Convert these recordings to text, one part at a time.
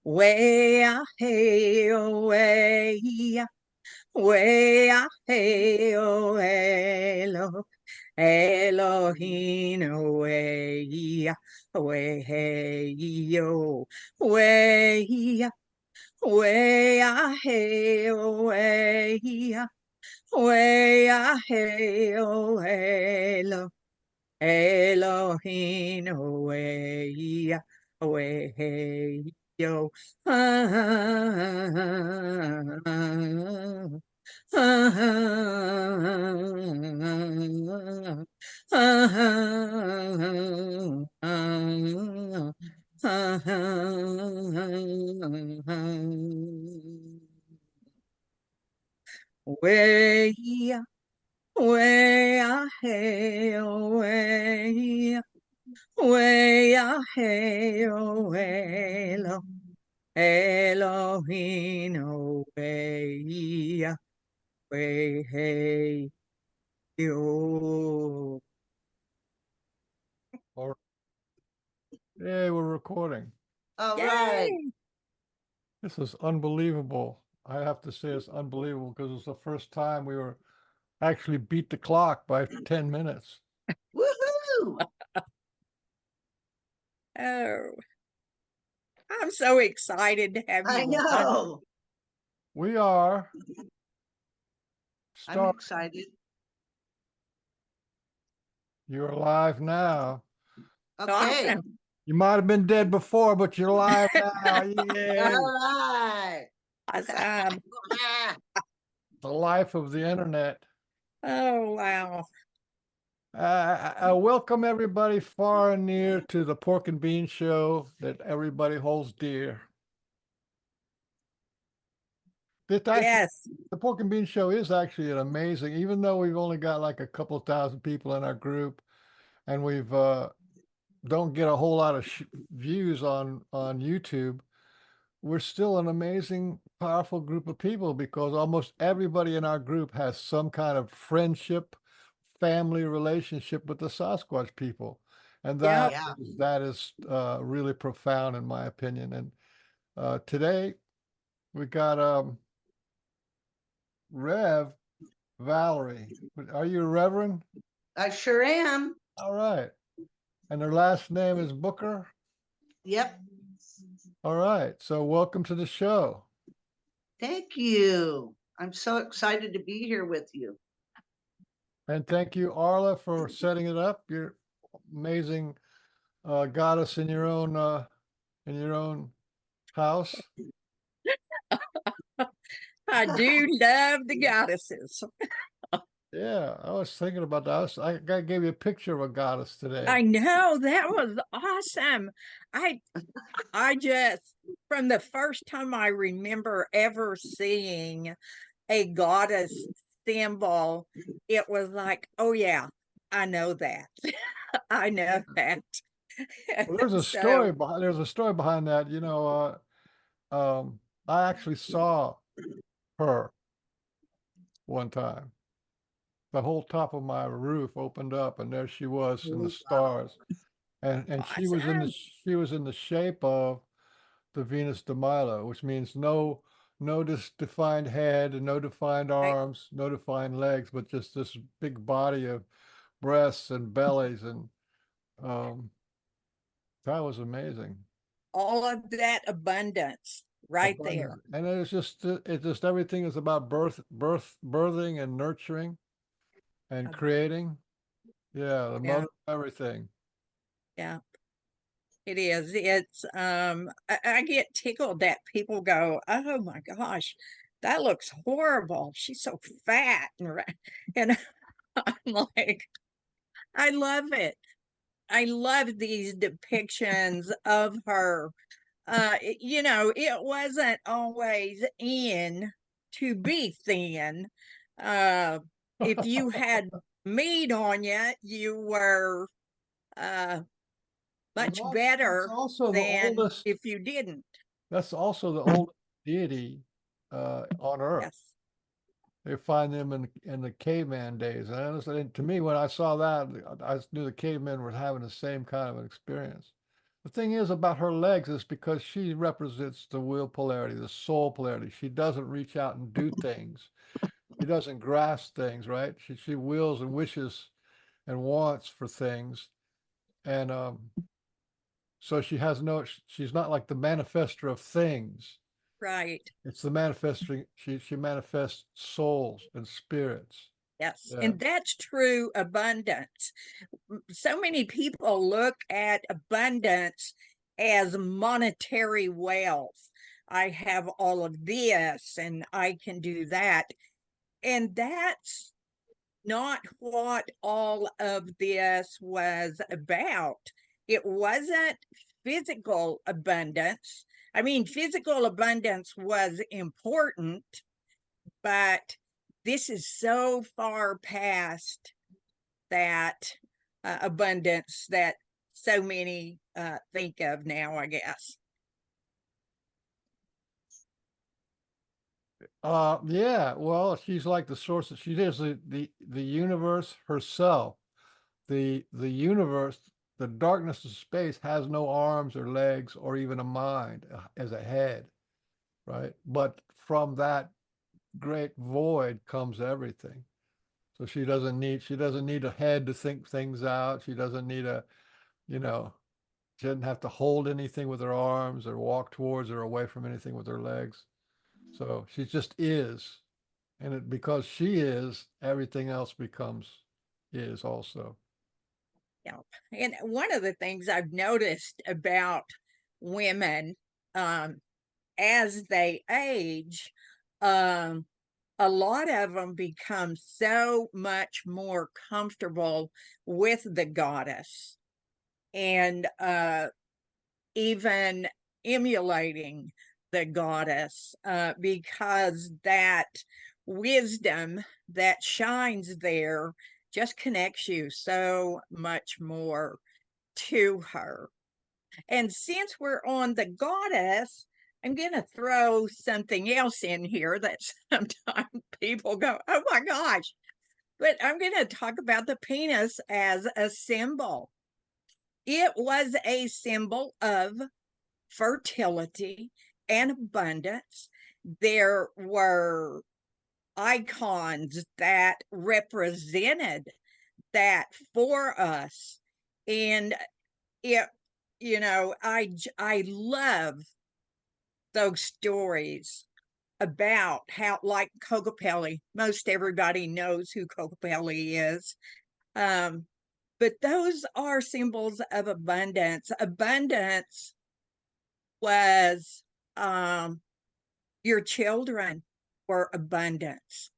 way ah hey oh way ah, way ah hey oh Elo Elohim way ah, way hey yo way ah, way ah hey oh way ah, way ah hey oh Elo Elohim, away, away, yo. Way, way, way, way, hey, way, Elohim, way, way, hey, yo. Or, yay, we're recording. All right. Yay! This is unbelievable. I have to say it's unbelievable because it's the first time we were actually beat the clock by 10 minutes. Woohoo! Oh, I'm so excited to have I you on. know. We are I'm excited. You're alive now. Okay. Awesome. You might have been dead before, but you're alive now. Yay. All right. Awesome. The life of the internet. Oh, wow. Welcome everybody far and near to the Pork and Bean Show that everybody holds dear. Yes. The Pork and Bean Show is actually an amazing, even though we've only got like a couple of thousand people in our group, and we've don't get a whole lot of views on YouTube. We're still an amazing, powerful group of people because almost everybody in our group has some kind of friendship, family relationship with the Sasquatch people. And Yep. that is really profound in my opinion. And today we got Rev Valerie. Are you a Reverend? I sure am. All right. And her last name is Booker? Yep. All right. So welcome to the show. Thank you. I'm so excited to be here with you. And thank you, Arla, for setting it up. You're amazing goddess in your own house. I do love the goddesses. Yeah, I was thinking about that. I gave you a picture of a goddess today. I know, that was awesome. I just, from the first time I remember ever seeing a goddess symbol, it was like, oh yeah, I know that. I know that. Well, there's a So, story behind that. I actually saw her one time. The whole top of my roof opened up, and there she was in the stars. And she was awesome. in the shape of the Venus de Milo, which means no defined head and no defined Right. arms, no defined legs, but just this big body of breasts and bellies, and that was amazing. All of that abundance right there. And it's just everything is about birthing and nurturing and creating. Yeah, the Yeah. mother of everything. Yeah. It is. It's I get tickled that people go, "Oh my gosh, that looks horrible. She's so fat." And I'm like, I love it. I love these depictions of her. It wasn't always in to be thin. If you had meat on you, you were much better also the than oldest. if you didn't. That's also the oldest deity on Earth. Yes. They find them in the caveman days. And honestly, to me, when I saw that, I knew the cavemen were having the same kind of an experience. The thing is about her legs is because she represents the will polarity, the soul polarity. She doesn't reach out and do things. She doesn't grasp things, right? She wills and wishes and wants for things. And so she has no, she's not like the manifester of things. Right. It's the manifesting, she manifests souls and spirits. Yes. Yeah. And that's true abundance. So many people look at abundance as monetary wealth. I have all of this and I can do that. And that's not what all of this was about. It wasn't physical abundance. I mean, physical abundance was important, but this is so far past that abundance that so many think of now, I guess. Yeah, well, she's like the source. She is the universe herself. The universe, the darkness of space has no arms or legs or even a mind as a head, right? But from that great void comes everything. So she doesn't need a head to think things out. She doesn't need a, you know, she doesn't have to hold anything with her arms or walk towards or away from anything with her legs. So she just is. And because she is, everything else becomes is also. Yeah. And one of the things I've noticed about women as they age, um, a lot of them become so much more comfortable with the goddess and even emulating the goddess because that wisdom that shines there just connects you so much more to her. And since we're on the goddess, I'm going to throw something else in here that sometimes people go, oh my gosh. But I'm going to talk about the penis as a symbol. It was a symbol of fertility and abundance. There were icons that represented that for us. And it, I love those stories about how, like Kokopelli, most everybody knows who Kokopelli is. But those are symbols of abundance. Abundance was your children were abundance.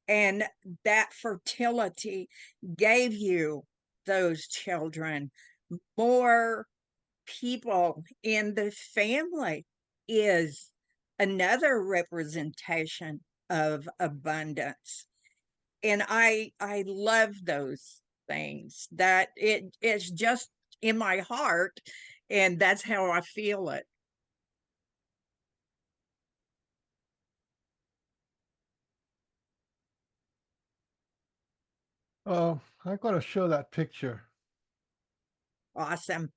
And that fertility gave you those children. More people in the family is another representation of abundance. And I love those things. That it's just in my heart, and that's how I feel it. Oh, I'm going to show that picture. Awesome.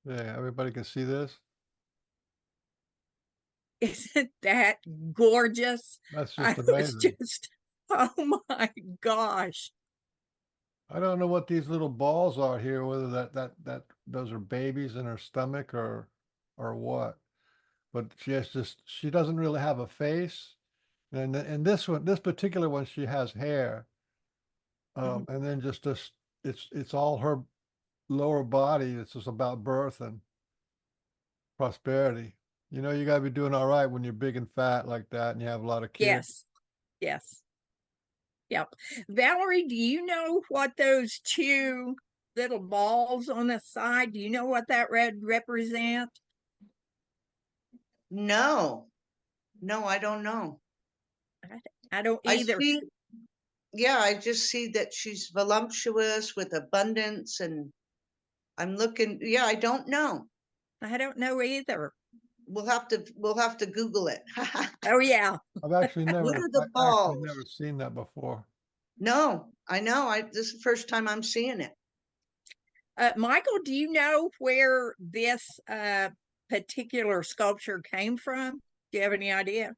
Yeah, everybody can see this. Isn't that gorgeous? That's I just was amazing. just, oh my gosh. I don't know what these little balls are here, whether that those are babies in her stomach or what. But she doesn't really have a face. And this particular one, she has hair. And then just this, it's all her lower body. It's just about birth and prosperity. You know, you gotta be doing all right when you're big and fat like that and you have a lot of kids. Yes. Yes. Yep. Valerie, do you know what those two little balls on the side, do you know what that red represent? No, no, I don't know. I don't I either. see, yeah, I just see that she's voluptuous with abundance, and I'm looking, yeah, I don't know. I don't know either. We'll have to Google it. Oh yeah. I've actually What never, are I the actually balls? never seen that before. No, I know. This is the first time I'm seeing it. Michael, do you know where this particular sculpture came from? Do you have any idea?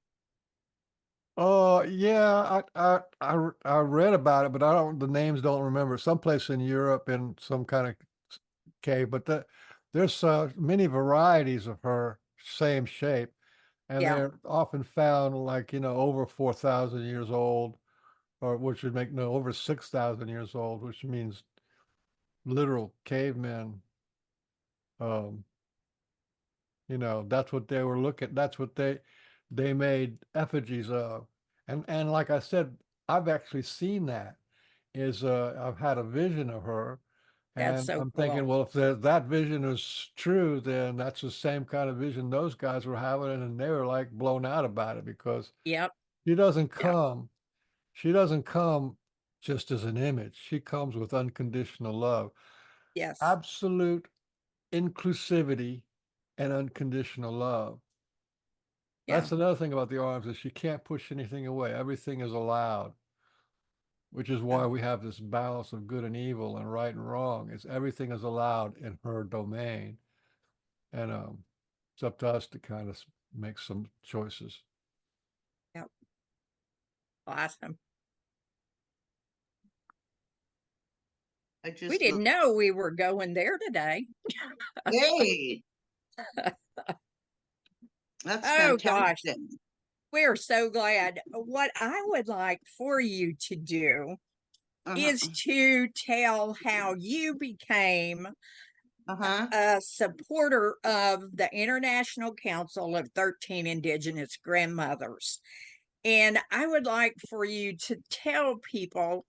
Oh, yeah, I read about it, but I don't, the names don't remember. Someplace in Europe in some kind of cave, but there's many varieties of her, same shape, and Yeah, they're often found like, over 4,000 years old, or which would make, no, over 6,000 years old, which means literal cavemen. Um, that's what they were looking, that's what they made effigies of. And like I said, I've actually seen that. I've had a vision of her, that's and so I'm thinking, cool. well, if that vision is true, then that's the same kind of vision those guys were having, and they were like blown out about it because Yep, she doesn't yep, come, she doesn't come just as an image. She comes with unconditional love, yes, absolute inclusivity, and unconditional love. yeah, That's another thing about the arms is she can't push anything away. Everything is allowed, which is yeah, why we have this balance of good and evil and right and wrong. It's everything is allowed in her domain, and it's up to us to kind of make some choices. yep. Awesome. I We just didn't look. know we were going there today. Hey, that's Oh gosh, fantastic. we're so glad. What I would like for you to do is Uh-huh. to tell how you became Uh-huh. a supporter of the International Council of 13 Indigenous Grandmothers. And I would like for you to tell people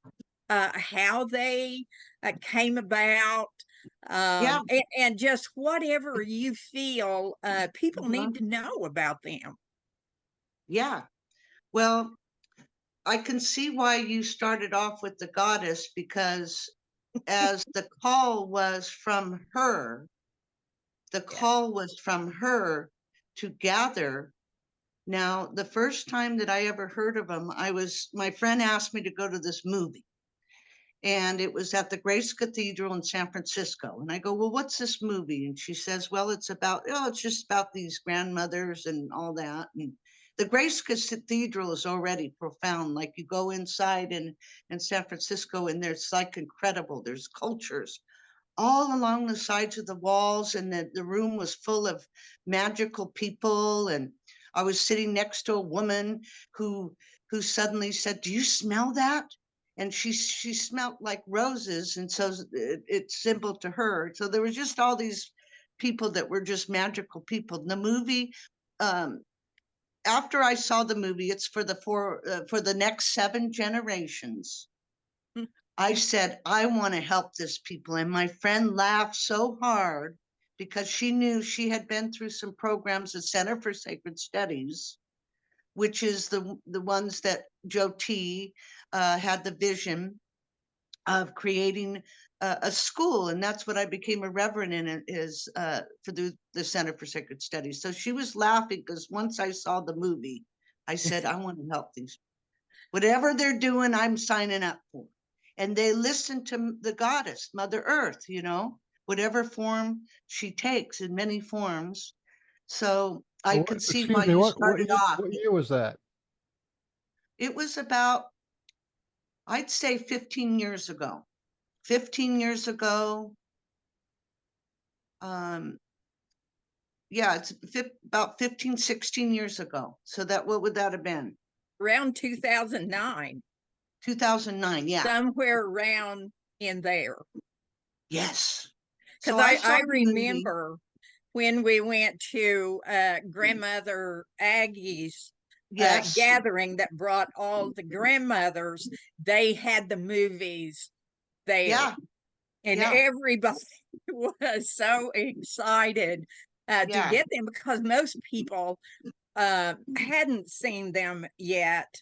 how they came about, Yeah. and just whatever you feel people Uh-huh. need to know about them. Yeah. Well, I can see why you started off with the goddess because as the Yeah. call was from her to gather. Now, the first time that I ever heard of them, my friend asked me to go to this movie, and it was at the Grace Cathedral in San Francisco. And I go, well, what's this movie? And she says, well, it's just about these grandmothers and all that. And the Grace Cathedral is already profound. Like you go inside in San Francisco, and there's like incredible. There's cultures all along the sides of the walls, and the room was full of magical people. And I was sitting next to a woman who suddenly said, do you smell that? And she smelled like roses, and so it's symbol to her. So there was just all these people that were just magical people. The movie, um, after I saw the movie, it's for the next 7 generations. I said, I want to help this people. And my friend laughed so hard because she knew she had been through some programs at Center for Sacred Studies, which is the ones that Joe T had the vision of creating a school. And that's what I became a reverend in, is for the Center for Sacred Studies. So she was laughing because once I saw the movie, I said, I want to help these. Whatever they're doing, I'm signing up for. And they listen to the goddess, Mother Earth, whatever form she takes, in many forms. So I Well, can see why excuse me, you started off. what year was that? It was about, I'd say 15 years ago. 15 years ago. Um, yeah, it's about 15, 16 years ago. So what would that have been? Around 2009, 2009. Yeah. somewhere around in there. Yes. Because So I saw I the movie. remember when we went to grandmother Aggie's Yes. gathering that brought all the grandmothers, they had the movies there, Yeah. and Yeah. everybody was so excited to Yeah. get them because most people hadn't seen them yet.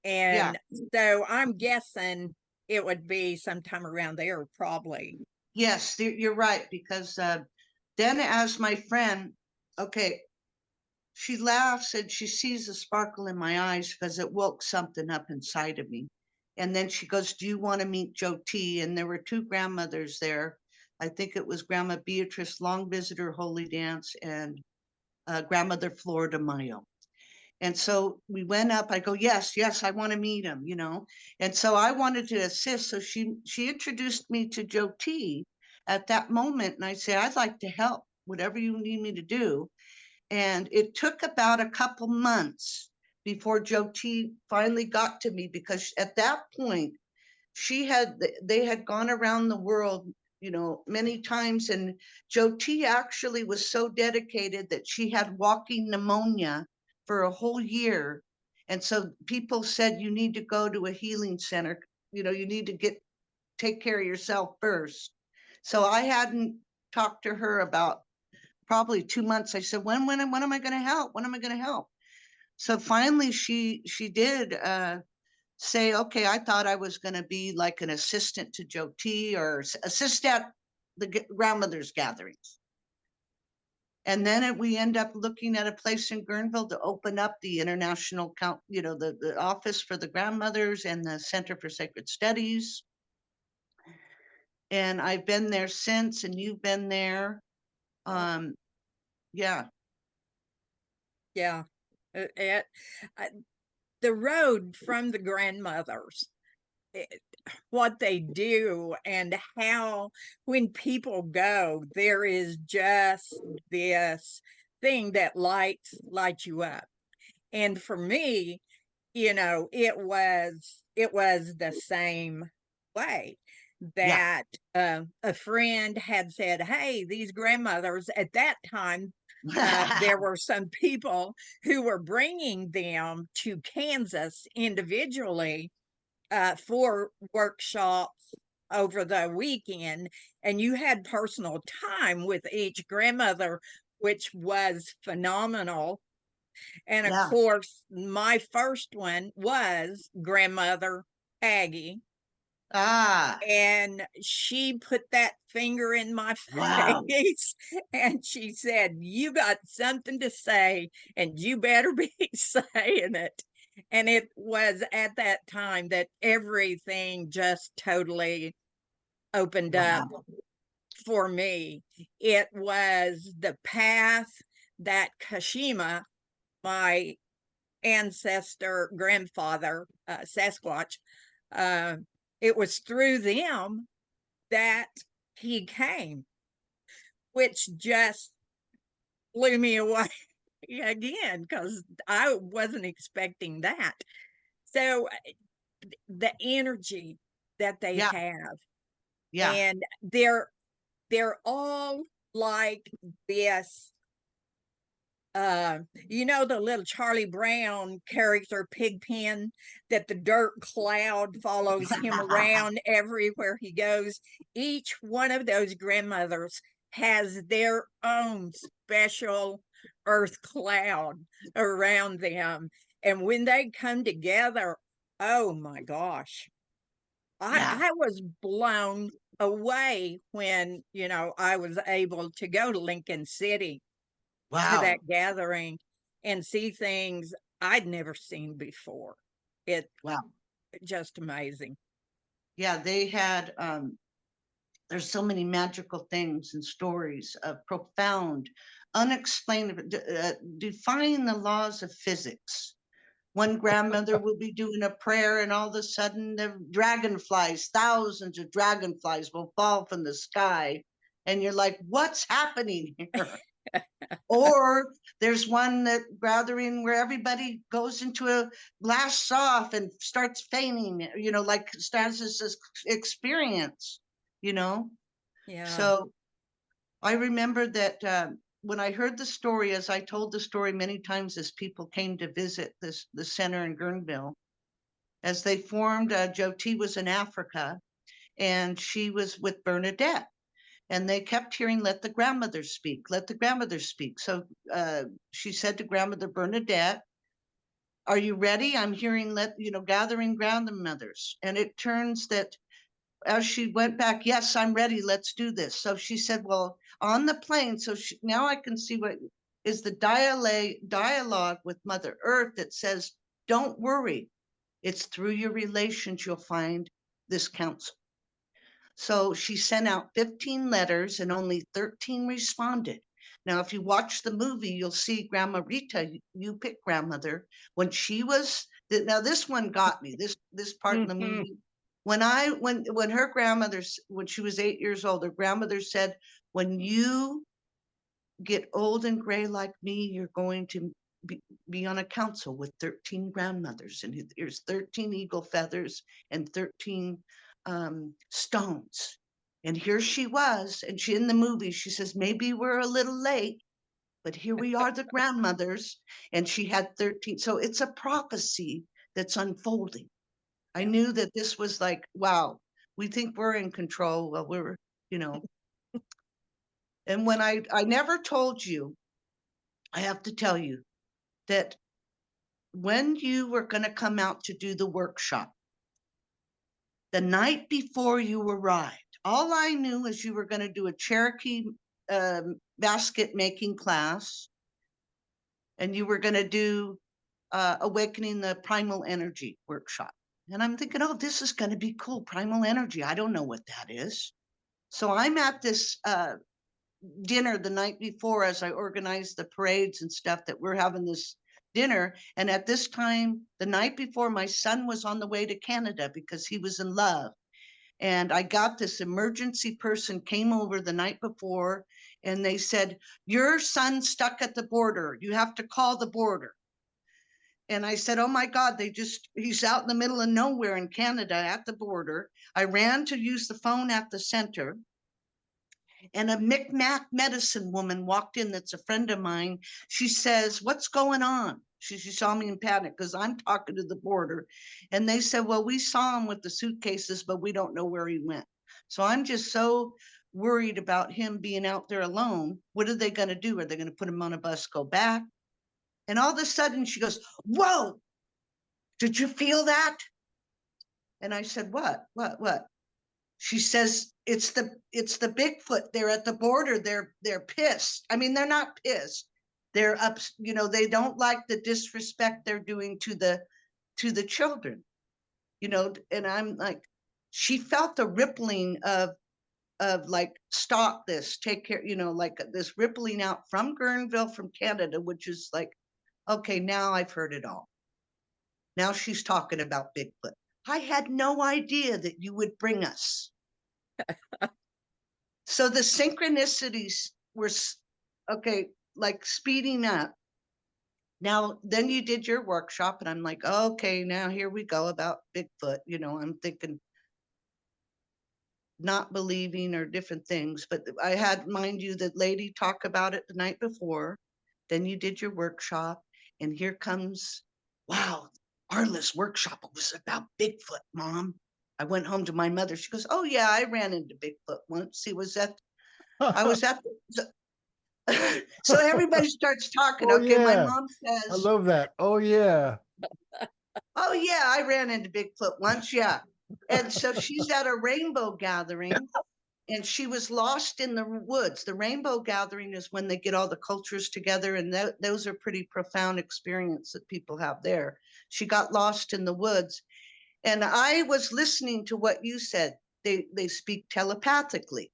Yeah. And so I'm guessing it would be sometime around there, probably. Yes, you're right. Because then, as my friend, okay, she laughs and she sees a sparkle in my eyes because it woke something up inside of me. And then she goes, do you want to meet Joe T? And there were two grandmothers there. I think it was Grandma Beatrice Long Visitor Holy Dance and Grandmother Florida Mayo. And so we went up. I go, yes, I want to meet him, you know. And so I wanted to assist. So she introduced me to Joe T at that moment. And I said, I'd like to help, whatever you need me to do. And it took about a couple months before Joe T finally got to me, because at that point they had gone around the world, you know, many times. And Joe T actually was so dedicated that she had walking pneumonia for a whole year. And so people said, you need to go to a healing center. You know, you need to take care of yourself first. So I hadn't talked to her about probably 2 months. I said, when am I going to help? When am I going to help? So finally she did say, okay, I thought I was going to be like an assistant to Joe T or assist at the grandmother's gatherings. And then we end up looking at a place in Guerneville to open up the international you know, the office for the grandmothers and the Center for Sacred Studies. And I've been there since, and you've been there. Yeah. Yeah. The road from the grandmothers, what they do, and how when people go, there is just this thing that lights you up. And for me, you know, it was the same way that a friend had said, hey, these grandmothers at that time, there were some people who were bringing them to Kansas individually for workshops over the weekend, and you had personal time with each grandmother, which was phenomenal. And of course, my first one was Grandmother Aggie. And she put that finger in my face and she said, you got something to say and you better be saying it. And it was at that time that everything just totally opened up for me. It was the path that Kashima, my ancestor grandfather, Sasquatch, it was through them that he came, which just blew me away again, because I wasn't expecting that. So the energy that they have, and they're all like this. You know, the little Charlie Brown character Pigpen, that the dirt cloud follows him around everywhere he goes. Each one of those grandmothers has their own special earth cloud around them. And when they come together, oh my gosh, I was blown away when, you know, I was able to go to Lincoln City to that gathering and see things I'd never seen before. Just amazing. Yeah, they had there's so many magical things and stories of profound, unexplainable, defying the laws of physics. One grandmother will be doing a prayer, and all of a sudden the dragonflies, thousands of dragonflies will fall from the sky. And you're like, what's happening here? Or there's one that gathering where everybody goes into a blasts off and starts fainting, you know, like Stan's experience, you know? So I remember that when I heard the story, as I told the story many times as people came to visit the center in Guerneville, as they formed, Joe T was in Africa and she was with Bernadette. And they kept hearing, let the grandmothers speak, let the grandmothers speak. So she said to Grandmother Bernadette, are you ready? I'm hearing, gathering grandmothers. And it turns that as she went back, yes, I'm ready, let's do this. So she said, well, on the plane, now I can see what is the dialogue with Mother Earth that says, don't worry, It's through your relations you'll find this counsel. So she sent out 15 letters and only 13 responded. Now, if you watch the movie, you'll see Grandma Rita, you pick grandmother, when she was, now this one got me, this part in the Mhm. movie. When her grandmother, when she was 8 years old, her grandmother said, when you get old and gray like me, you're going to be on a council with 13 grandmothers, and here's 13 eagle feathers and 13 stones. And here she was, and she in the movie, she says, maybe we're a little late, but here we are, the grandmothers, and she had 13. So it's a prophecy that's unfolding. I knew that this was like, wow, we think we're in control. Well, we're, you know. And when I never told you, I have to tell you that when you were going to come out to do the workshop, the night before you arrived, all I knew is you were going to do a Cherokee basket making class, and you were going to do Awakening the Primal Energy workshop. And I'm thinking, oh, this is going to be cool. Primal energy. I don't know what that is. So I'm at this dinner the night before as I organized the parades and stuff, that we're having this dinner. And at this time, the night before, my son was on the way to Canada because he was in love. And I got this emergency person came over the night before, and they said, your son's stuck at the border. You have to call the border. And I said, oh my God, he's out in the middle of nowhere in Canada at the border. I ran to use the phone at the center, and a Micmac medicine woman walked in that's a friend of mine. She says, what's going on? She saw me in panic because I'm talking to the border. And they said, well, we saw him with the suitcases, but we don't know where he went. So I'm just so worried about him being out there alone. What are they going to do? Are they going to put him on a bus, go back? And all of a sudden she goes, whoa, did you feel that? And I said, what? She says, it's the Bigfoot. They're at the border. They're pissed. I mean, they're not pissed. They're up, you know, they don't like the disrespect they're doing to the children, you know. And I'm like, she felt the rippling of like, stop this, take care, you know, like this rippling out from Guerneville, from Canada, which is like, okay, now I've heard it all. Now she's talking about Bigfoot. I had no idea that you would bring us. So the synchronicities were, okay, like speeding up. Now, then you did your workshop, and I'm like, okay, now here we go about Bigfoot. You know, I'm thinking, not believing or different things, but I had, mind you, that lady talk about it the night before. Then you did your workshop, and here comes, wow, Arla's workshop was about Bigfoot, Mom. I went home to my mother. She goes, oh yeah, I ran into Bigfoot once. I was at so everybody starts talking. Oh Okay, my yeah, mom I says, love that. Oh yeah. oh yeah, I ran into Bigfoot once, yeah. And so she's at a rainbow gathering, and she was lost in the woods. The rainbow gathering is when they get all the cultures together, and those are pretty profound experiences that people have there. She got lost in the woods, and I was listening to what you said. They speak telepathically.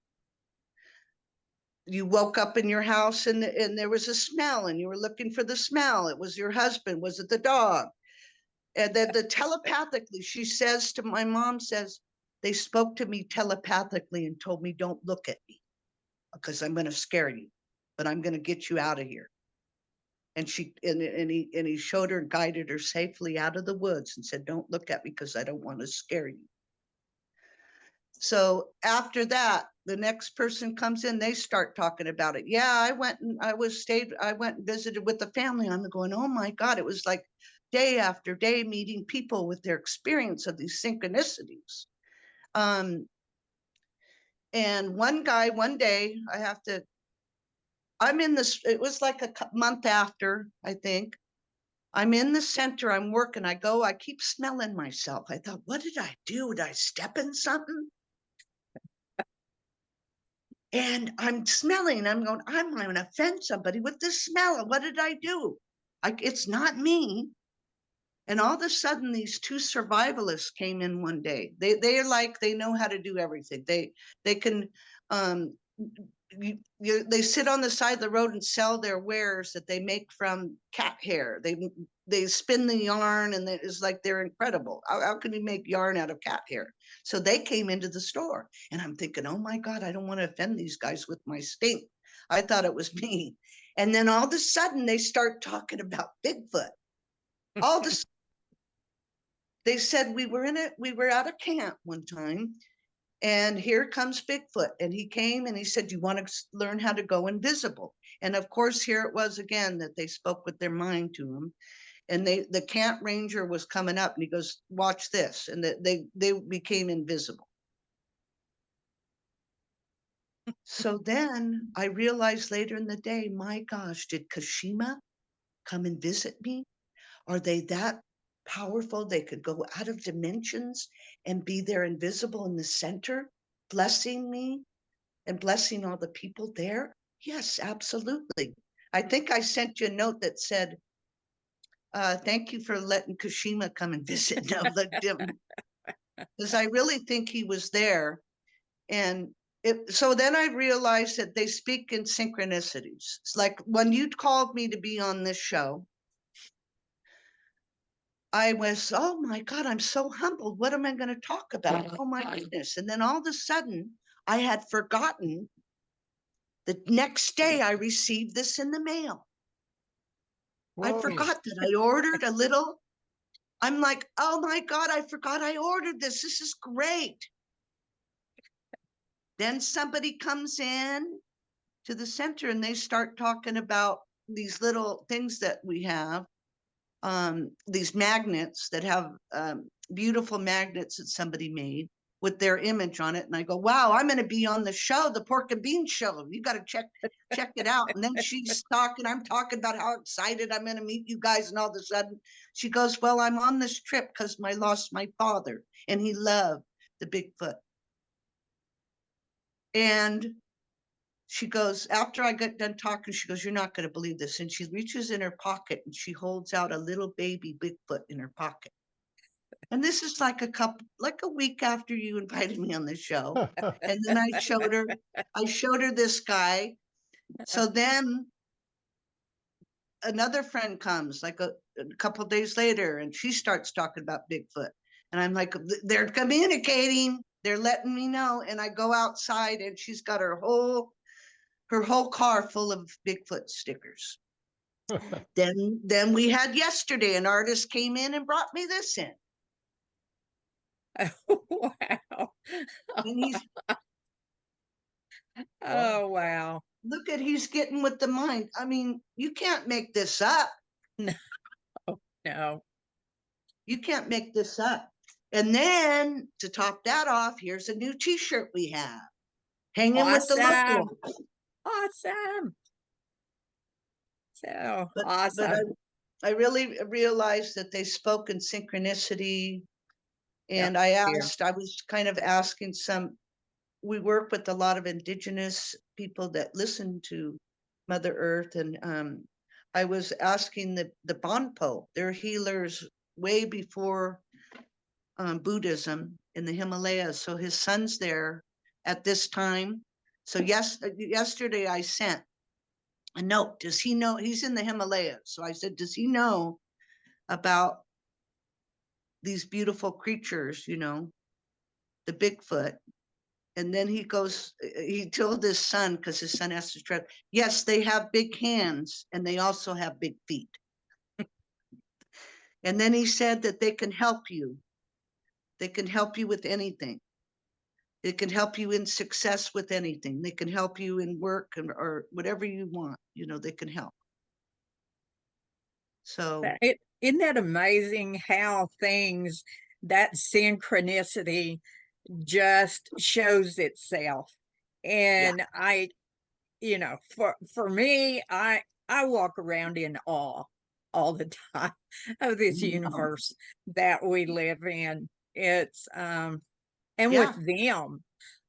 You woke up in your house, and there was a smell, and you were looking for the smell. It was your husband. Was it the dog? And then telepathically, she says to my mom, says, they spoke to me telepathically and told me, don't look at me because I'm going to scare you, but I'm going to get you out of here. And he showed her, guided her safely out of the woods, and said, don't look at me because I don't want to scare you. So after that, the next person comes in, they start talking about it. Yeah, I went and visited with the family. And I'm going, oh my God, it was like day after day meeting people with their experience of these synchronicities. And one guy, one day, I'm in this, it was like a month after, I think. I'm in the center, I'm working, I keep smelling myself. I thought, what did I do? Did I step in something? And I'm smelling, I'm going to offend somebody with this smell. What did I do? It's not me. And all of a sudden, these two survivalists came in one day. They're like, they know how to do everything. They can they sit on the side of the road and sell their wares that they make from cat hair. They spin the yarn, and it's like they're incredible. How can you make yarn out of cat hair? So they came into the store, and I'm thinking, oh my God, I don't want to offend these guys with my stink. I thought it was me. And then all of a sudden they start talking about Bigfoot. All this, they said we were at a camp one time, and here comes Bigfoot. And he came and he said, you want to learn how to go invisible? And of course, here it was again that they spoke with their mind to him. And the camp ranger was coming up and he goes, watch this. And they became invisible. So then I realized later in the day, my gosh, did Kashima come and visit me? Are they that powerful? They could go out of dimensions and be there invisible in the center, blessing me and blessing all the people there? Yes, absolutely. I think I sent you a note that said, thank you for letting Kashima come and visit. No, because I really think he was there. And so then I realized that they speak in synchronicities. It's like when you called me to be on this show, I was, oh my God, I'm so humbled. What am I going to talk about? Oh my goodness. And then all of a sudden, I had forgotten. The next day, I received this in the mail. I Whoa. forgot that I ordered a little. I'm like, oh my God, I forgot I ordered this. This is great. Then somebody comes in to the center and they start talking about these little things that we have, these magnets that have beautiful magnets that somebody made with their image on it. And I go, wow, I'm going to be on the show, the Pork and Bean Show. You got to check it out. And then she's talking, I'm talking about how excited I'm going to meet you guys. And all of a sudden she goes, well, I'm on this trip because I lost my father and he loved the Bigfoot. And she goes, after I got done talking, she goes, you're not going to believe this. And she reaches in her pocket and she holds out a little baby Bigfoot in her pocket. And this is like a week after you invited me on the show. And then I showed her this guy. So then another friend comes like a couple of days later and she starts talking about Bigfoot. And I'm like, they're communicating. They're letting me know. And I go outside and she's got her whole car full of Bigfoot stickers. Then we had yesterday, an artist came in and brought me this in. Oh, wow. And he's, Oh, wow. look at, he's getting with the mind. I mean, you can't make this up. No, no. You can't make this up. And then to top that off, here's a new t-shirt we have. Hanging with the Awesome. local. Awesome. So But awesome. I really realized that they spoke in synchronicity. And Yep, I yeah. was kind of asking we work with a lot of indigenous people that listen to Mother Earth. And I was asking the Bonpo, they're healers way before Buddhism in the Himalayas. So his son's there at this time. So yesterday I sent a note. Does he know? He's in the Himalayas. So I said, does he know about these beautiful creatures, the Bigfoot? And then he goes, he told his son, because his son has to try, yes, they have big hands and they also have big feet. And then he said that they can help you. They can help you with anything. They can help you in success with anything. They can help you in work or whatever you want, they can help. So Isn't that amazing how that synchronicity just shows itself? And yeah. For me, I walk around in awe all the time of this universe that we live in. It's and yeah. with them,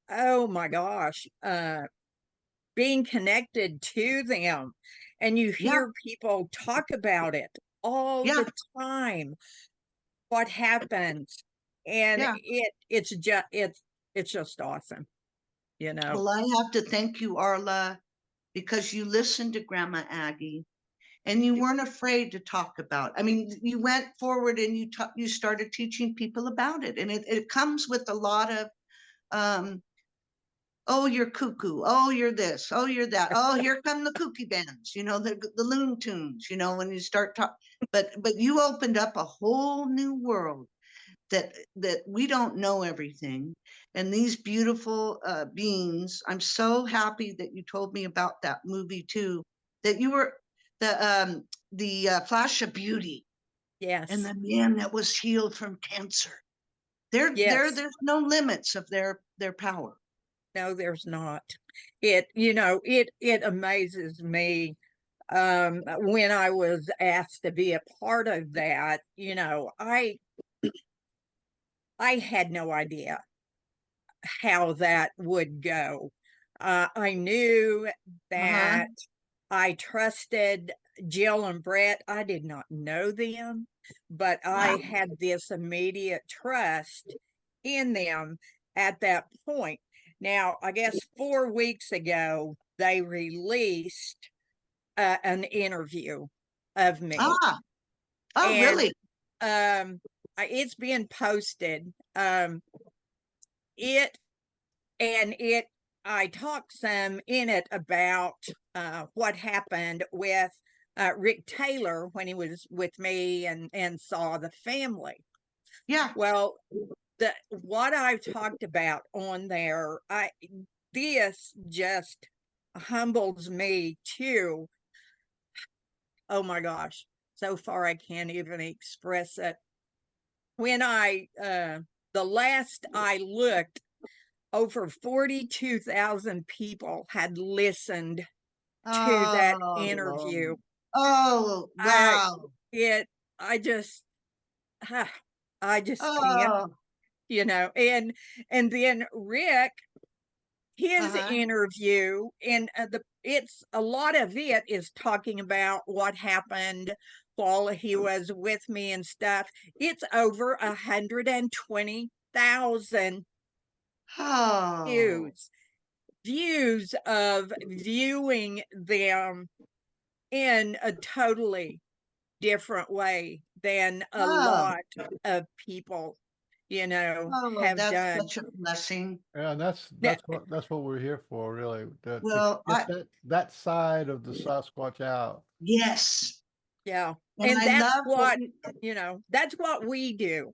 oh my gosh, being connected to them, and you hear people talk about it all Yeah. the time. what happens. And Yeah. it's just awesome, you know. Well, I have to thank you, Arla, because you listened to Grandma Aggie and you weren't afraid to talk about. I mean, you went forward and you started teaching people about it, and it comes with a lot of, oh, you're cuckoo, oh, you're this, oh, you're that, oh, here come the kooky bands, the Loon Tunes, when you start talking. But you opened up a whole new world that we don't know everything. And these beautiful beings, I'm so happy that you told me about that movie too, that you were the Flash of Beauty and Yes. the man that was healed from cancer. Yes. There's no limits of their power. No, there's not. It, it amazes me when I was asked to be a part of that, I had no idea how that would go. I knew Uh-huh. that I trusted Jill and Brett. I did not know them, but I Wow. had this immediate trust in them at that point. Now, I guess 4 weeks ago, they released an interview of me, Ah, oh, and really? it's been posted. It and it I talked some in it about what happened with Rick Taylor when he was with me and saw the family. Yeah. Well, what I've talked about on there, this just humbles me too. Oh my gosh, so far I can't even express it. When the last I looked, over 42,000 people had listened to that Oh, interview. oh, I wow. it I just I just can't, Oh, and then Rick, his uh-huh. interview, and it's a lot of it is talking about what happened while he was with me and stuff. It's over 120,000 Oh, views of viewing them in a totally different way than a oh, lot of people, oh, have that's done. such a blessing. Yeah, and that's Now, what we're here for, really, to Well, get that side of the Sasquatch out. yes. yeah. And And I love that you, that's what we do.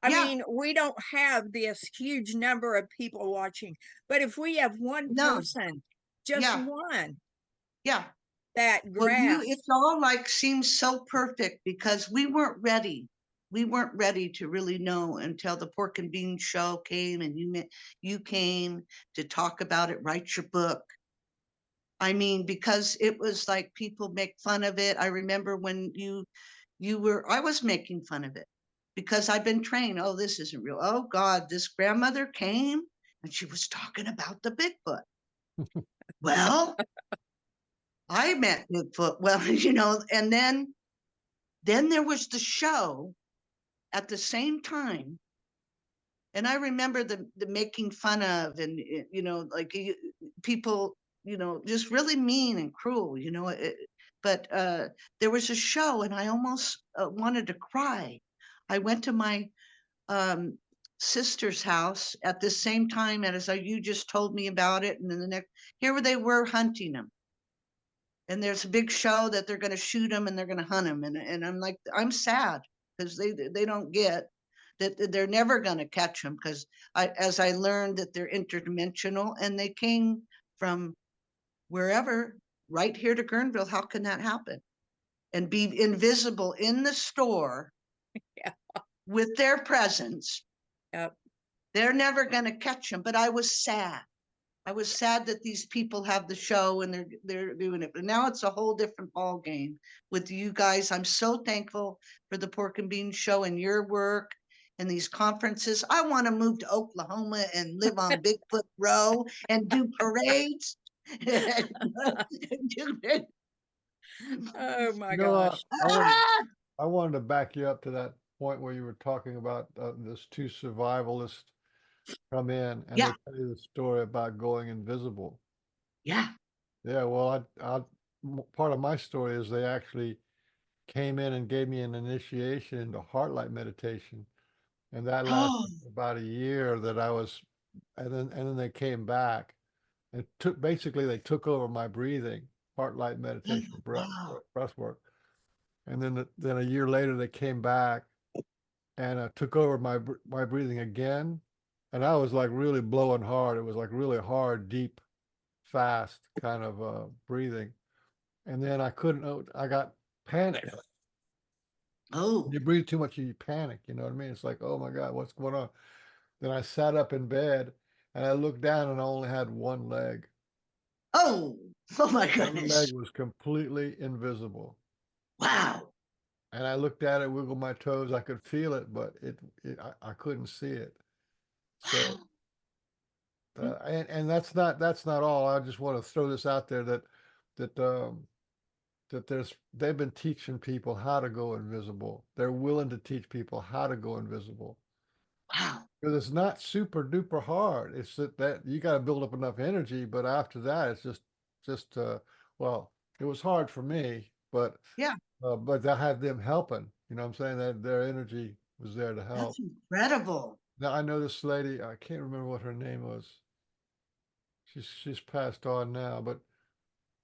I yeah, mean, we don't have this huge number of people watching, but if we have one no, person, just yeah, one, yeah. that Well, grasp, it's all like seems so perfect because we weren't ready. We weren't ready to really know until the Pork and Bean show came and you came to talk about it, write your book. I mean, because it was like people make fun of it. I remember when I was making fun of it because I've been trained. Oh, this isn't real. Oh God, this grandmother came and she was talking about the Bigfoot. Well, I met Bigfoot. Well, and then there was the show at the same time. And I remember the making fun of, and like people, just really mean and cruel, but there was a show and I almost wanted to cry. I went to my um, sister's house at the same time as you just told me about it. And then the next, here they were hunting them. And there's a big show that they're going to shoot them and they're going to hunt them. And I'm like, I'm sad because they don't get that they're never going to catch them because as I learned that they're interdimensional and they came from wherever right here to Guerneville. How can that happen? And be invisible in the store yeah, with their presence. yep. They're never going to catch them. But I was sad. I was sad that these people have the show and they're doing it. But now it's a whole different ball game with you guys. I'm so thankful for the Pork and Bean show and your work and these conferences. I want to move to Oklahoma and live on Bigfoot Row and do parades. Oh my You know, gosh. I wanted to back you up to point where you were talking about this two survivalists come in and they Yeah. tell you the story about going invisible. Yeah. Yeah, well, part of my story is they actually came in and gave me an initiation into heart-light meditation, and that Oh, lasted about a year that I was, and then they came back and took basically they took over my breathing, heart-light oh, meditation, wow. breath work, and then a year later they came back and took over my breathing again, and I was like really blowing hard. It was like really hard, deep, fast kind of breathing. And then I couldn't, I got panicked. Oh, You breathe too much, you panic. You know what I mean? It's like, oh my God, what's going on? Then I sat up in bed and I looked down and I only had one leg. oh, oh my One leg goodness. was completely invisible. Wow. And I looked at it, wiggled my toes. I could feel it, but I couldn't see it. So, Wow. and that's not all. I just want to throw this out there that that they've been teaching people how to go invisible. They're willing to teach people how to go invisible Wow. because it's not super duper hard. It's that you got to build up enough energy, but after that, it's just well, it was hard for me, Yeah. but I had them helping. You know what I'm saying? That their energy was there to help. That's incredible. Now I know this lady. I can't remember what her name was. She's passed on now, but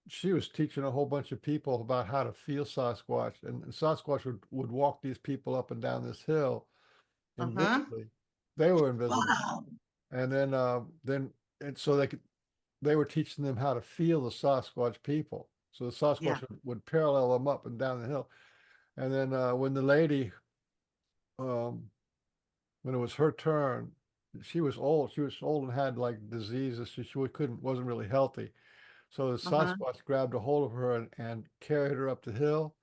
she was teaching a whole bunch of people about how to feel Sasquatch, and Sasquatch would walk these people up and down this hill Uh-huh. invisibly. They were invisible, Wow. and then and so they were teaching them how to feel the Sasquatch people. So the Yeah. Sasquatch would parallel them up and down the hill, and then when the lady, um, when it was her turn, she was old. She was old and had like diseases. So she couldn't wasn't really healthy. So the Uh-huh. Sasquatch grabbed a hold of her and carried her up the hill.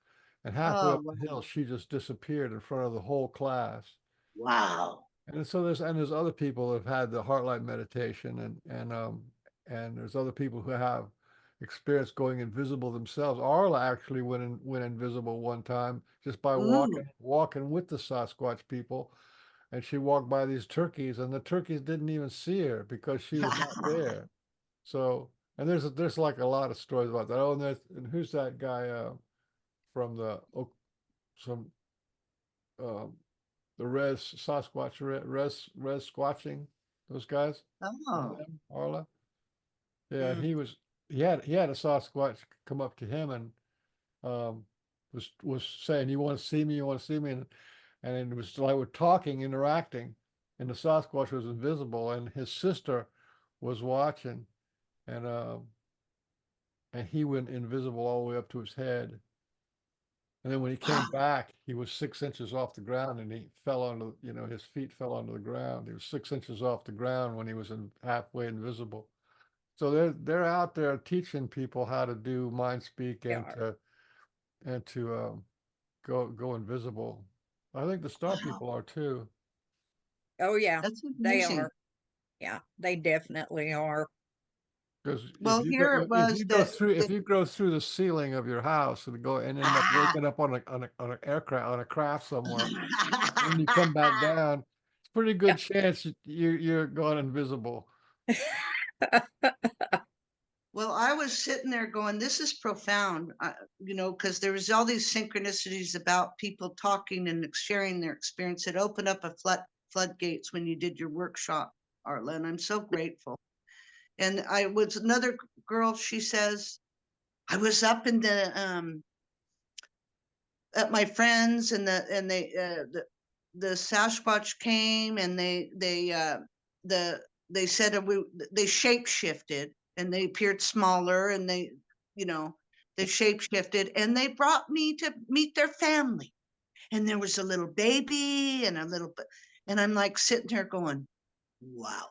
And halfway Oh, up the wow. hill, she just disappeared in front of the whole class. Wow. And so there's other people that have had the Heartlight meditation, and there's other people who have experienced going invisible themselves. Arla actually went invisible one time just by Mm. walking with the Sasquatch people, and she walked by these turkeys, and the turkeys didn't even see her because she was not there. So, and there's like a lot of stories about that. Oh, and who's that guy from some um, the Res Squatching, those guys, you know Oh. them, Arla. Yeah, Mm. he had a Sasquatch come up to him and um, was saying, "You want to see me? You want to see me?" And it was like we're talking, interacting, and the Sasquatch was invisible, and his sister was watching, and and he went invisible all the way up to his head. And then when he came Wow. back, he was 6 inches off the ground, and he fell onto, his feet fell onto the ground. He was 6 inches off the ground when he was halfway invisible. So they're out there teaching people how to do mind speak They and are. to go invisible. I think the star Wow. people are too, Oh yeah, That's they amazing. are. Yeah, they definitely are. because Well, here it was if you go through the ceiling of your house and go and end up ah. waking up on an aircraft on a craft somewhere. When you come back down, it's a pretty good chance you're going invisible. Well, I was sitting there going, this is profound, because there was all these synchronicities about people talking and sharing their experience. It opened up a floodgates when you did your workshop, Arla, and I'm so grateful. And I was another girl, she says, I was up in the at my friends and the Sasquatch came and they said they shape shifted and they appeared smaller and you know they shape shifted and they brought me to meet their family and there was a little baby and a little bit and I'm like sitting there going, wow,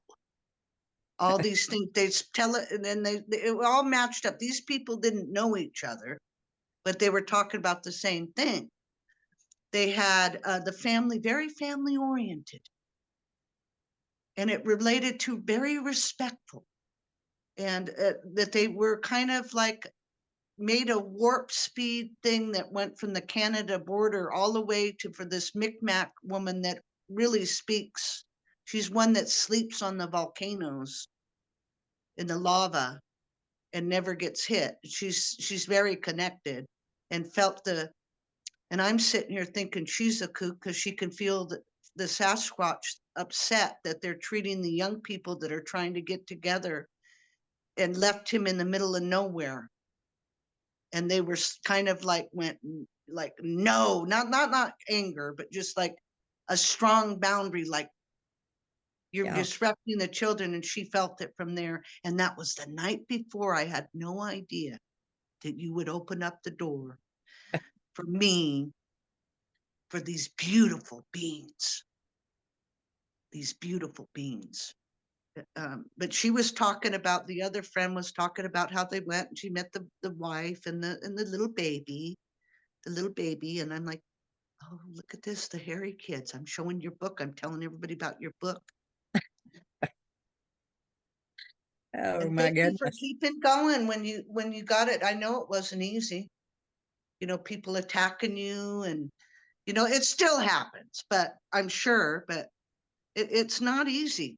all these things they tell it and then it all matched up. These people didn't know each other, but they were talking about the same thing. They had the family very family oriented and it related to very respectful and that they were kind of like made a warp speed thing that went from the Canada border all the way to for this Micmac woman that really speaks. She's one that sleeps on the volcanoes in the lava and never gets hit. She's very connected and felt and I'm sitting here thinking she's a kook because she can feel the Sasquatch upset that they're treating the young people that are trying to get together and left him in the middle of nowhere. And they were kind of like went like, no, not anger, but just like a strong boundary, like you're disrupting the children. And she felt it from there. And that was the night before. I had no idea that you would open up the door for me for these beautiful beings. These beautiful beings. But she was talking about, the other friend was talking about how they went and she met the wife and the little baby, and I'm like, oh, look at this, the hairy kids. I'm showing your book. I'm telling everybody about your book. Oh And my thank you for goodness. keeping going when you got it. I know it wasn't easy. You know, people attacking you and, you know, it still happens, but I'm sure, but it's not easy.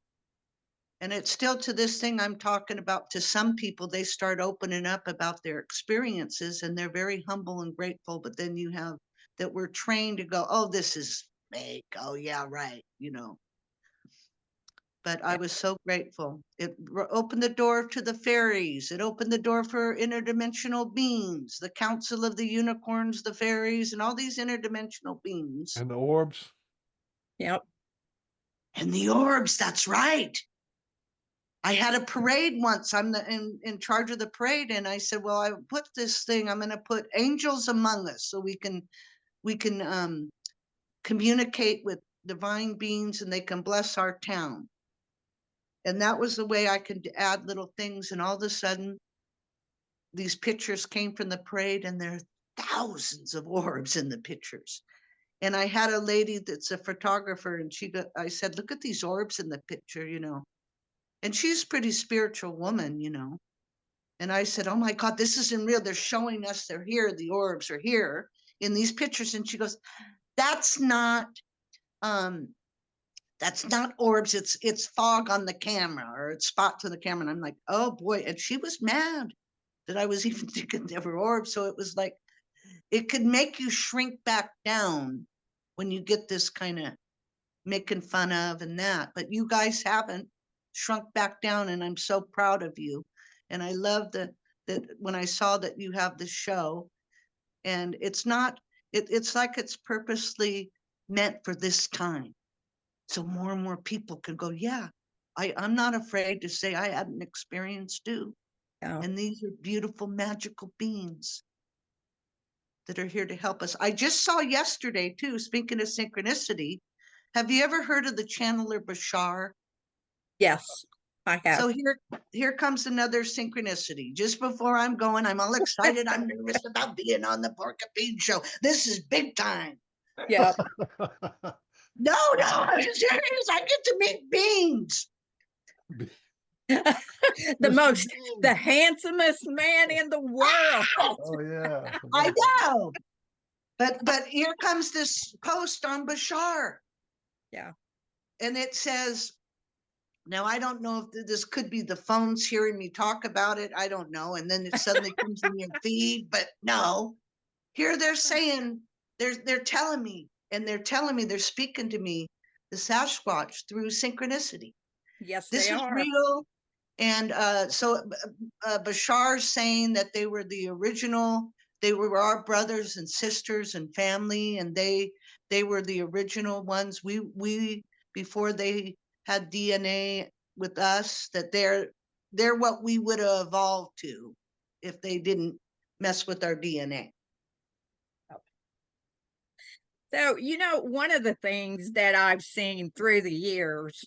And it's still to this thing I'm talking about, to some people, they start opening up about their experiences and they're very humble and grateful. But then you have that we're trained to go, oh, this is fake. Oh, yeah, right. You know, but I was so grateful. It opened the door to the fairies. It opened the door for interdimensional beings, the Council of the Unicorns, the fairies, and all these interdimensional beings. And the orbs. Yep. And the orbs, that's right. I had a parade once. I'm in charge of the parade, and I said, "Well, I put this thing. I'm going to put angels among us, so we can communicate with divine beings, and they can bless our town." And that was the way I could add little things. And all of a sudden, these pictures came from the parade, and there are thousands of orbs in the pictures. And I had a lady that's a photographer, and I said, "Look at these orbs in the picture, you know." And she's a pretty spiritual woman, you know. And I said, "Oh my God, this isn't real. They're showing us they're here. The orbs are here in these pictures." And she goes, that's not orbs. It's fog on the camera, or it's spots on the camera." And I'm like, oh boy. And she was mad that I was even thinking they were orbs. So it was like, it could make you shrink back down when you get this kind of making fun of and that. But you guys haven't shrunk back down, and I'm so proud of you. And I love that when I saw that you have the show, and it's not, it's like it's purposely meant for this time. So more and more people can go, yeah, I'm not afraid to say I had an experience too. Yeah. And these are beautiful, magical beings that are here to help us. I just saw yesterday too, speaking of synchronicity, have you ever heard of the channeler Bashar? Yes, I have. So here comes another synchronicity. Just before I'm going, I'm all excited. I'm nervous about being on the Porcupine show. This is big time. Yep. No, I'm serious. I get to meet beings. The handsomest man in the world. Oh yeah. I know. But here comes this post on Bashar. Yeah. And it says, now I don't know if this could be the phones hearing me talk about it. I don't know. And then it suddenly comes in your feed, but no. Here they're saying, they're telling me, and they're speaking to me, the Sasquatch, through synchronicity. Yes, This they is are. real. And so Bashar's saying that they were the original, they were our brothers and sisters and family, and they were the original ones. We before they had DNA with us, that they're what we would have evolved to if they didn't mess with our DNA. So, you know, one of the things that I've seen through the years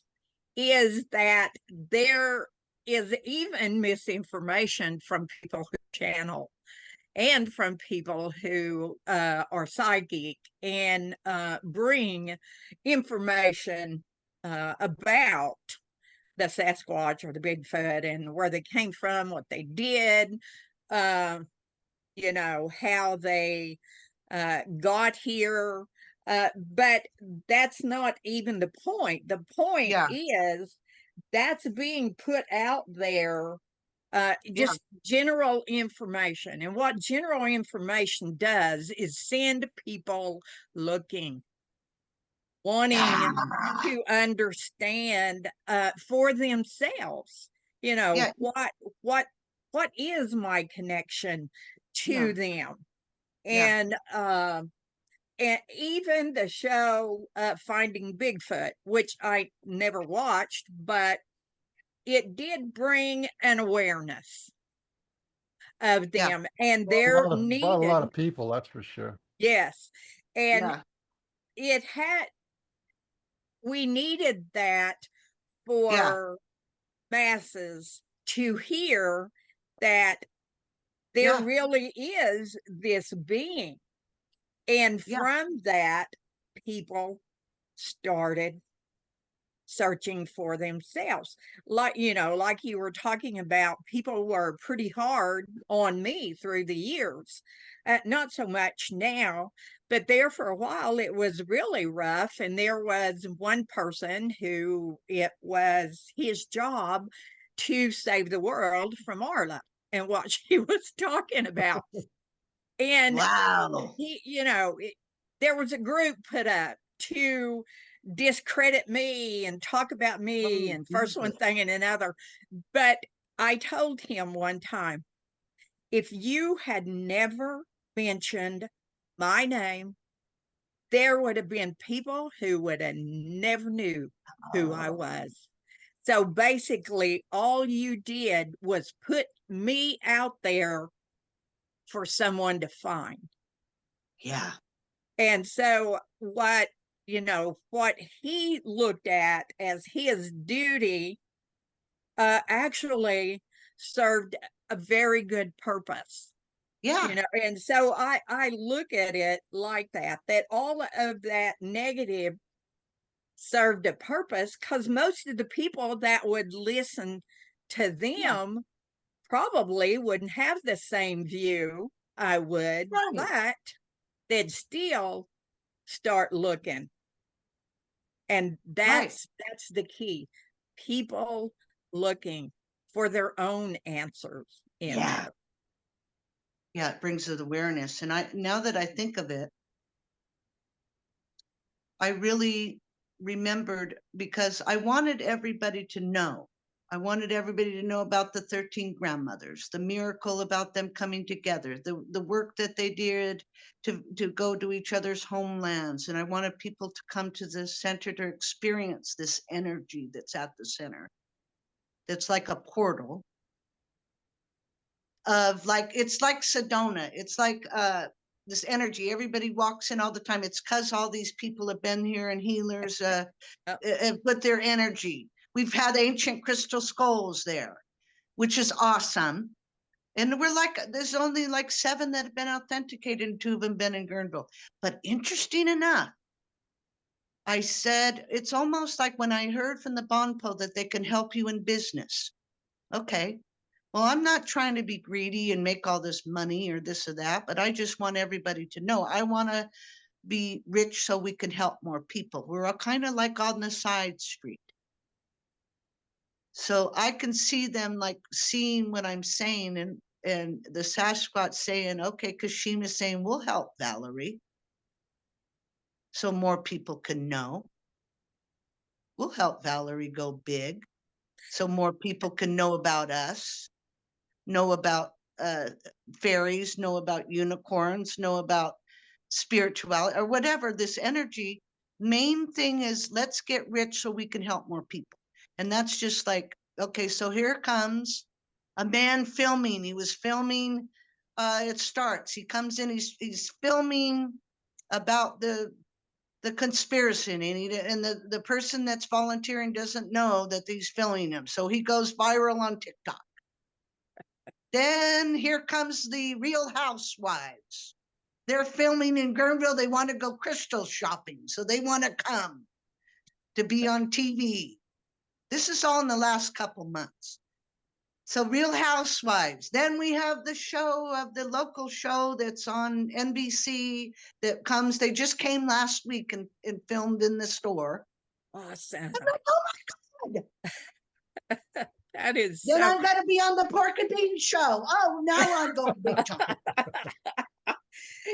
is that there is even misinformation from people who channel and from people who are psychic and bring information about the Sasquatch or the Bigfoot and where they came from, what they did. you know, how they got here. But that's not even the point. The point Yeah, is that's being put out there, yeah, just general information. And what general information does is send people looking, wanting yeah, to understand for themselves, you know, yeah, what what is my connection yeah, to them. yeah, And even the show Finding Bigfoot, which I never watched, but it did bring an awareness of yeah, them and Brought a they're lot of brought a lot needed. of people, that's for sure. Yes. And yeah, it had, we needed that yeah, for masses to hear that there yeah, really is this being. And yeah, from that, people started searching for themselves. Like, you know, like you were talking about, people were pretty hard on me through the years. Not so much now, but there for a while it was really rough. And there was one person who it was his job to save the world from Arla and what she was talking about. And wow. he, you know, there was a group put up to discredit me and talk about me Oh, and first one Jesus. thing and another. But I told him one time, if you had never mentioned my name, there would have been people who would have never knew who I Oh, was. So basically, all you did was put me out there for someone to find. yeah, And so what, you know, what he looked at as his duty actually served a very good purpose, you yeah, know. And so I look at it like that, that all of that negative served a purpose, because most of the people that would listen to yeah, them probably wouldn't have the same view I would, right, but they'd still start looking. And right. that's the key. People looking for their own answers in Yeah, there. yeah, it brings it awareness. And now that I think of it, I really remembered because I wanted everybody to know. I wanted everybody to know about the 13 grandmothers, the miracle about them coming together, the work that they did to go to each other's homelands. And I wanted people to come to the center to experience this energy that's at the center. That's like a portal of like, it's like Sedona. It's like this energy. Everybody walks in all the time. It's because all these people have been here and healers Oh, put their energy. We've had ancient crystal skulls there, which is awesome. And we're like, there's only like 7 that have been authenticated and 2 of them been in Guerneville. But interesting enough, I said, it's almost like when I heard from the Bonpo that they can help you in business. Okay, well, I'm not trying to be greedy and make all this money or this or that, but I just want everybody to know I want to be rich so we can help more people. We're all kind of like on the side street. So I can see them like seeing what I'm saying and the Sasquatch saying, okay, because Sheema's saying, we'll help Valerie so more people can know. We'll help Valerie go big so more people can know about us, know about uh, fairies, know about unicorns, know about spirituality or whatever, this energy. Main thing is let's get rich so we can help more people. And that's just like, okay, so here comes a man filming. He was filming, it starts. He comes in, he's filming about the conspiracy and the person that's volunteering doesn't know that he's filming him. So he goes viral on TikTok. Then here comes the Real Housewives. They're filming in Guerneville. They want to go crystal shopping. So they want to come to be on TV. This is all in the last couple months. So Real Housewives. Then we have the show of the local show that's on NBC that comes. They just came last week and filmed in the store. Awesome. I'm like, oh my God. That is Then so. I'm going to be on the Pork and Bean show. Oh, now I'm going big time.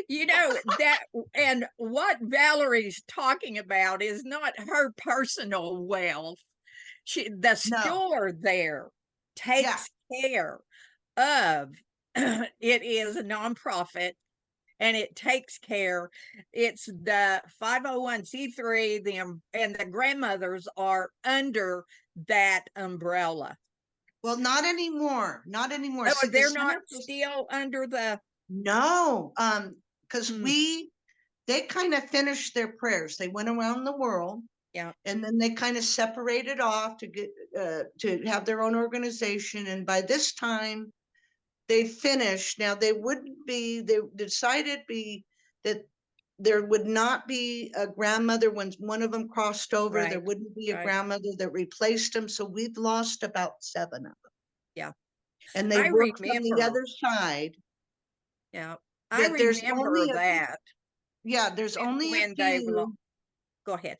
You know that, and what Valerie's talking about is not her personal wealth. The No. store there Yeah. takes care of. It is a nonprofit, and it takes care. It's the 501c3. And the grandmothers are under that umbrella. Well, not anymore. Not anymore. Oh, See, the they're not center was still under the. no, because Hmm, they kind of finished their prayers. They went around the world, yeah, and then they kind of separated off to get to have their own organization. And by this time, they finished. Now they wouldn't be. They decided that there would not be a grandmother when one of them crossed over. There right, wouldn't be a right, grandmother that replaced them. So we've lost about 7 of them, yeah. and they I work from the remember, other side. yeah, I That there's remember only a that there's only a when they were. few. Go ahead.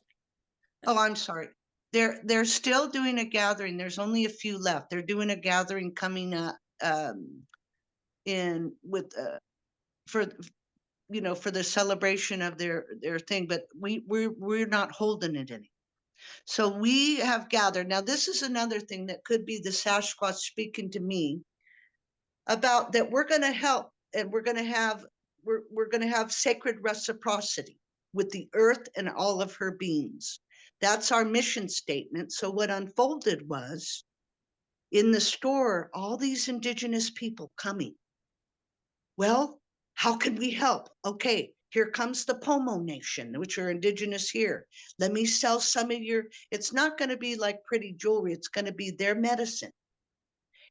Oh, I'm sorry. They're still doing a gathering. There's only a few left. They're doing a gathering coming up in with for for the celebration of their thing, but we're not holding it any. So we have gathered. Now this is another thing that could be the Sasquatch speaking to me about that we're going to help, and we're going to have sacred reciprocity with the earth and all of her beings. That's our mission statement. So what unfolded was in the store, all these indigenous people coming. Well, how can we help? Okay, here comes the Pomo Nation, which are indigenous here. Let me sell some of your, it's not going to be like pretty jewelry. It's going to be their medicine.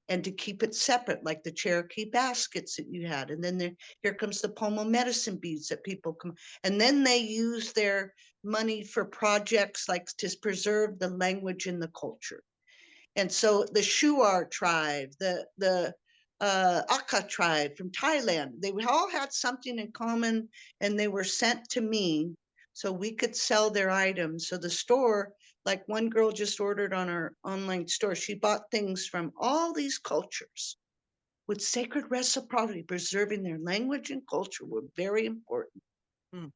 And to keep it separate, like the Cherokee baskets that you had. And then here comes the Pomo medicine beads that people come. And then they use their money for projects like to preserve the language and the culture. And so the Shuar tribe, the Aka tribe from Thailand, they all had something in common, and they were sent to me so we could sell their items. So the store, like one girl just ordered on our online store, she bought things from all these cultures with sacred reciprocity. Preserving their language and culture were very important. Hmm.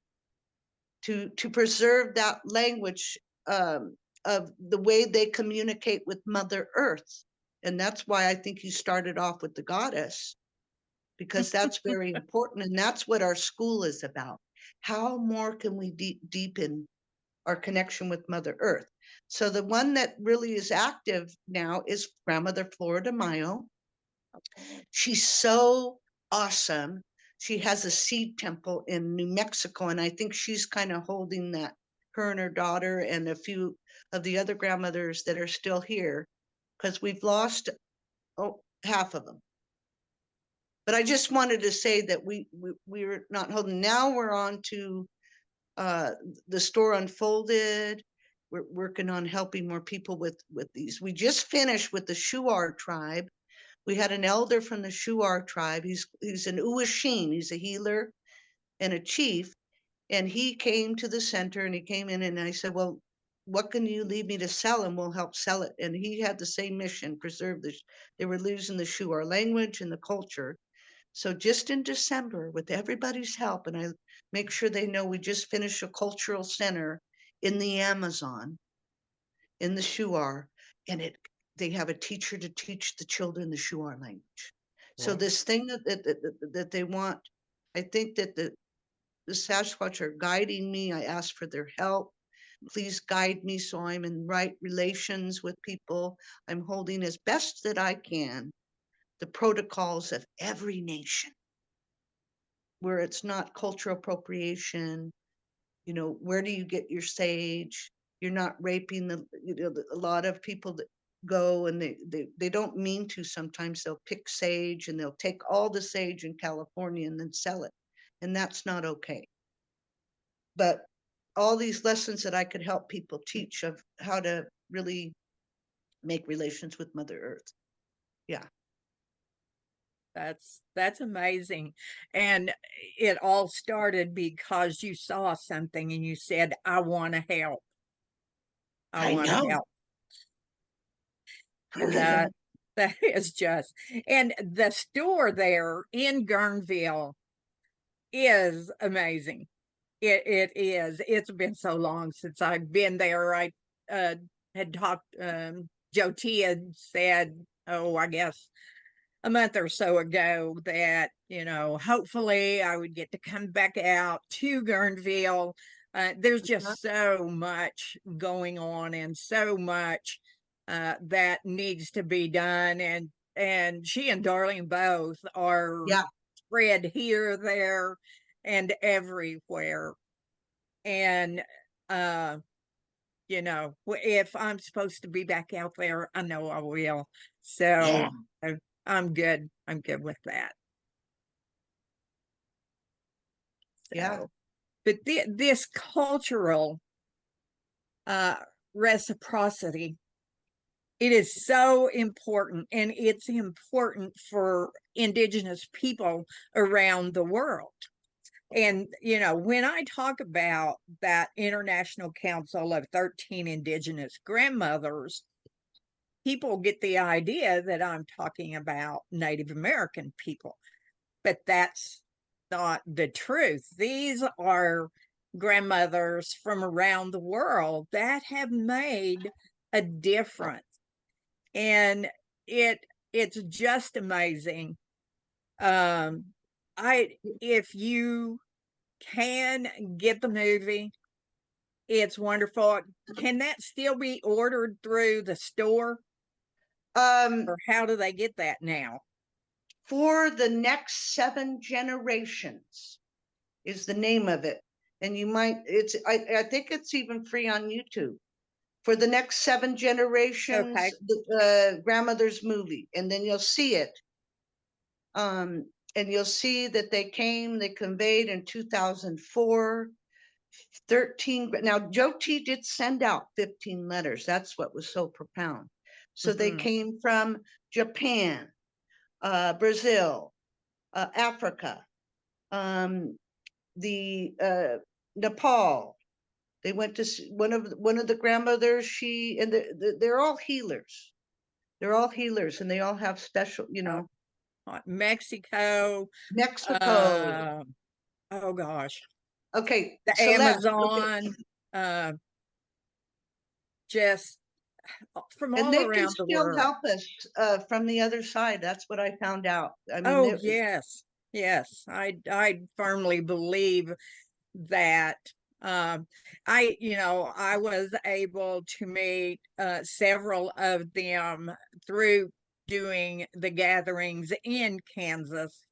To preserve that language of the way they communicate with Mother Earth. And that's why I think he started off with the goddess, because that's very important. And that's what our school is about. How more can we deepen our connection with Mother Earth? So the one that really is active now is Grandmother Florida Mayo. She's so awesome. She has a seed temple in New Mexico, and I think she's kind of holding that, her and her daughter and a few of the other grandmothers that are still here, because we've lost half of them. But I just wanted to say that we're not holding. Now we're on to the store unfolded. We're working on helping more people with these. We just finished with the Shuar tribe. We had an elder from the Shuar tribe. He's an Uashin. He's a healer and a chief. And he came to the center, and he came in, and I said, well, what can you leave me to sell? And we'll help sell it. And he had the same mission, preserve this. They were losing the Shuar language and the culture. So just in December, with everybody's help, and I make sure they know we just finished a cultural center in the Amazon, in the Shuar, and they have a teacher to teach the children the Shuar language. So Wow. this thing that they want, I think that the Sasquatch are guiding me. I ask for their help. Please guide me so I'm in right relations with people. I'm holding as best that I can the protocols of every nation, where it's not cultural appropriation. Where do you get your sage? You're not raping a lot of people that go, and they don't mean to. Sometimes they'll pick sage, and they'll take all the sage in California and then sell it. And that's not okay. But all these lessons that I could help people teach of how to really make relations with Mother Earth. Yeah. That's amazing. And it all started because you saw something and you said, I want to help. I I want to know. help. And that is just, and the store there in Guerneville is amazing. It is. It's been so long since I've been there. I had talked, Joe T had said, oh, I guess a month or so ago that, hopefully I would get to come back out to Guerneville. There's just so much going on and so much that needs to be done. And she and Darlene both are Yeah. spread here, there, and everywhere. And if I'm supposed to be back out there, I know I will. So Yeah. I'm good. I'm good with that. Yeah. So, but this cultural uh, reciprocity, it is so important, and it's important for Indigenous people around the world. And, when I talk about that International Council of 13 Indigenous Grandmothers, people get the idea that I'm talking about Native American people, but that's not the truth. These are grandmothers from around the world that have made a difference. And it's just amazing. If you can get the movie, it's wonderful. Can that still be ordered through the store, or how do they get that now? For the Next 7 Generations is the name of it. And you might, I think it's even free on YouTube. For the Next 7 Generations, Okay. the grandmother's movie. And then you'll see it. And you'll see that they conveyed in 2004, 13. Now, Joe T did send out 15 letters. That's what was so profound. So they came from Japan, Brazil, Africa, the Nepal. They went to one of the grandmothers. They're all healers. They're all healers, and they all have special, Mexico, Mexico. Oh gosh, Okay, the Celeste. Amazon, just from And all they can around the still world. help us from the other side. That's what I found out. I mean, Oh yes, I firmly believe that. I was able to meet several of them through doing the gatherings in Kansas,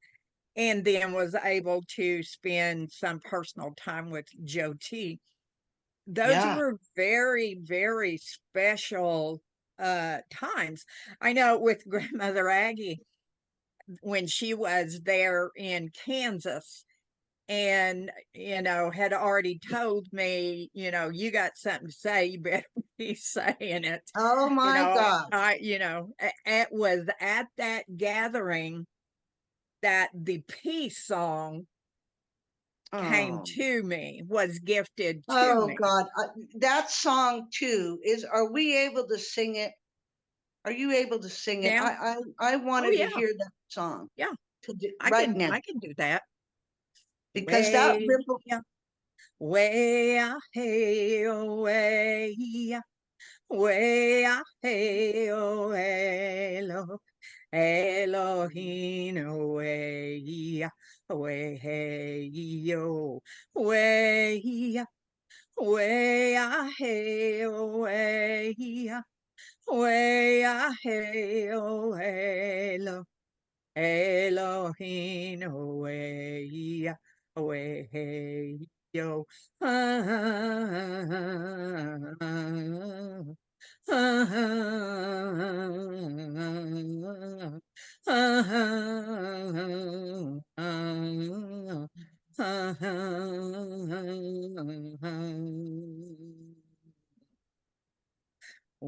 and then was able to spend some personal time with Joe T. Those yeah. were very, very special times. I know with Grandmother Aggie, when she was there in Kansas, and had already told me, you got something to say, you better be saying it. Oh my God. It was at that gathering that the peace song came Oh. to me, was gifted to Oh me. God. That song too are we able to sing it? Are you able to sing it? Now, I oh wanted to yeah, hear that song yeah, right now, I can do that. because that Way, ripple. way, hey, way, way, hey, hey, lo, Elohim, way, way, hey, yo, way, way, hey, way, way, hey, hey, lo. Elohim, away, away, yo.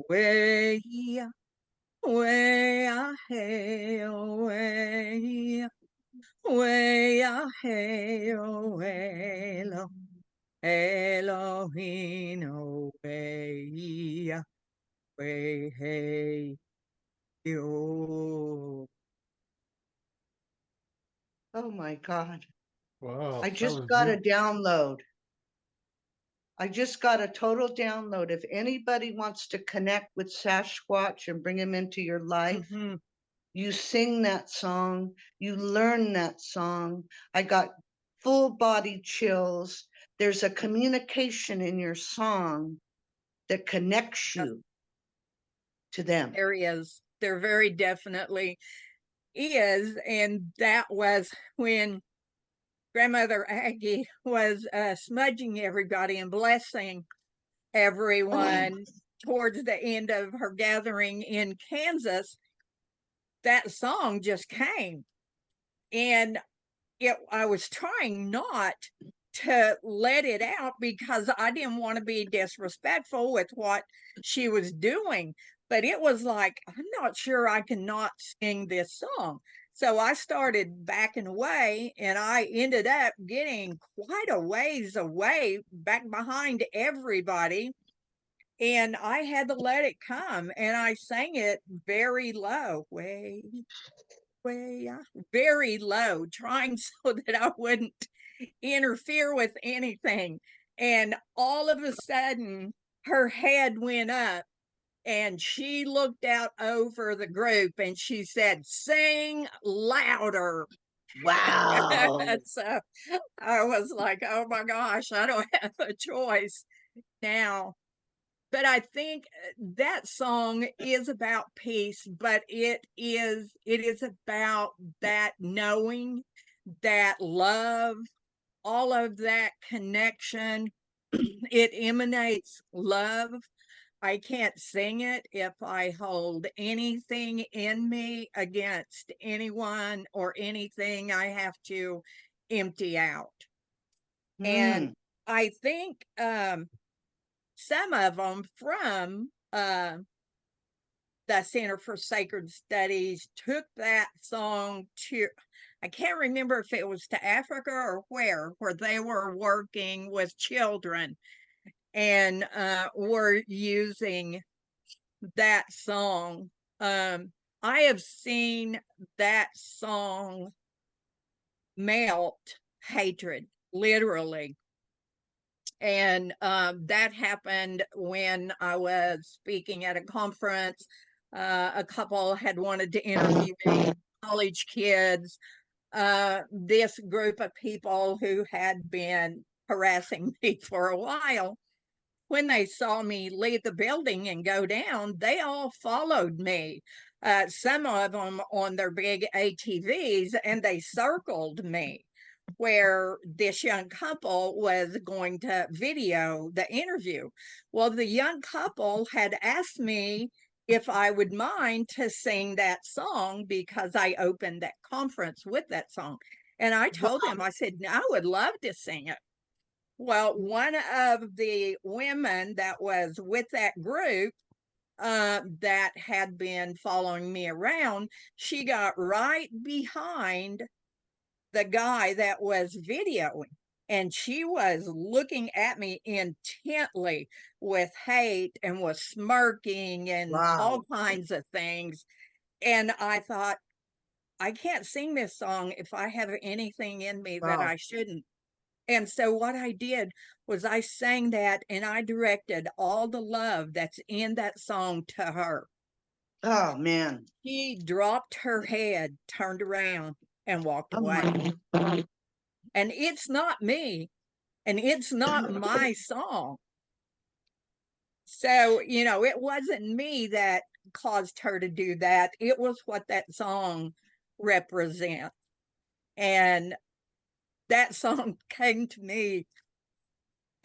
Way, way, hey, way, way, hey, way, lo, Elohim, way, way, hey, yo. Oh my God. Wow, I that just was got a beautiful. download. I just got a total download. If anybody wants to connect with Sasquatch and bring him into your life, Mhm. you sing that song, you learn that song. I got full body chills. There's a communication in your song that connects you to them. There is. There very definitely is. And that was when Grandmother Aggie was smudging everybody and blessing everyone towards the end of her gathering in Kansas. That song just came. And I was trying not to let it out because I didn't want to be disrespectful with what she was doing. But it was like, I'm not sure I can not sing this song. So I started backing away and I ended up getting quite a ways away back behind everybody. And I had to let it come and I sang it very low, way, very low, trying so that I wouldn't interfere with anything. And all of a sudden, her head went up and she looked out over the group and she said, "Sing louder." Wow. So I was like, oh my gosh, I don't have a choice now. But I think that song is about peace, but it is about that knowing, that love, all of that connection. It emanates love. I can't sing it if I hold anything in me against anyone or anything. I have to empty out. And Mm. I think some of them from the Center for Sacred Studies took that song to, I can't remember if it was to Africa or where they were working with children and were using that song. I have seen that song melt hatred, literally. And that happened when I was speaking at a conference. A couple had wanted to interview me, college kids. This group of people who had been harassing me for a while, when they saw me leave the building and go down, they all followed me. Some of them on their big ATVs, and they circled me where this young couple was going to video the interview. Well, the young couple had asked me if I would mind to sing that song because I opened that conference with that song. And I told them, I said, I would love to sing it. Well, one of the women that was with that group that had been following me around, she got right behind the guy that was videoing. And she was looking at me intently with hate and was smirking and all Wow. kinds of things. And I thought, I can't sing this song if I have anything in me that Wow. I shouldn't. And so what I did was I sang that and I directed all the love that's in that song to her. Oh man. She dropped her head, turned around, and walked Oh away. my. And it's not me, and it's not my song. So, it wasn't me that caused her to do that. It was what that song represents. And that song came to me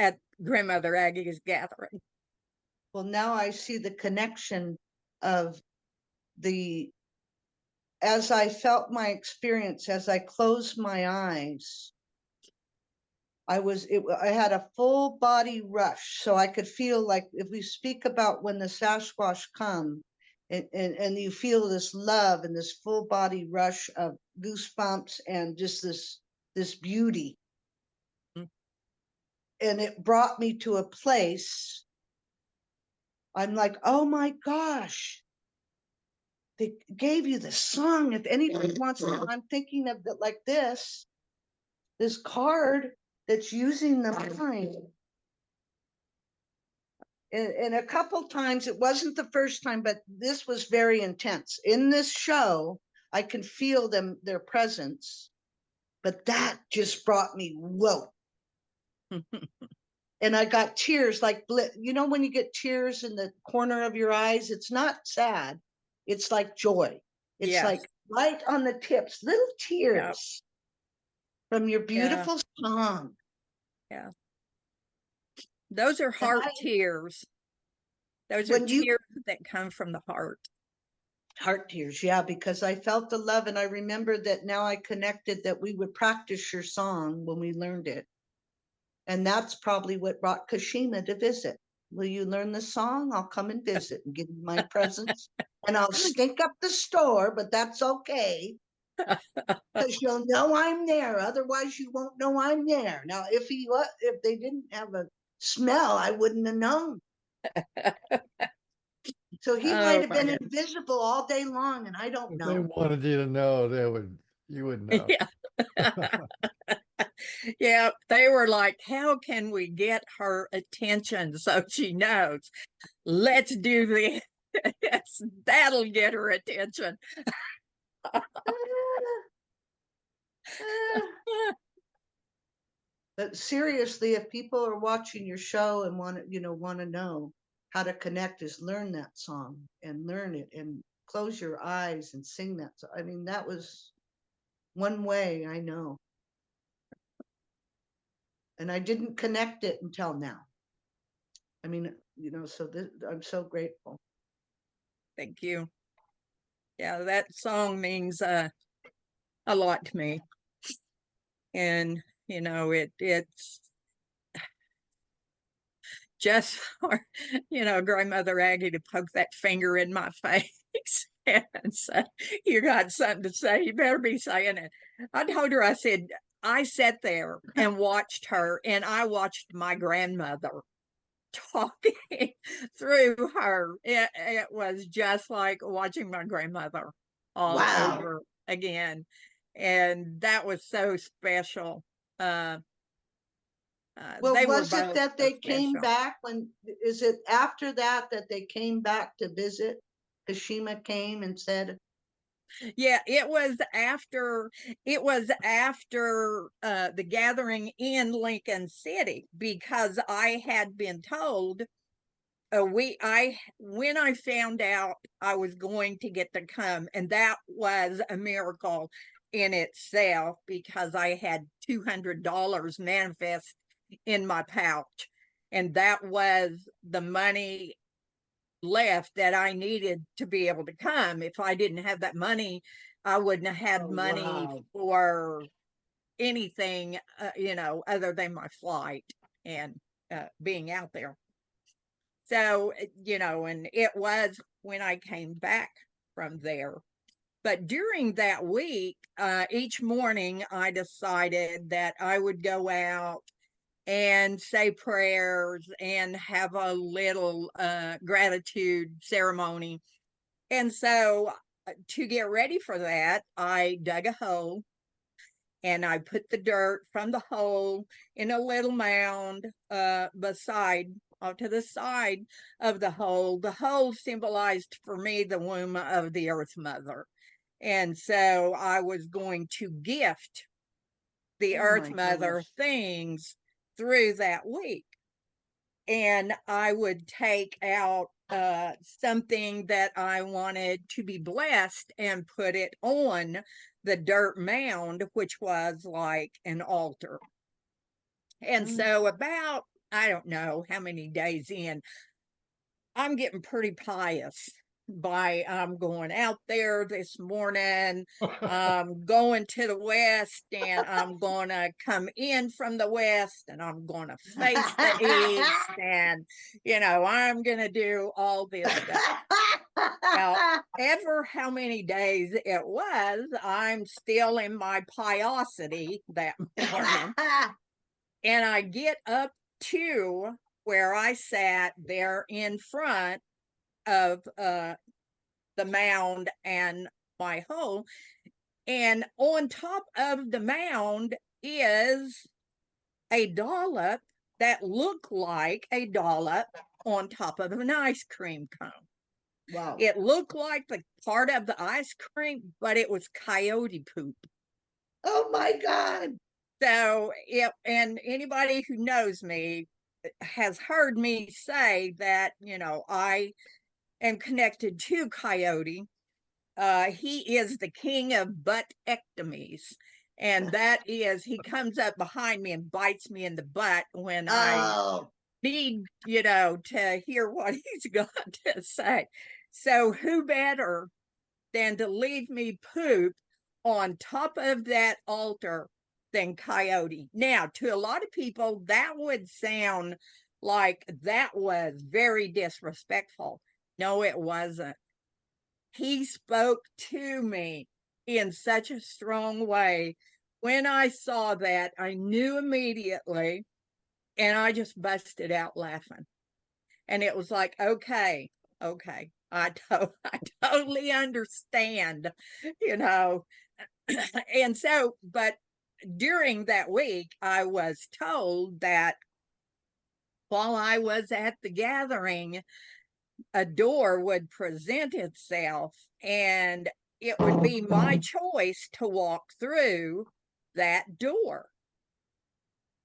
at Grandmother Aggie's gathering. Well, now I see the connection of the, as I felt my experience, as I closed my eyes, I had a full body rush. So I could feel like if we speak about when the Sasquatch come and you feel this love and this full body rush of goosebumps and just this beauty. Mm. And it brought me to a place. I'm like, oh my gosh, they gave you the song. If anybody wants to, I'm thinking of it like this card that's using the mind. And a couple times, it wasn't the first time, but this was very intense. In this show, I can feel their presence, but that just brought me, whoa. And I got tears, like, you know, when you get tears in the corner of your eyes, it's not sad. It's like joy. It's Yes. like right on the tips, little tears from your beautiful song. Yeah. Those are heart tears. Those are tears that come from the heart. Heart tears, yeah, because I felt the love, and I remember that now I connected that we would practice your song when we learned it. And that's probably what brought Kashima to visit. Will you learn the song? I'll come and visit and give you my presents. And I'll stink up the store, but that's okay. Because you'll know I'm there. Otherwise, you won't know I'm there. Now, if they didn't have a smell, I wouldn't have known. So he might have been invisible all day long, and I don't know. If they wanted you to know, you would know. Yeah. Yeah, they were like, how can we get her attention so she knows? Let's do this. Yes, that'll get her attention. But seriously, if people are watching your show and want to know how to connect, is learn that song and learn it and close your eyes and sing that. So, I mean, that was one way I know. And I didn't connect it until now. I mean, so I'm so grateful. Thank you. Yeah, that song means a lot to me. And, it's just for, Grandmother Aggie to poke that finger in my face and say, you got something to say, you better be saying it. I told her, I said, I sat there and watched her, and I watched my grandmother talking through her. It was just like watching my grandmother all over again. And that was so special. Well, was it that they came back is it after that they came back to visit? Kashima came and said, yeah, it was after the gathering in Lincoln City, because I had been told when I found out I was going to get to come, and that was a miracle in itself, because I had $200 manifest in my pouch, and that was the money left that I needed to be able to come. If I didn't have that money, I wouldn't have had money for anything, other than my flight and being out there. So, and it was when I came back from there. But during that week, each morning I decided that I would go out and say prayers and have a little gratitude ceremony. And so to get ready for that, I dug a hole and I put the dirt from the hole in a little mound off to the side of the hole. The hole symbolized for me the womb of the Earth Mother. And so I was going to gift the Earth Mother things through that week. And I would take out something that I wanted to be blessed and put it on the dirt mound, which was like an altar. And so about, I don't know how many days in, I'm getting pretty pious I'm going out there this morning, I'm going to the west, and I'm going to come in from the west, and I'm going to face the east, and, I'm going to do all this stuff. Well, ever how many days it was, I'm still in my piosity that morning. And I get up to where I sat there in front of the mound and my hole. And on top of the mound is a dollop that looked like a dollop on top of an ice cream cone. Wow. It looked like the part of the ice cream, but it was coyote poop. Oh my God. So and anybody who knows me has heard me say that, I am connected to Coyote. He is the king of buttectomies. And that is, he comes up behind me and bites me in the butt when I need, to hear what he's got to say. So who better than to leave me poop on top of that altar than Coyote? Now, to a lot of people, that would sound like that was very disrespectful. No, it wasn't. He spoke to me in such a strong way. When I saw that, I knew immediately, and I just busted out laughing. And it was like, okay, I totally understand, you know. And so, but during that week, I was told that while I was at the gathering, a door would present itself and it would be my choice to walk through that door.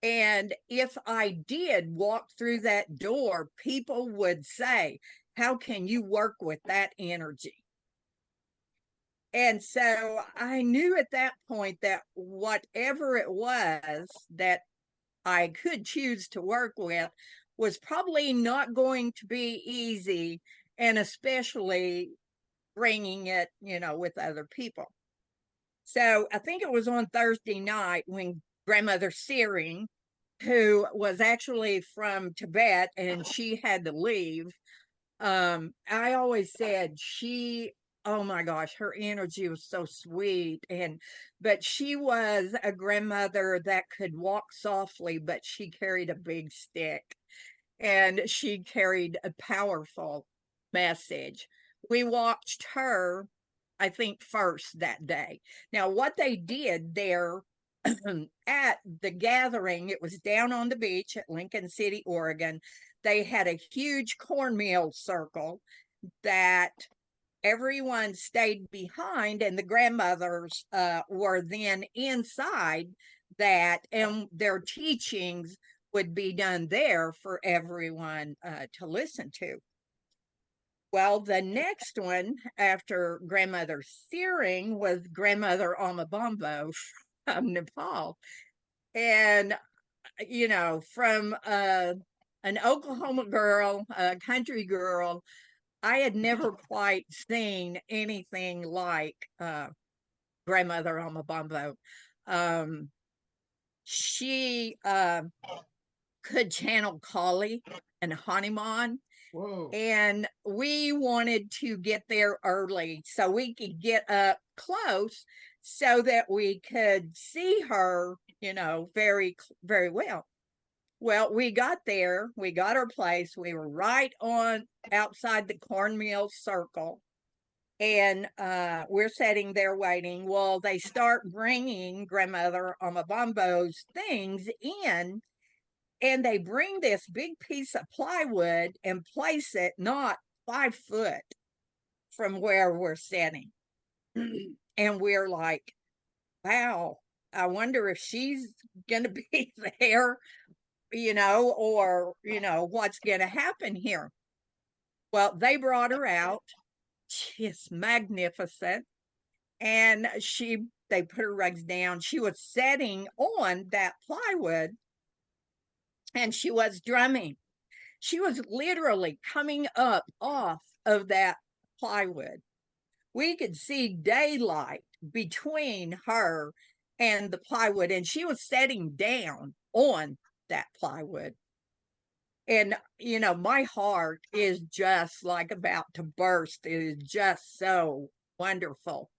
And if I did walk through that door, people would say, how can you work with that energy? And so I knew at that point that whatever it was that I could choose to work with was probably not going to be easy, and especially bringing it, with other people. So I think it was on Thursday night when grandmother Searing, who was actually from Tibet and she had to leave. I always said oh my gosh, her energy was so sweet. But she was a grandmother that could walk softly, but she carried a big stick and she carried a powerful message. We watched her, I think, first that day. Now, what they did there at the gathering, it was down on the beach at Lincoln City, Oregon. They had a huge cornmeal circle that everyone stayed behind, and the grandmothers were then inside that, and their teachings would be done there for everyone to listen to. Well, the next one after grandmother Searing was grandmother Amabombo from Nepal. And, from an Oklahoma girl, a country girl, I had never quite seen anything like grandmother Amabombo. She could channel Kali and Hanuman. Whoa. And we wanted to get there early so we could get up close so that we could see her, very, very well. Well, we got there, we got our place, we were right on outside the cornmeal circle, and we're sitting there waiting. Well, they start bringing grandmother Amabombo's things in, and they bring this big piece of plywood and place it not 5 foot from where we're sitting. And we're like, wow, I wonder if she's going to be there, or, what's going to happen here. Well, they brought her out. She's magnificent. And they put her rugs down. She was sitting on that plywood and she was drumming. She was literally coming up off of that plywood. We could see daylight between her and the plywood, and she was sitting down on that plywood. And, you know, my heart is just like about to burst. It is just so wonderful.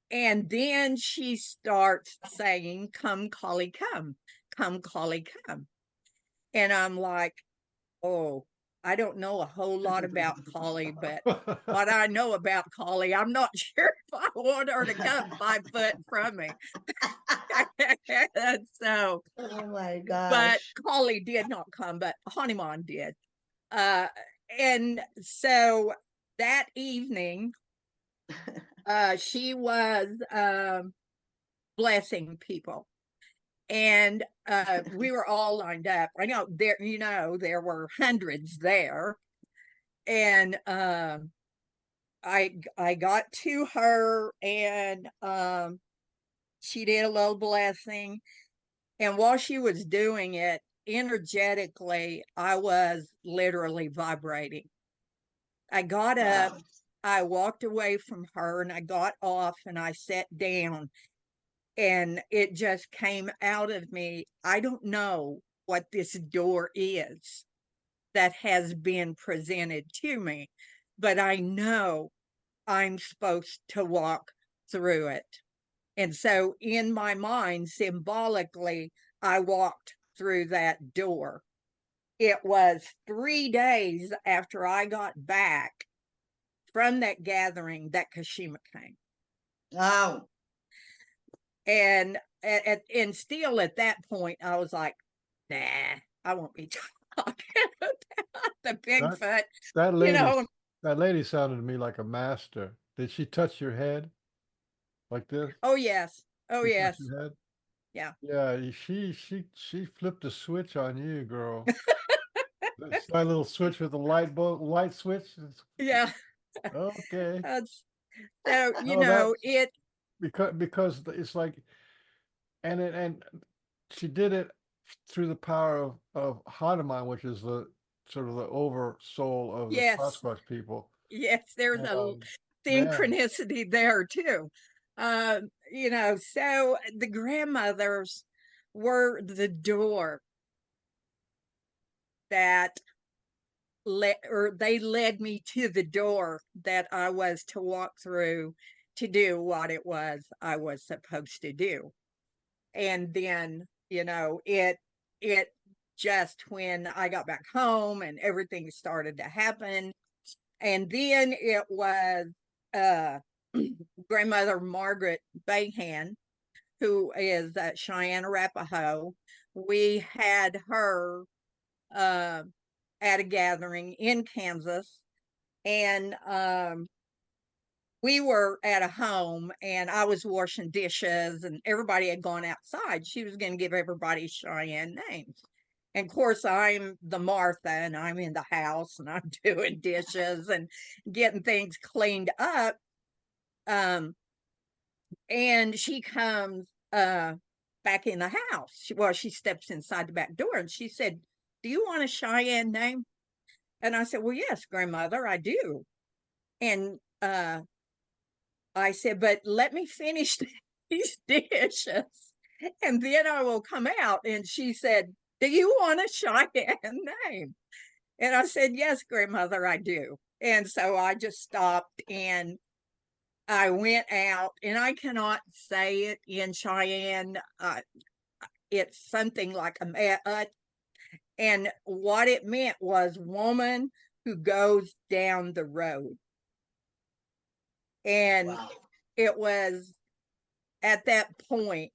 And then she starts saying, "Come, Collie, come. Come, Collie, come." And I'm like, oh, I don't know a whole lot about Collie, but what I know about Collie, I'm not sure if I want her to come 5 foot from me. So, Oh my but gosh. Collie did not come, but Hanuman did. Uh, and so that evening, she was blessing people. And we were all lined up. I know there, you know, there were hundreds there. And I got to her, and she did a little blessing. And while she was doing it, energetically, I was literally vibrating. I got up, Wow. I walked away from her, and I got off and I sat down, and it just came out of me. I don't know what this door is that has been presented to me, but I know I'm supposed to walk through it. And so, in my mind, symbolically, I walked through that door. It was 3 days after I got back from that gathering that Kashima came. Wow. And and still at that point, I was like, nah, I won't be talking about the That Bigfoot, that you lady know. that lady sounded to me like a master. Did she touch your head like this? Oh, yes. Oh, She touched yes. your head? Yeah. Yeah, she flipped a switch on you, girl. It's that little switch with the light switch. Yeah. Okay. That's so, you No, know, that's it, because it's like and she did it through the power of Hanuman, which is the sort of the over soul of the yes, Sasquatch people. yes, there's a And man, synchronicity there too. You know, so the grandmothers were the door that they led me to the door that I was to walk through to do what it was I was supposed to do. And then, you know, it just when I got back home and everything started to happen, and then it was uh grandmother Margaret Bayhan, who is Cheyenne Arapaho. We had her uh, at a gathering in Kansas, and we were at a home, and I was washing dishes, and everybody had gone outside. She was going to give everybody Cheyenne names. And of course, I'm the Martha, and I'm in the house, and I'm doing dishes and getting things cleaned up. Um, and she comes back in the house. She steps inside the back door, and she said, "Do you want a Cheyenne name?" And I said, "Well, yes, grandmother, I do." And I said, "But let me finish these dishes, and then I will come out." And she said, "Do you want a Cheyenne name?" And I said, "Yes, grandmother, I do." And so I just stopped and I went out, and I cannot say it in Cheyenne. It's something like a and what it meant was woman who goes down the road. And Wow. it was at that point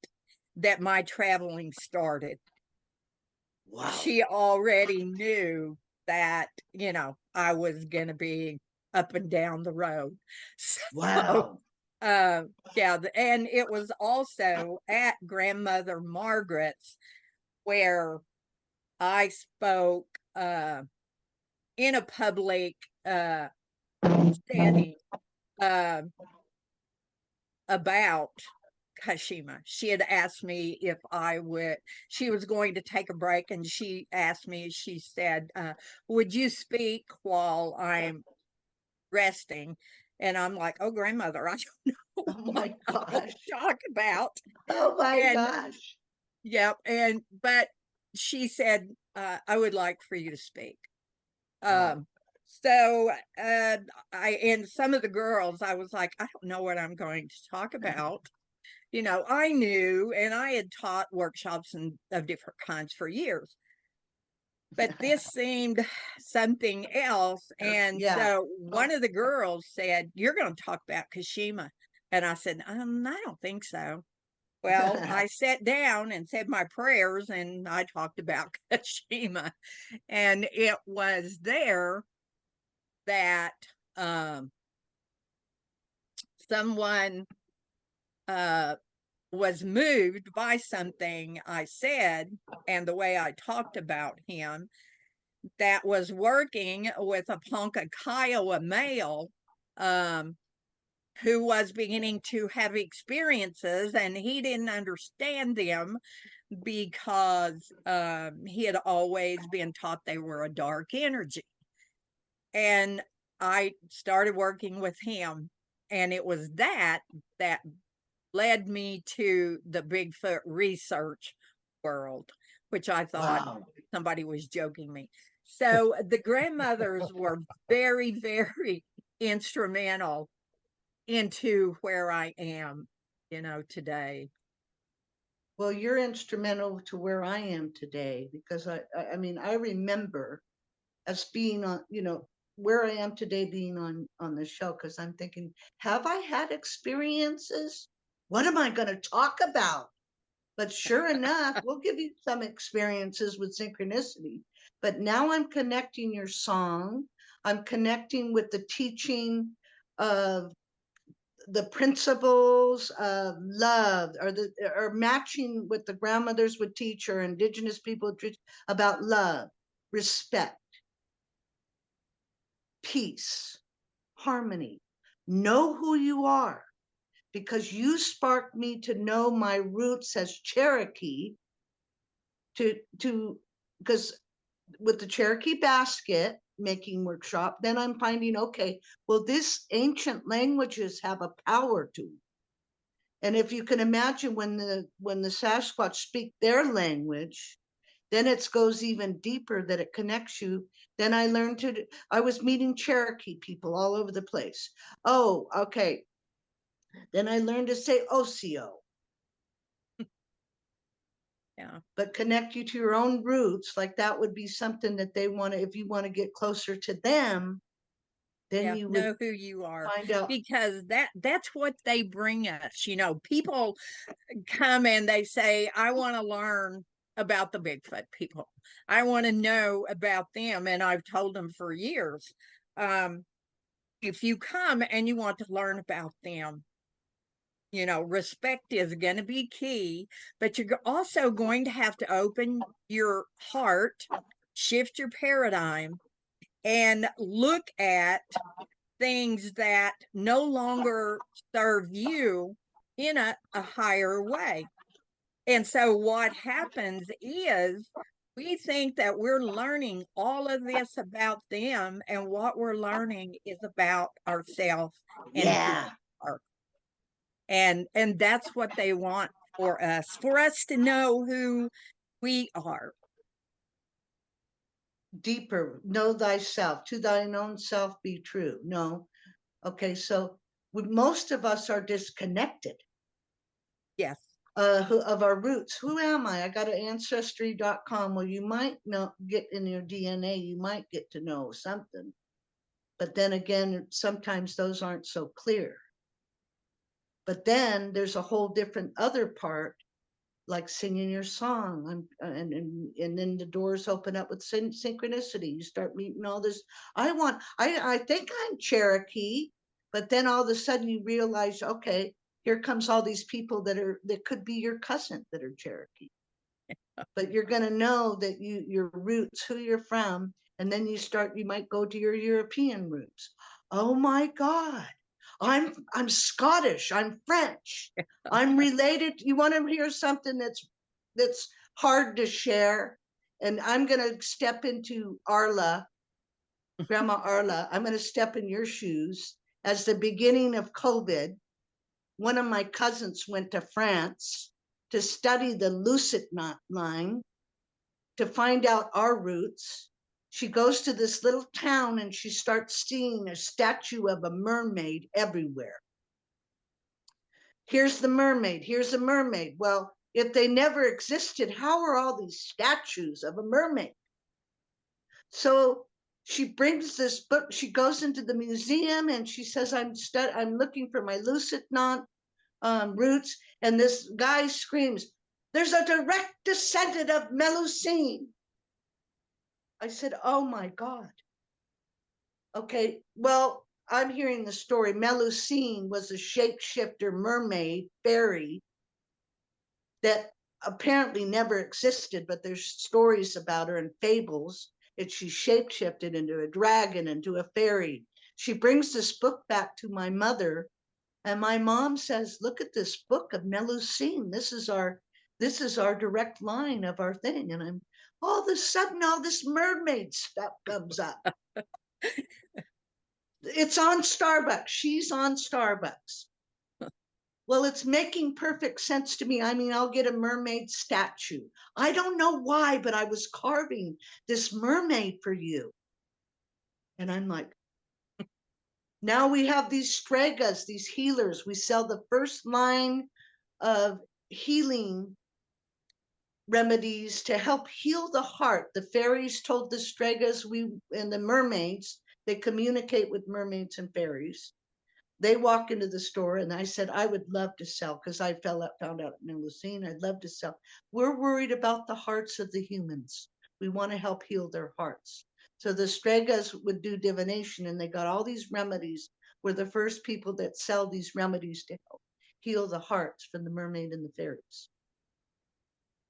that my traveling started. Wow. She already knew that, you know, I was going to be up and down the road. So, Wow. yeah, and it was also at grandmother Margaret's where I spoke in a public setting uh, about Kashima. She had asked me if I would, she was going to take a break, and she asked me, she said, "Would you speak while I'm resting?" And I'm like, "Oh, grandmother, I don't know Oh what my I will gosh. talk about." Oh my And gosh. yeah, but she said, I would like for you to speak. Wow. So and some of the girls, I was like, I don't know what I'm going to talk about. I knew, and I had taught workshops of different kinds for years, but this seemed something else. And Yeah. so one of the girls said, "You're going to talk about Kashima." And I said, I don't think so. Well, I sat down and said my prayers, and I talked about Kashima. And it was there that someone uh, was moved by something I said and the way I talked about him, that was working with a Ponca Kiowa male who was beginning to have experiences, and he didn't understand them because he had always been taught they were a dark energy. And I started working with him, and it was that led me to the Bigfoot research world, which I thought Wow. somebody was joking me. So the grandmothers were very, very instrumental into where I am, today. Well, you're instrumental to where I am today, because I mean, I remember as being on, where I am today, being on the show, because I'm thinking, have I had experiences? What am I going to talk about? But sure enough, we'll give you some experiences with synchronicity. But now I'm connecting your song. I'm connecting with the teaching of the principles of love, or matching what the grandmothers would teach, or indigenous people would teach about love, respect, peace, harmony. Know who you are, because you sparked me to know my roots as Cherokee, to because with the Cherokee basket making workshop, then I'm finding, okay, well, this ancient languages have a power to them. And if you can imagine, when the Sasquatch speak their language, then it goes even deeper, that it connects you. Then I was meeting Cherokee people all over the place. Oh, okay. Then I learned to say Osio. Yeah. But connect you to your own roots. Like that would be something that they want to, if you want to get closer to them, then Yeah, you would know who you are, find out. because that's what they bring us. People come and they say, I want to learn about the Bigfoot people. I want to know about them. And I've told them for years, if you come and you want to learn about them, respect is going to be key, but you're also going to have to open your heart, shift your paradigm, and look at things that no longer serve you in a higher way. And so what happens is, we think that we're learning all of this about them, and what we're learning is about ourselves and who Yeah. we are. And that's what they want for us to know who we are. Deeper, know thyself, to thine own self be true. No. Okay, so most of us are disconnected Yes. of our roots. Who am I? I got to ancestry.com. Well, you might know, get in your DNA, you might get to know something. But then again, sometimes those aren't so clear. But then there's a whole different other part, like singing your song, and then the doors open up with synchronicity. You start meeting all this. I think I'm Cherokee, but then all of a sudden you realize, okay, here comes all these people that could be your cousin that are Cherokee. But you're going to know that your roots, who you're from, and then you might go to your European roots. Oh my God, I'm Scottish, I'm French, I'm related. You want to hear something that's hard to share? And I'm going to step into Arla, Grandma Arla. I'm going to step in your shoes. As the beginning of COVID, one of my cousins went to France to study the lucid line. to find out our roots. She goes to this little town and she starts seeing a statue of a mermaid everywhere. Here's the mermaid, here's a mermaid. Well, if they never existed, how are all these statues of a mermaid? So she brings this book, she goes into the museum and she says, I'm looking for my Lusitano roots. And this guy screams, there's a direct descendant of Melusine. I said, oh my God. Okay, well, I'm hearing the story. Melusine was a shapeshifter mermaid fairy that apparently never existed, but there's stories about her and fables that she shapeshifted into a dragon, into a fairy. She brings this book back to my mother, and my mom says, look at this book of Melusine. This is our direct line of our thing. And I'm all of a sudden, all this mermaid stuff comes up. It's on Starbucks. She's on Starbucks. Well, it's making perfect sense to me. I mean, I'll get a mermaid statue. I don't know why, but I was carving this mermaid for you. And I'm like, now we have these stregas, these healers. We sell the first line of healing remedies to help heal the heart. The fairies told the stregas and the mermaids, they communicate with mermaids and fairies. They walk into the store and I said, I would love to sell, because I found out in Melusine, I'd love to sell. We're worried about the hearts of the humans. We want to help heal their hearts. So the stregas would do divination, and they got all these remedies. We're the first people that sell these remedies to help heal the hearts from the mermaid and the fairies.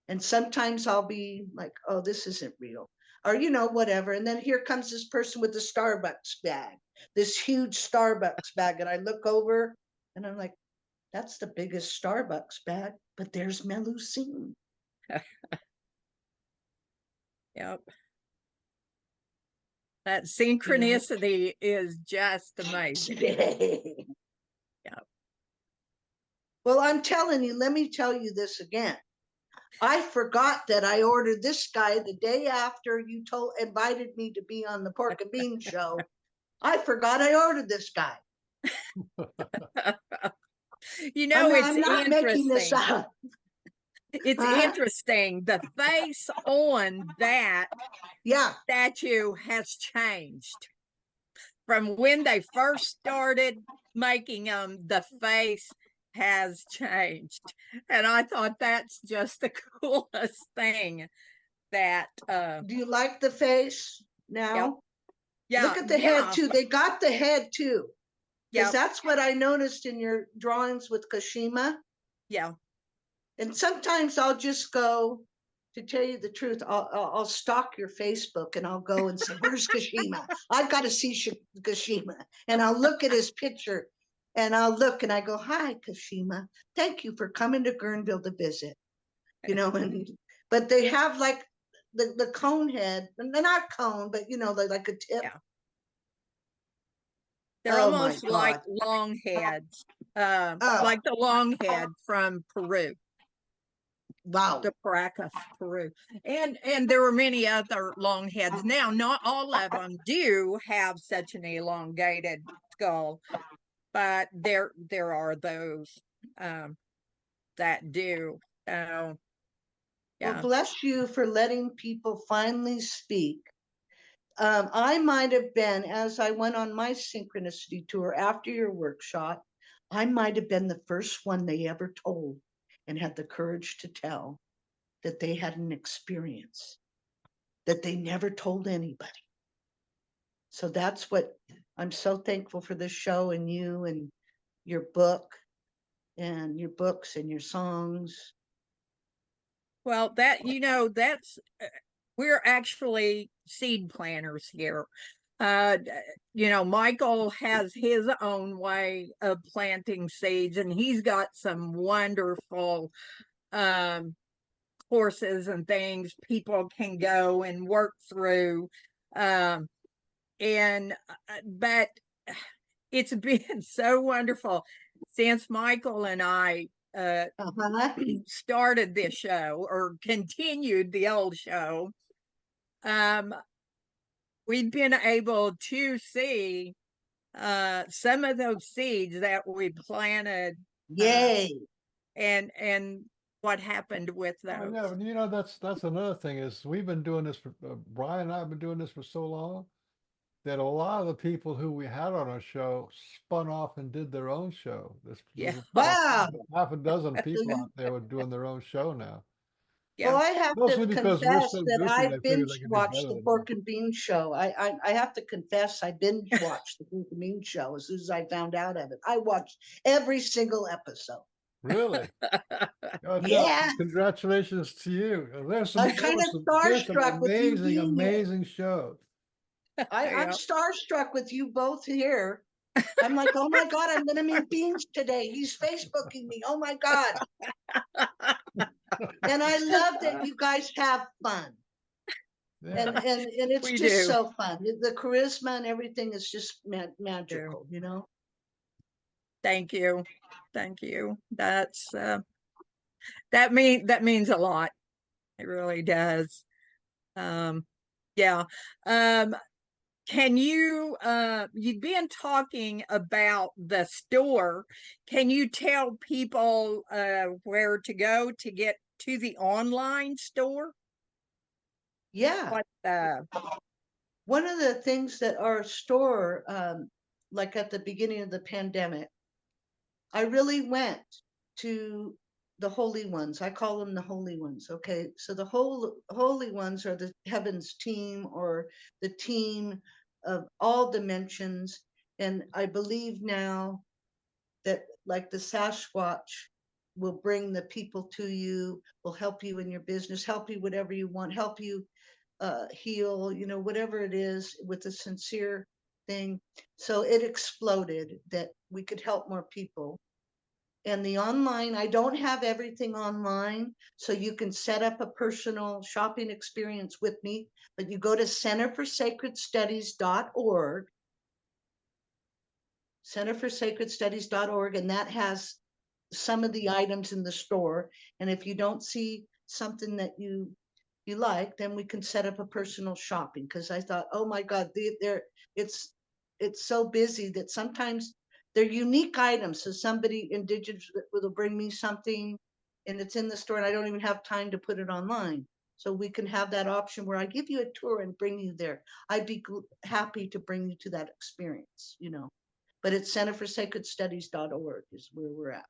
And sometimes I'll be like, oh, this isn't real, or, whatever. And then here comes this person with the Starbucks bag, this huge Starbucks bag. And I look over and I'm like, that's the biggest Starbucks bag, but there's Melusine. Yep. That synchronicity is just amazing. Yeah. Well, I'm telling you, let me tell you this again. I forgot that I ordered this guy the day after you invited me to be on the Pork and Bean show. I forgot I ordered this guy. I'm not making this up. It's interesting. The face on that statue has changed from when they first started making them. The face has changed, and I thought that's just the coolest thing. That do you like the face now? Yep. Yeah, look at the head too. They got the head too, because that's what I noticed in your drawings with Kashima. Yeah. And sometimes I'll just go, to tell you the truth, I'll stalk your Facebook and I'll go and say, where's Kashima? I've got to see Kashima. And I'll look at his picture and I'll look and I go, hi, Kashima. Thank you for coming to Guerneville to visit. But they have like the cone head, and they're not cone, but they're like a tip. Yeah. They're almost like long heads, like the long head from Peru. Wow. The Paracas, Peru. And there are many other long heads. Now, not all of them do have such an elongated skull, but there are those that do. So, yeah. Well, bless you for letting people finally speak. I might have been, as I went on my synchronicity tour after your workshop, I might have been the first one they ever told and had the courage to tell that they had an experience that they never told anybody. So that's what I'm so thankful for this show and you and your book and your books and your songs. Well, that's we're actually seed planters here. Michael has his own way of planting seeds, and he's got some wonderful courses and things people can go and work through. But it's been so wonderful since Michael and I Uh-huh. started this show or continued the old show, um, we've been able to see some of those seeds that we planted, Yay. and what happened with Oh those. yeah, but you know that's another thing is we've been doing this for Brian and I have been doing this for so long that a lot of the people who we had on our show spun off and did their own show. Yeah, There's like Wow. half a dozen So people you, out there doing their own show now. well, yeah. I have to Mostly because we're confess so that goofy, I they figure they binge can do watched better the than us. Pork and Bean show. I have to confess I binge watched the Pork and Bean show as soon as I found out of it. I watched every single episode. Really? Yeah. Congratulations to you. I'm kind of There's some starstruck with you amazing, being here. amazing shows. I'm Yeah. starstruck with you both here. I'm like, oh my God, I'm gonna meet Beans today. He's Facebooking me. Oh my God. And I love that you guys have fun. And Yeah. it's We just do. so fun. The charisma and everything is just Yeah. magical, you know? Thank you. Thank you. That means a lot. It really does. Um, yeah. Um, can you you've been talking about the store. Can you tell people where to go to get to the online store? Yeah. What One of the things that our store, like at the beginning of the pandemic, I really went to the holy ones. I call them the holy ones. Okay. So the holy ones are the heavens team or the team of all dimensions. And I believe now that like the Sasquatch will bring the people to you, will help you in your business, help you whatever you want, help you heal, you know, whatever it is with a sincere thing. So it exploded that we could help more people. And the online, I don't have everything online, so you can set up a personal shopping experience with me, but you go to centerforsacredstudies.org, centerforsacredstudies.org, and that has some of the items in the store. And if you don't see something that you like, then we can set up a personal shopping. Because I thought, oh my God, it's it's so busy that sometimes they're unique items. So somebody indigenous will bring me something and it's in the store and I don't even have time to put it online. So we can have that option where I give you a tour and bring you there. I'd be happy to bring you to that experience, you know. But it's centerforsacredstudies.org is where we're at.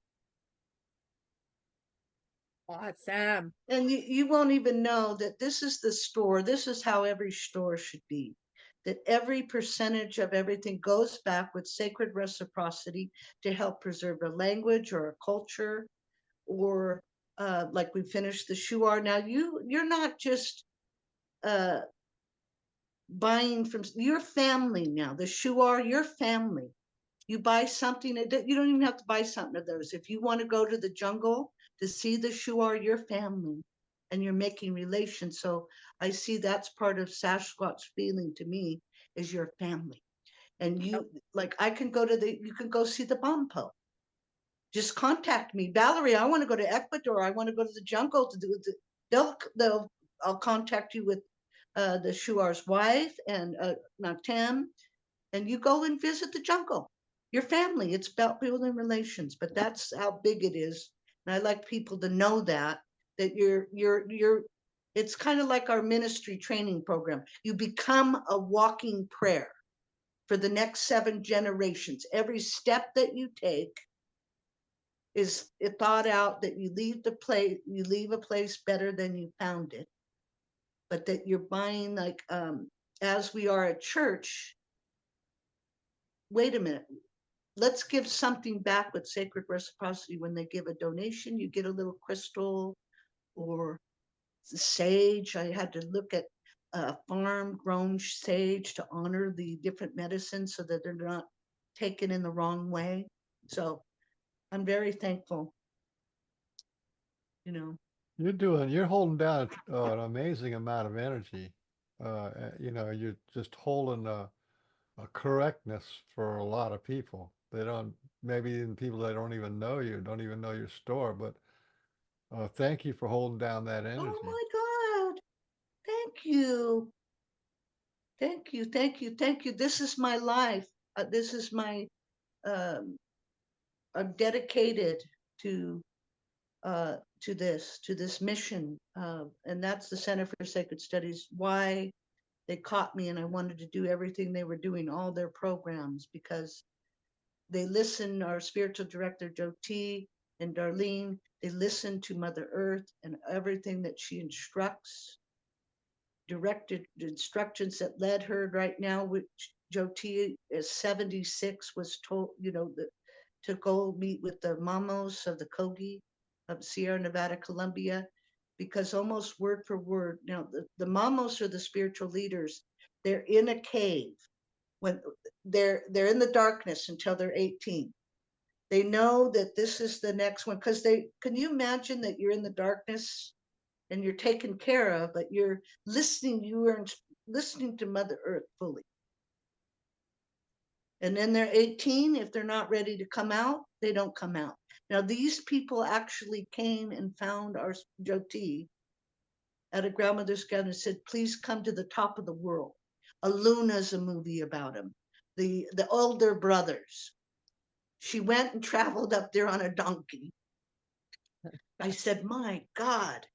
awesome. And you won't even know that this is the store. This is how every store should be. That every percentage of everything goes back with sacred reciprocity to help preserve a language or a culture, or like we finished the shuar. Now you're not just buying from your family now. The shuar, your family. You buy something, you don't even have to buy something of theirs. If you want to go to the jungle to see the shuar, your family, and you're making relations. So I see that's part of Sasquatch feeling to me is your family. And you, like, I can go to you can go see the Bompo. Just contact me. Valerie, I want to go to Ecuador. I want to go to the jungle to do it. I'll contact you with the Shuar's wife and Natem, and you go and visit the jungle. Your family. It's about building relations, but that's how big it is. And I like people to know that you're. It's kind of like our ministry training program. You become a walking prayer for the next 7 generations. Every step that you take is it thought out that you leave a place better than you found it, but that you're buying like as we are a church. Wait a minute, let's give something back with sacred reciprocity. When they give a donation, you get a little crystal or sage. I had to look at farm grown sage to honor the different medicines so that they're not taken in the wrong way. So I'm very thankful, you know. You're holding down an amazing amount of energy. You know, you're just holding a correctness for a lot of people. They don't maybe even people that don't even know you, don't even know your store. But thank you for holding down that Oh energy. my God. Thank you. Thank you. Thank you. Thank you. This is my life. This is my, um, I'm dedicated to to this mission. And that's the Center for Sacred Studies, why they caught me and I wanted to do everything they were doing, all their programs, because they listen, our spiritual director, Joe T. and Darlene, they listen to Mother Earth and everything that she instructs, directed instructions that led her right now, which Joe T is 76, was told, to go meet with the mamos of the Kogi of Sierra Nevada, Colombia, because almost word for word, now the mamos are the spiritual leaders. They're in a cave when they're in the darkness until they're 18. They know that this is the next one, because can you imagine that you're in the darkness and you're taken care of, but you are listening to Mother Earth fully. And then they're 18. If they're not ready to come out, they don't come out. Now, these people actually came and found our Jyoti at a grandmother's garden and said, please come to the top of the world. Luna's a movie about him. The older brothers. She went and traveled up there on a donkey. I said, my God,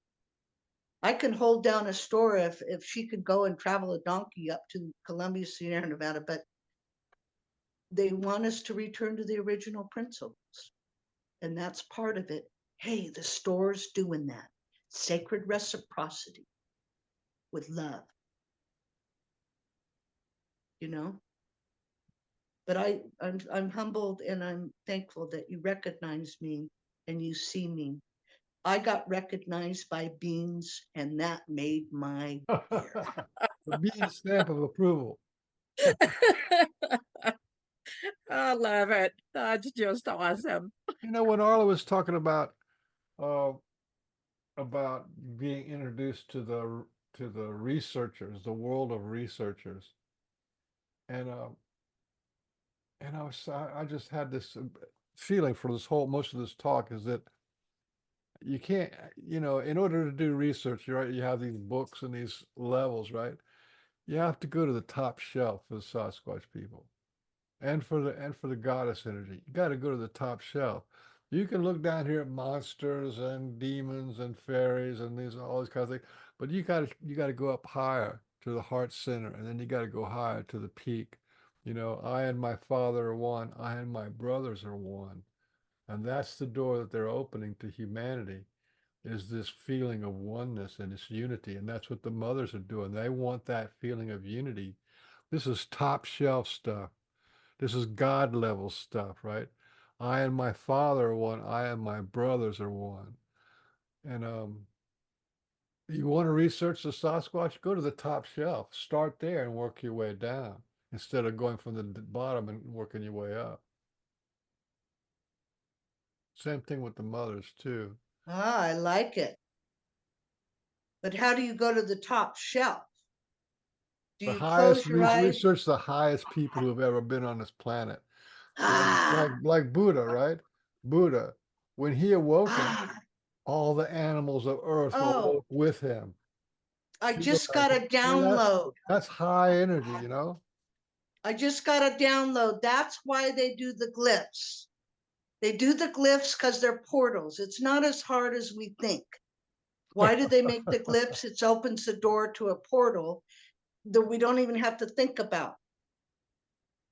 I can hold down a store if she could go and travel a donkey up to Columbia, Sierra Nevada, but they want us to return to the original principles. And that's part of it. Hey, the store's doing that. Sacred reciprocity with love, you know? But I'm humbled and I'm thankful that you recognize me and you see me. I got recognized by beings and that made my year. The bean stamp of approval. I love it. That's just awesome. You know, when Arla was talking uh, about being introduced to the researchers, the world of researchers, and I just had this feeling for this whole most of this talk is that you can't, in order to do research, right, you have these books and these levels, right? You have to go to the top shelf for the Sasquatch people. And for the goddess energy. You got to go to the top shelf. You can look down here at monsters and demons and fairies and these all these kinds of things, but you got to go up higher to the heart center, and then you got to go higher to the peak. I and my father are one. I and my brothers are one, and that's the door that they're opening to humanity. Is this feeling of oneness and this unity, and that's what the mothers are doing. They want that feeling of unity. This is top shelf stuff. This is God level stuff, right? I and my father are one. I and my brothers are one. And you want to research the Sasquatch? Go to the top shelf. Start there and work your way down instead of going from the bottom and working your way up. Same thing with the mothers too. Ah, I like it. But how do you go to the top shelf? Do The you highest close your eyes? research the highest people who have ever been on this planet. Ah, Like Buddha, right? Buddha, when he awoken, ah, all the animals of earth oh, awoke with him. I Feel just that. got a See that? download. That's high energy. I just got a download. That's why they do the glyphs. They do the glyphs because they're portals. It's not as hard as we think. Why do they make the glyphs? It opens the door to a portal that we don't even have to think about.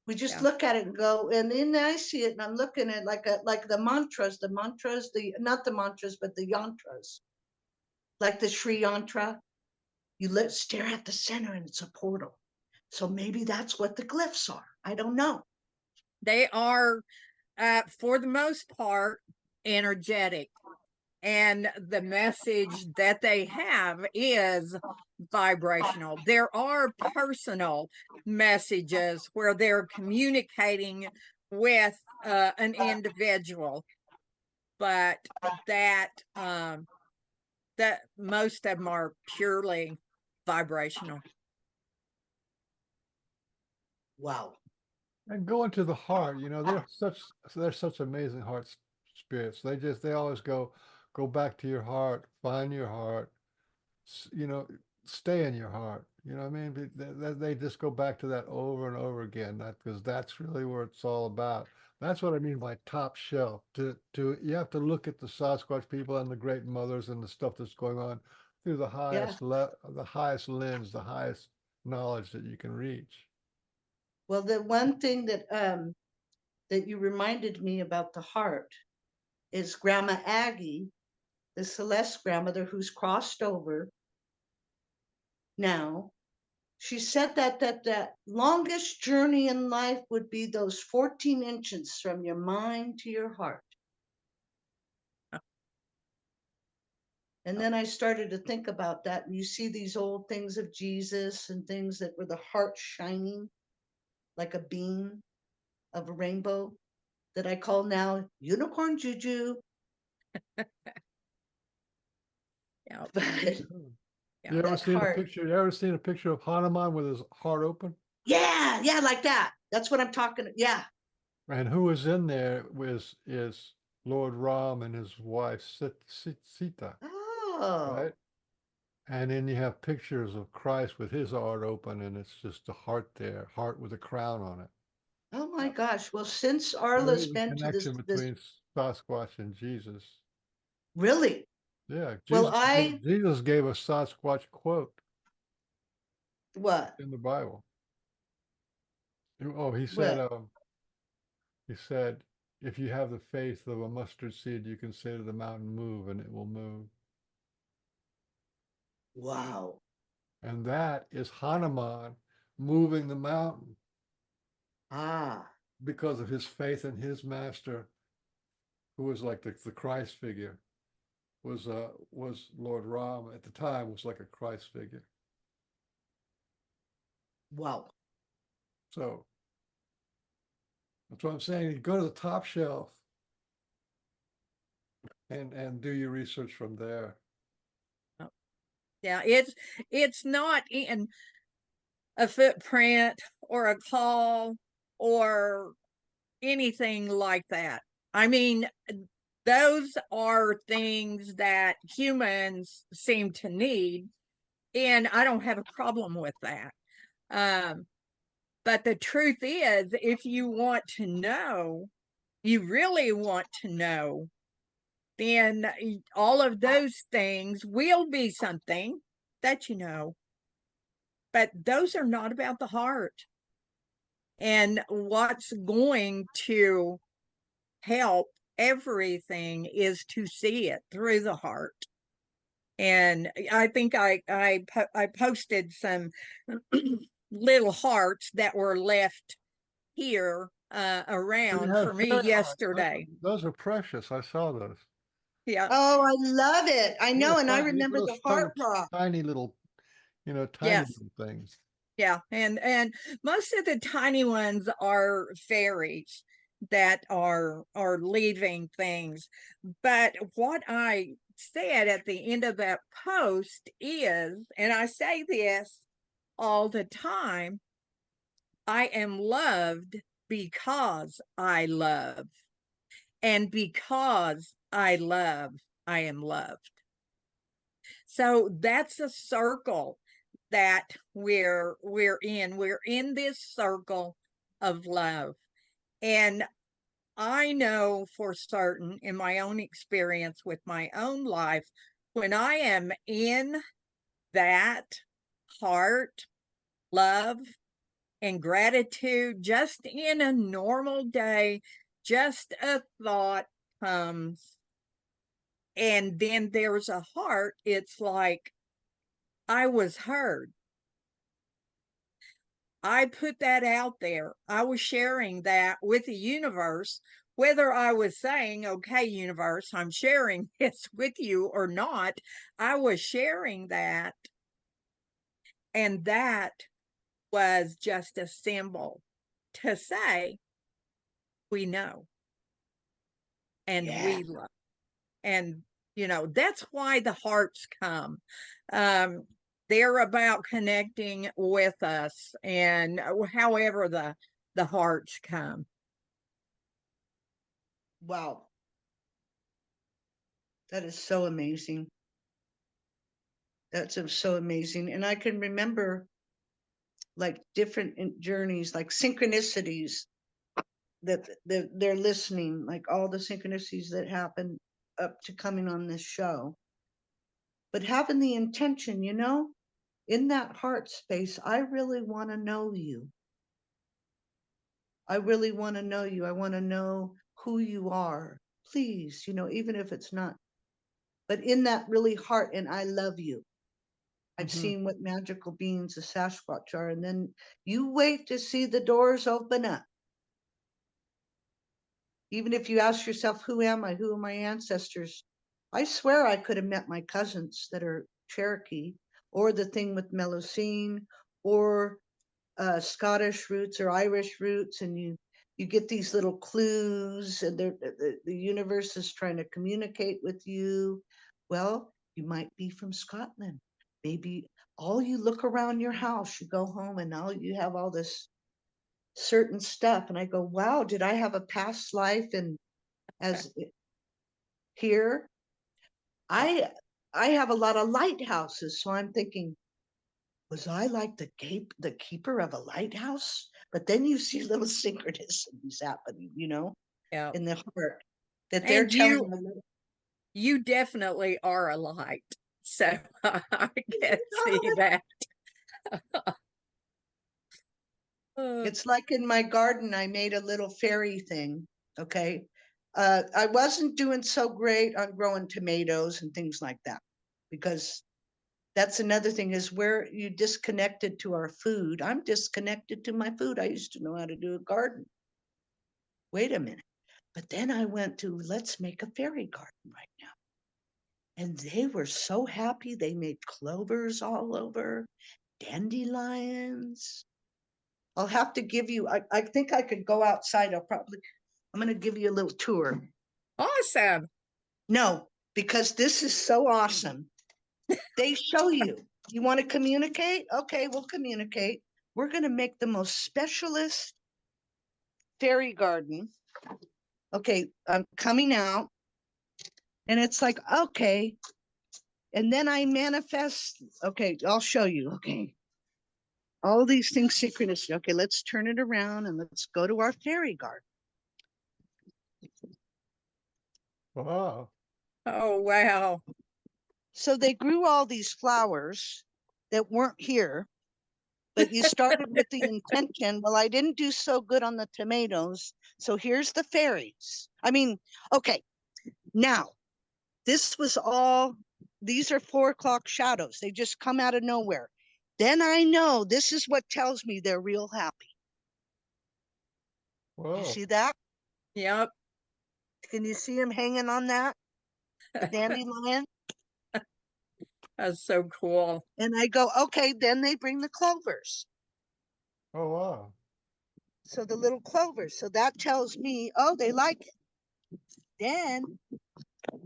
We just Yeah. look at it and go, and then I see it and I'm looking at like the mantras, not the mantras, but the yantras, like the Sri yantra. You stare at the center and it's a portal. So maybe that's what the glyphs are. I don't know. They are, for the most part, energetic. And the message that they have is vibrational. There are personal messages where they're communicating with an individual, but that that most of them are purely vibrational. Wow. And go into the heart, they're such amazing spirits. They always go back to your heart, find your heart, s- you know, stay in your heart. You know what I mean? They just go back to that over and over again. Because that's really what it's all about. That's what I mean by top shelf. You have to look at the Sasquatch people and the great mothers and the stuff that's going on through Yeah. the highest lens, the highest knowledge that you can reach. Well, the one thing that you reminded me about the heart is Grandma Aggie, the Celeste grandmother who's crossed over now. She said that longest journey in life would be those 14 inches from your mind to your heart. And then I started to think about that. And you see these old things of Jesus and things that were the heart shining like a beam of a rainbow that I call now unicorn juju. Yeah, But You yeah. ever that seen a heart, picture? You ever seen a picture of Hanuman with his heart open? yeah, like that. That's what I'm talking. Yeah. And who is in there is Lord Ram and his wife Sita, Oh, right? And then you have pictures of Christ with his heart open, and it's just a heart there, heart with a crown on it. oh my Yeah. gosh. Well, since There Arla's is a been to connection this between Sasquatch and Jesus. really, Yeah, well, Jesus gave a Sasquatch quote what, in the Bible. Oh, what, he said, if you have the faith of a mustard seed, you can say to the mountain, move, and it will move. wow. And that is Hanuman moving the mountain Ah, because of his faith in his master, who was like the Christ figure, was Lord Ram at the time, was like a Christ figure. wow. So that's what I'm saying. You go to the top shelf and do your research from there. Yeah, it's not in a footprint or a call or anything like that. I mean, those are things that humans seem to need, and I don't have a problem with that. Um, but the truth is, if you want to know, you really want to know, then all of those things will be something that you know. But those are not about the heart. And what's going to help everything is to see it through the heart. And I think I posted some little hearts that were left here Well, you around have for me fairy hearts. yesterday. Those are precious. I saw those. Yeah. Oh, I love it. I know. Little And I tiny, remember the heart rock. tiny little, tiny Yes. little things. Yeah. And most of the tiny ones are fairies that are leaving things. But what I said at the end of that post is, and I say this all the time, I am loved because I love. And because I love, I am loved. So that's a circle that we're in. We're in this circle of love. And I know for certain in my own experience with my own life, when I am in that heart, love, and gratitude, just in a normal day, just a thought comes, and then there's a heart, it's like I was heard. I put that out there. I was sharing that with the universe, whether I was saying, okay, universe, I'm sharing this with you or not. I was sharing that. And that was just a symbol to say, we know and Yeah. we love. And, that's why the hearts come. Um, they're about connecting with us, and however the hearts come. Wow. That is so amazing. That's so amazing. And I can remember like different journeys, like synchronicities that they're listening, like all the synchronicities that happen up to coming on this show. But having the intention, you know, in that heart space, I really want to know you. I really want to know you. I want to know who you are. Please, you know, even if it's not, but in that really heart, and I love you. I've Mhm. seen what magical beings the Sasquatch are, and then you wait to see the doors open up. Even if you ask yourself, who am I? Who are my ancestors? I swear I could have met my cousins that are Cherokee, or the thing with Melusine, or Scottish roots or Irish roots, and you get these little clues, and the universe is trying to communicate with you. Well, you might be from Scotland. Maybe all you look around your house, you go home, and now you have all this certain stuff. And I go, wow, did I have a past life and as here? I have a lot of lighthouses, so I'm thinking, was I like the keeper of a lighthouse? But then you see little synchronicities happening, you know, Yeah. in the heart that they're And telling you me. you definitely are a light. So I can see that. Uh, It's like in my garden, I made a little fairy thing. Okay. I wasn't doing so great on growing tomatoes and things like that, because that's another thing is where you disconnected to our food. I'm disconnected to my food. I used to know how to do a garden. Wait a minute. But then I went to, let's make a fairy garden right now. And they were so happy. They made clovers all over, dandelions. I'll have to give you, I think I could go outside. I'm going to give you a little tour. awesome. No, because this is so awesome. They show you. You want to communicate? Okay, we'll communicate. We're going to make the most specialist fairy garden. Okay, I'm coming out. And it's like, okay. And then I manifest. Okay, I'll show you. Okay. All these things synchronicity. Okay, let's turn it around and let's go to our fairy garden. Wow. Oh, wow. So they grew all these flowers that weren't here, but you started with the intention. Well, I didn't do so good on the tomatoes. So here's the fairies. I mean, okay, now this was all, these are 4 o'clock shadows. They just come out of nowhere. Then I know this is what tells me they're real happy. You Whoa. see that? Yep. Can you see him hanging on that? The dandelion? That's so cool. And I go, okay, then they bring the clovers. Oh, wow. So the little clovers. So that tells me, oh, they like it. Then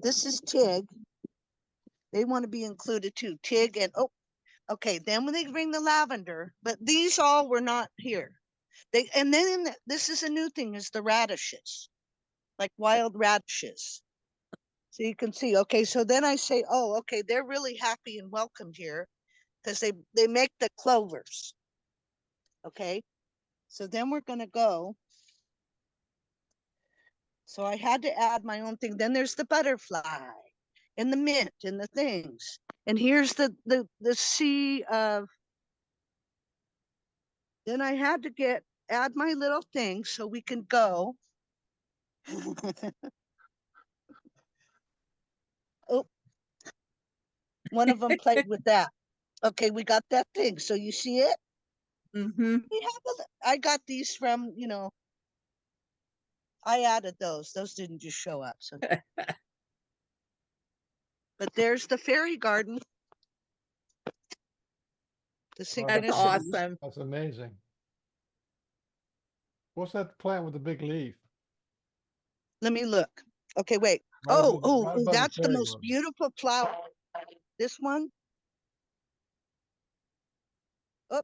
this is Tig. They want to be included too. Tig and, oh, okay. Then when they bring the lavender, but these all were not here. And then this is a new thing, is the radishes, like wild radishes. So you can see, okay, so then I say, oh, okay, they're really happy and welcomed here because they make the clovers. Okay, so then we're going to go. So I had to add my own thing. Then there's the butterfly and the mint and the things. And here's the sea of, then I had to add my little thing so we can go. Oh, one of them played with that. Okay, we got that thing. So you see it? Mm-hmm. I got these from, you know, I added those. Those didn't just show up. So, but there's the fairy garden. The Wow, That's synchronicities. awesome. That's amazing. What's that plant with the big leaf? Let me look. Okay, wait. Right above, right above the That's the fairy most garden. beautiful flower. This one. Oh,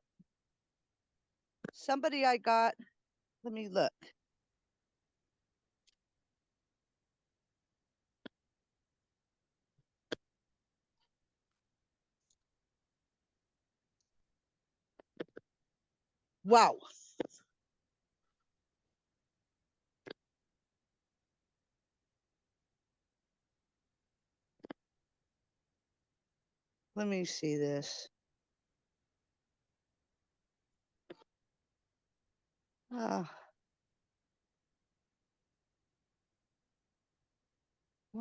somebody I got. Let me look. Wow. Let me see this. Why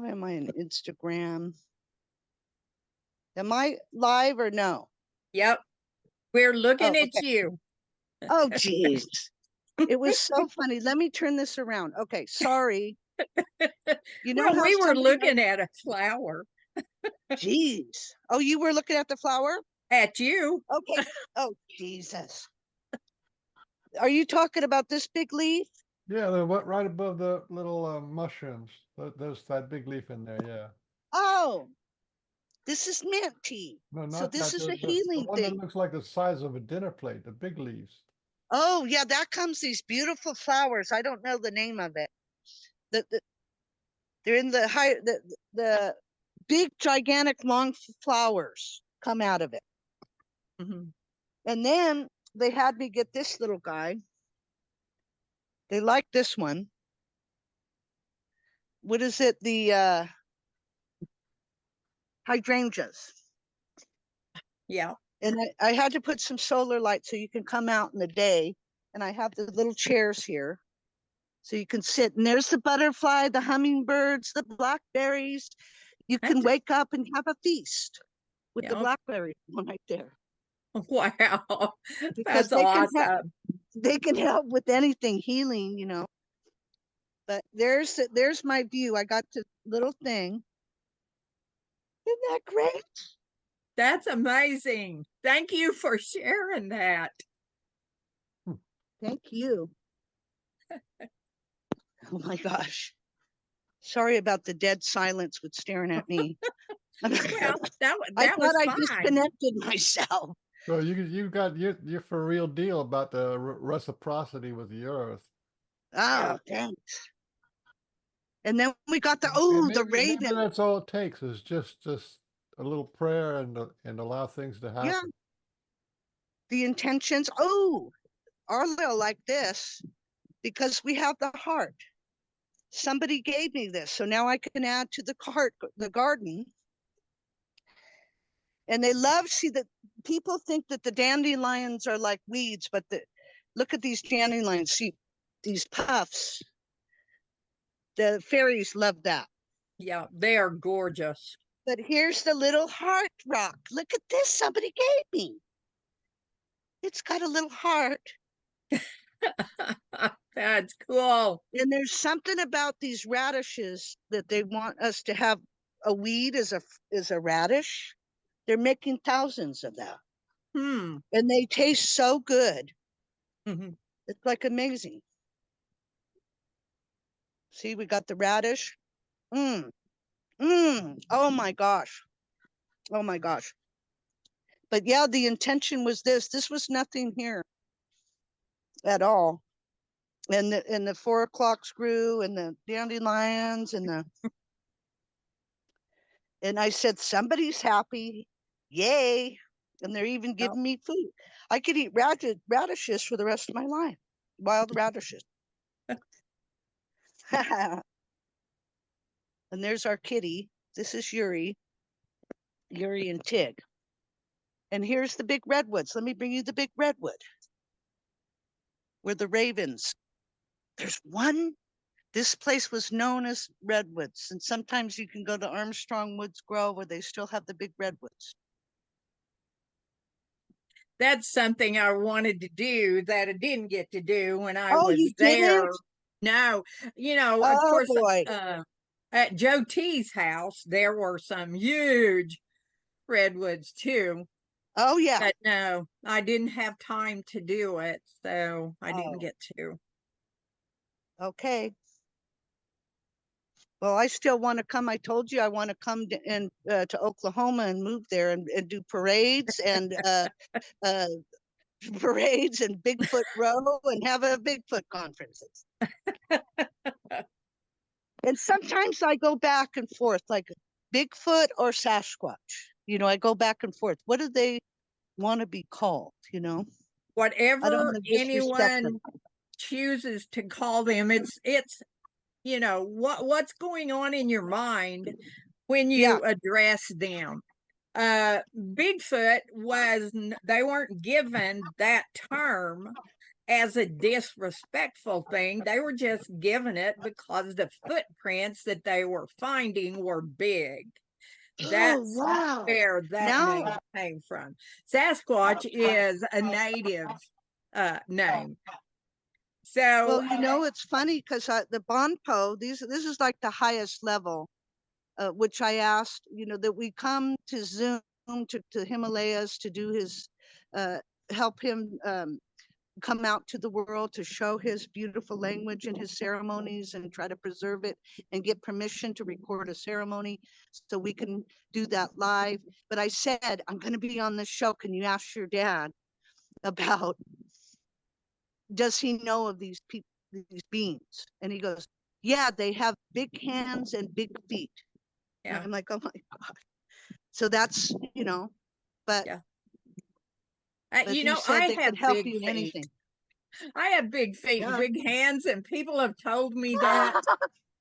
am I on Instagram? Am I live or no? Yep. We're looking Oh, at okay. you. Oh, geez. It was so funny. Let me turn this around. Okay, sorry. You know Well, how we were somebody looking at a flower. Geez. Oh, you were looking at the flower? At you. Okay. Oh, Jesus. Are you talking about this big leaf? Yeah, the what right above the little mushrooms. There's that big leaf in there. Yeah. Oh, this is mint tea. No, So not this that. is a The healing one that thing. looks like the size of a dinner plate. The big leaves. Oh, yeah, that comes these beautiful flowers. I don't know the name of it. They're in the high the big gigantic long flowers come out of it. Mhm. And then they had me get this little guy. They like this one. What is it? The hydrangeas. Yeah. And I had to put some solar light so you can come out in the day. And I have the little chairs here so you can sit. And there's the butterfly, the hummingbirds, the blackberries. You can That's, wake up and have a feast with the yeah. blackberry one right there. Wow. Because That's awesome. they can help with anything healing, you know. But there's my view. I got the little thing. Isn't that great? That's amazing. Thank you for sharing that. Thank you. Oh my gosh. Sorry about the dead silence with staring at me. Well, I that thought was I fine. disconnected myself. So you're for real deal about the reciprocity with the earth. Oh, Yeah. thanks. And then we got the And the maybe raven. that's all it takes is just a little prayer and allow things to Yeah, happen. the intentions. Oh, Arla like this because we have the heart. Somebody gave me this, so now I can add to the cart, the garden. And they love, see that people think that the dandelions are like weeds, but look at these dandelions, see these puffs. The fairies love that. Yeah, they are gorgeous. But here's the little heart rock. Look at this, somebody gave me. It's got a little heart. That's cool. And there's something about these radishes that they want us to have a weed as a radish. They're making thousands of that. Hmm. And they taste so good. Mhm. It's like amazing. See, we got the radish. Oh my gosh. Oh my gosh. But yeah, the intention was this. This was nothing here at all. And the 4 o'clocks grew and the dandelions and I said, somebody's happy. Yay. And they're even Yep. giving me food. I could eat radishes for the rest of my life. Wild radishes. And there's our kitty. This is Yuri and Tig. And here's the big redwoods. Let me bring you the big redwood where the ravens. There's one. This place was known as Redwoods. And sometimes you can go to Armstrong Woods Grove where they still have the big redwoods. That's something I wanted to do that I didn't get to do when I Oh, was you there. didn't? No, of Oh course, boy. at Joe T's house, there were some huge redwoods too. Oh yeah. But no, I didn't have time to do it, so I didn't Oh, get to. okay. Well, I still want to come. I told you I want to come to Oklahoma and move there and do parades and parades and Bigfoot Row and have a Bigfoot conferences. And sometimes I go back and forth, like Bigfoot or Sasquatch. You know, I go back and forth. What do they want to be called? You know, I don't Whatever want to disrespect them. anyone chooses to call them, it's you know what's going on in your mind when Yeah. you address them. Bigfoot they weren't given that term as a disrespectful thing. They were just given it because the footprints that they were finding were big. Oh, That's wow. where that name Now, came from. Sasquatch is a native name. So well, you know, it's funny because the Bonpo, this is like the highest level, which I asked, you know, that we come to Zoom to Himalayas to do his, help him come out to the world to show his beautiful language and his ceremonies and try to preserve it and get permission to record a ceremony so we can do that live. But I said, I'm going to be on this show. Can you ask your dad about, does he know of these people, these beings? And he goes, yeah, they have big hands and big feet. And yeah, I'm like, oh my God. So that's, you know, but, yeah. but You he know, said I they could have help big you in feet. anything. I have big feet and Yeah. big hands, and people have told me that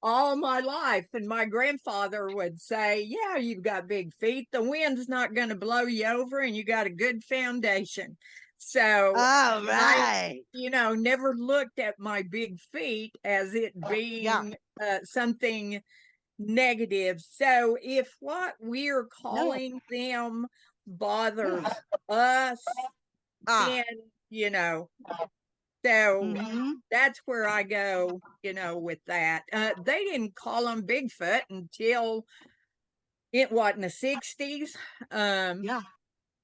all my life. And my grandfather would say, yeah, you've got big feet. The wind's not going to blow you over, and you got a good foundation. So All I, right. you know, never looked at my big feet as it Yeah. being something negative. So if what we're No. calling them bothers us, Ah. then, you know, so Mhm. that's where I go, you know, with that. They didn't call them Bigfoot until it what in the 60s. Yeah.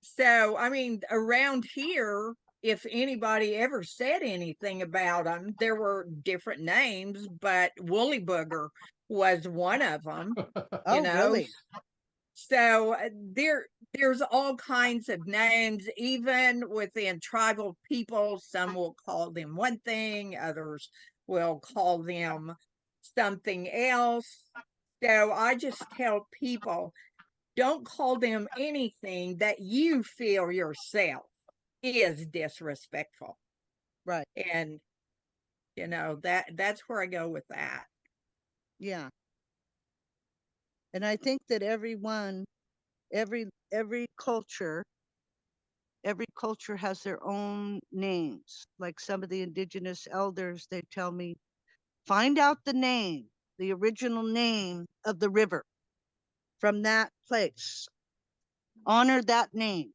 So I mean, around here, if anybody ever said anything about them, there were different names, but Woolly Booger was one of them, you Oh, know. really? So there's all kinds of names, even within tribal people. Some will call them one thing, others will call them something else. So I just tell people, don't call them anything that you feel yourself is disrespectful. Right. And you know, that's where I go with that. Yeah. And I think that everyone, every culture has their own names. Like some of the indigenous elders, they tell me, find out the name, the original name of the river from that place. Honor that name.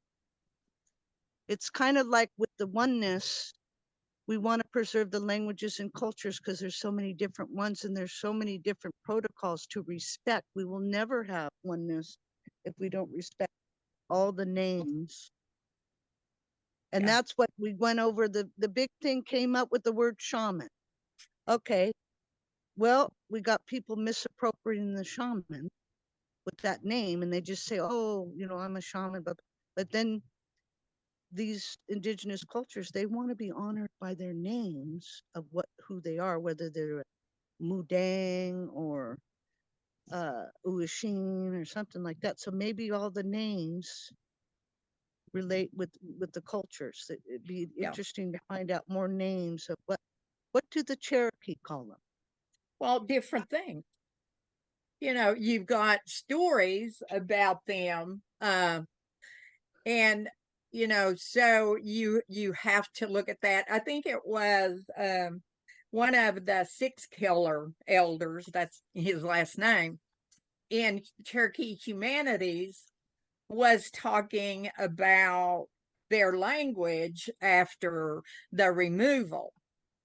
It's kind of like with the oneness, we want to preserve the languages and cultures because there's so many different ones and there's so many different protocols to respect. We will never have oneness if we don't respect all the names. And Yeah. that's what we went over. The big thing came up with the word shaman. Okay, well, we got people misappropriating the shaman with that name, and they just say, oh, you know, I'm a shaman, but then these indigenous cultures, they want to be honored by their names of who they are, whether they're Mudang or Uashin or something like that. So maybe all the names relate with the cultures. It'd be Yeah. interesting to find out more names of what do the Cherokee call them? Well, different things. You know, you've got stories about them, and you know, so you have to look at that. I think it was one of the Six Killer elders, that's his last name, in Cherokee Humanities, was talking about their language after the removal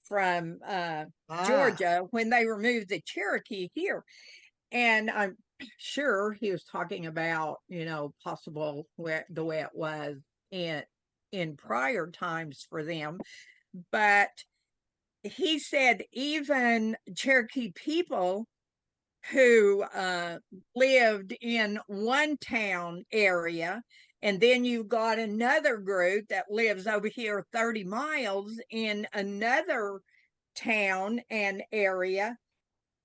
from Georgia, when they removed the Cherokee here. And I'm sure he was talking about, you know, possible the way it was in prior times for them. But he said even Cherokee people who lived in one town area And then you got another group that lives over here 30 miles in another town and area.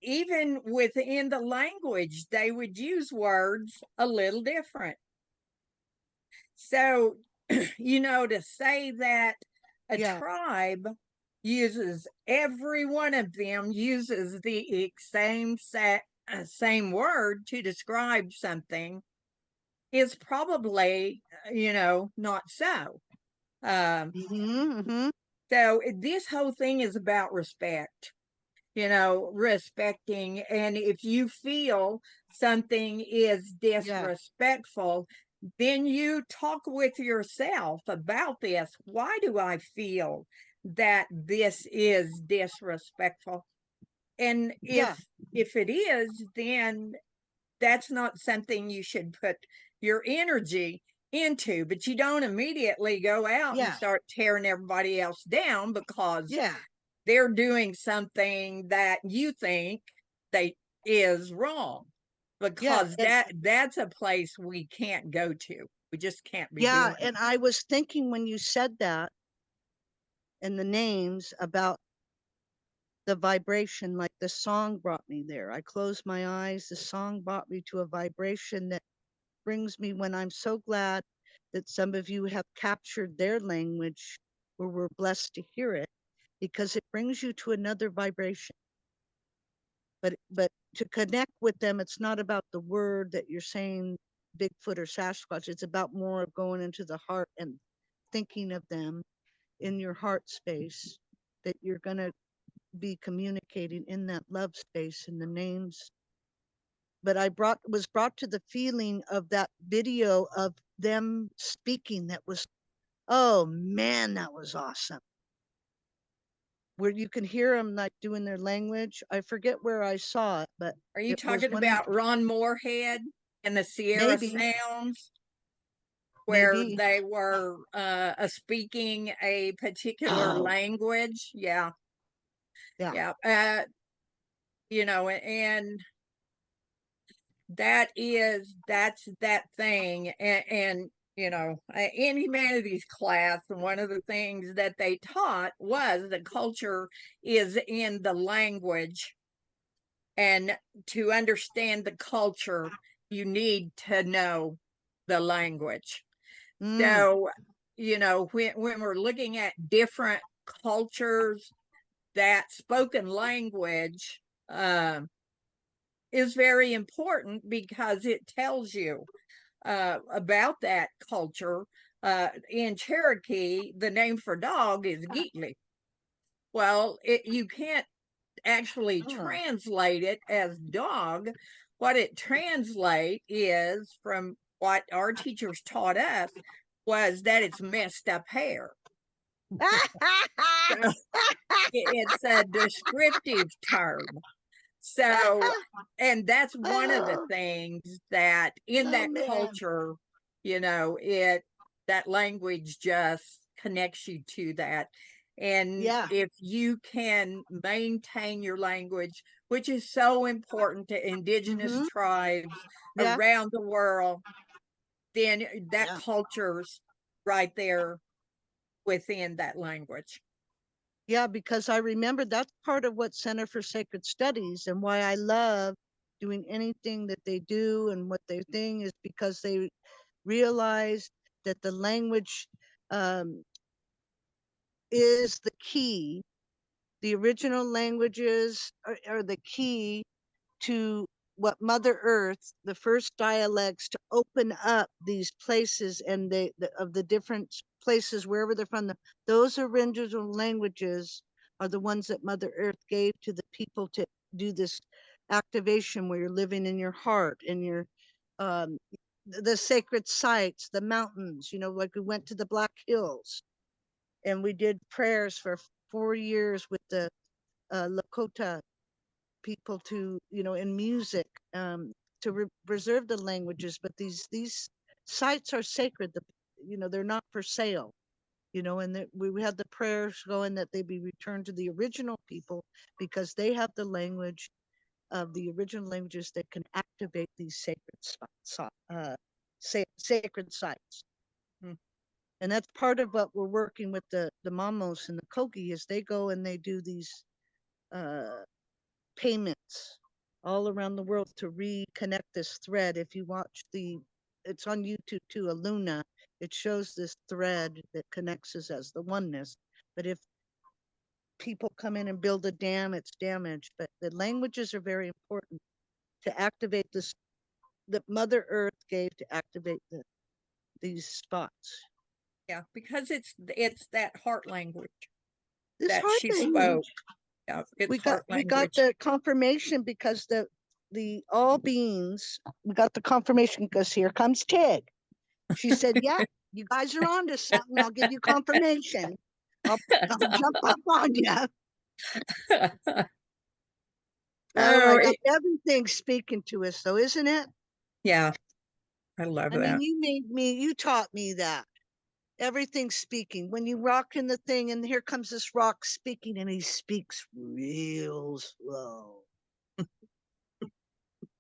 Even within the language, they would use words a little different. So, to say that a Yeah. tribe uses, every one of them uses the same word to describe something is probably, not so. So this whole thing is about respect, respecting. And if you feel something is disrespectful, then you talk with yourself about this. Why do I feel that this is disrespectful? And if it is, then that's not something you should put your energy into. But you don't immediately go out and start tearing everybody else down because they're doing something that you think they is wrong, because that's a place we can't go to. We just can't be doing and I was thinking when you said that and the names about the vibration, like the song brought me there. I closed my eyes, the song brought me to a vibration that brings me, when I'm so glad that some of you have captured their language, or we're blessed to hear it, because it brings you to another vibration. But to connect with them, it's not about the word that you're saying, Bigfoot or Sasquatch. It's about more of going into the heart and thinking of them in your heart space, that you're going to be communicating in that love space in the names. But I was brought to the feeling of that video of them speaking. That was, oh man, that was awesome. Where you can hear them like doing their language. I forget where I saw it, but Are you talking about Ron Moorhead and the Sierra Sounds, where they were speaking a particular language? Yeah. And that's that thing. And in humanities class, one of the things that they taught was that culture is in the language, and to understand the culture you need to know the language. So when we're looking at different cultures, that spoken language is very important, because it tells you about that culture. In Cherokee, the name for dog is Geetly. Well, you can't actually translate it as dog. What it translates is, from what our teachers taught us, was that it's messed up hair. So it's a descriptive term. So, and that's one of the things that in that culture, that language just connects you to that. And if you can maintain your language, which is so important to indigenous tribes around the world, then that culture's right there within that language. Yeah, because I remember that's part of what Center for Sacred Studies, and why I love doing anything that they do and what they think, is because they realize that the language is the key. The original languages are the key to what Mother Earth, the first dialects to open up these places, and of the different places wherever they're from. Those original languages are the ones that Mother Earth gave to the people to do this activation, where you're living in your heart and your the sacred sites, the mountains. Like we went to the Black Hills, and we did prayers for 4 years with the Lakota people to, in music, to preserve the languages. But these sites are sacred. They're not for sale. And we had the prayers going that they be returned to the original people, because they have the language of the original languages that can activate these sacred sacred sites. Hmm. And that's part of what we're working with the Mamos and the Kogi, is they go and they do these payments all around the world to reconnect this thread. If you watch it's on YouTube too, Aluna, it shows this thread that connects us as the oneness. But if people come in and build a dam, it's damaged. But the languages are very important to activate this, that Mother Earth gave to activate these spots. Yeah, because it's that heart language This that heart she language. spoke. Yeah, it's heart We got language. the confirmation because the all beings, we got the confirmation because here comes Tig. She said, yeah, you guys are on to something. I'll give you confirmation. I'll jump up on you. Oh, I Oh, got everything speaking to us, though, isn't it? yeah, I love I mean, that. you taught me that. Everything's speaking. When you rock in the thing, and here comes this rock speaking, and he speaks real slow.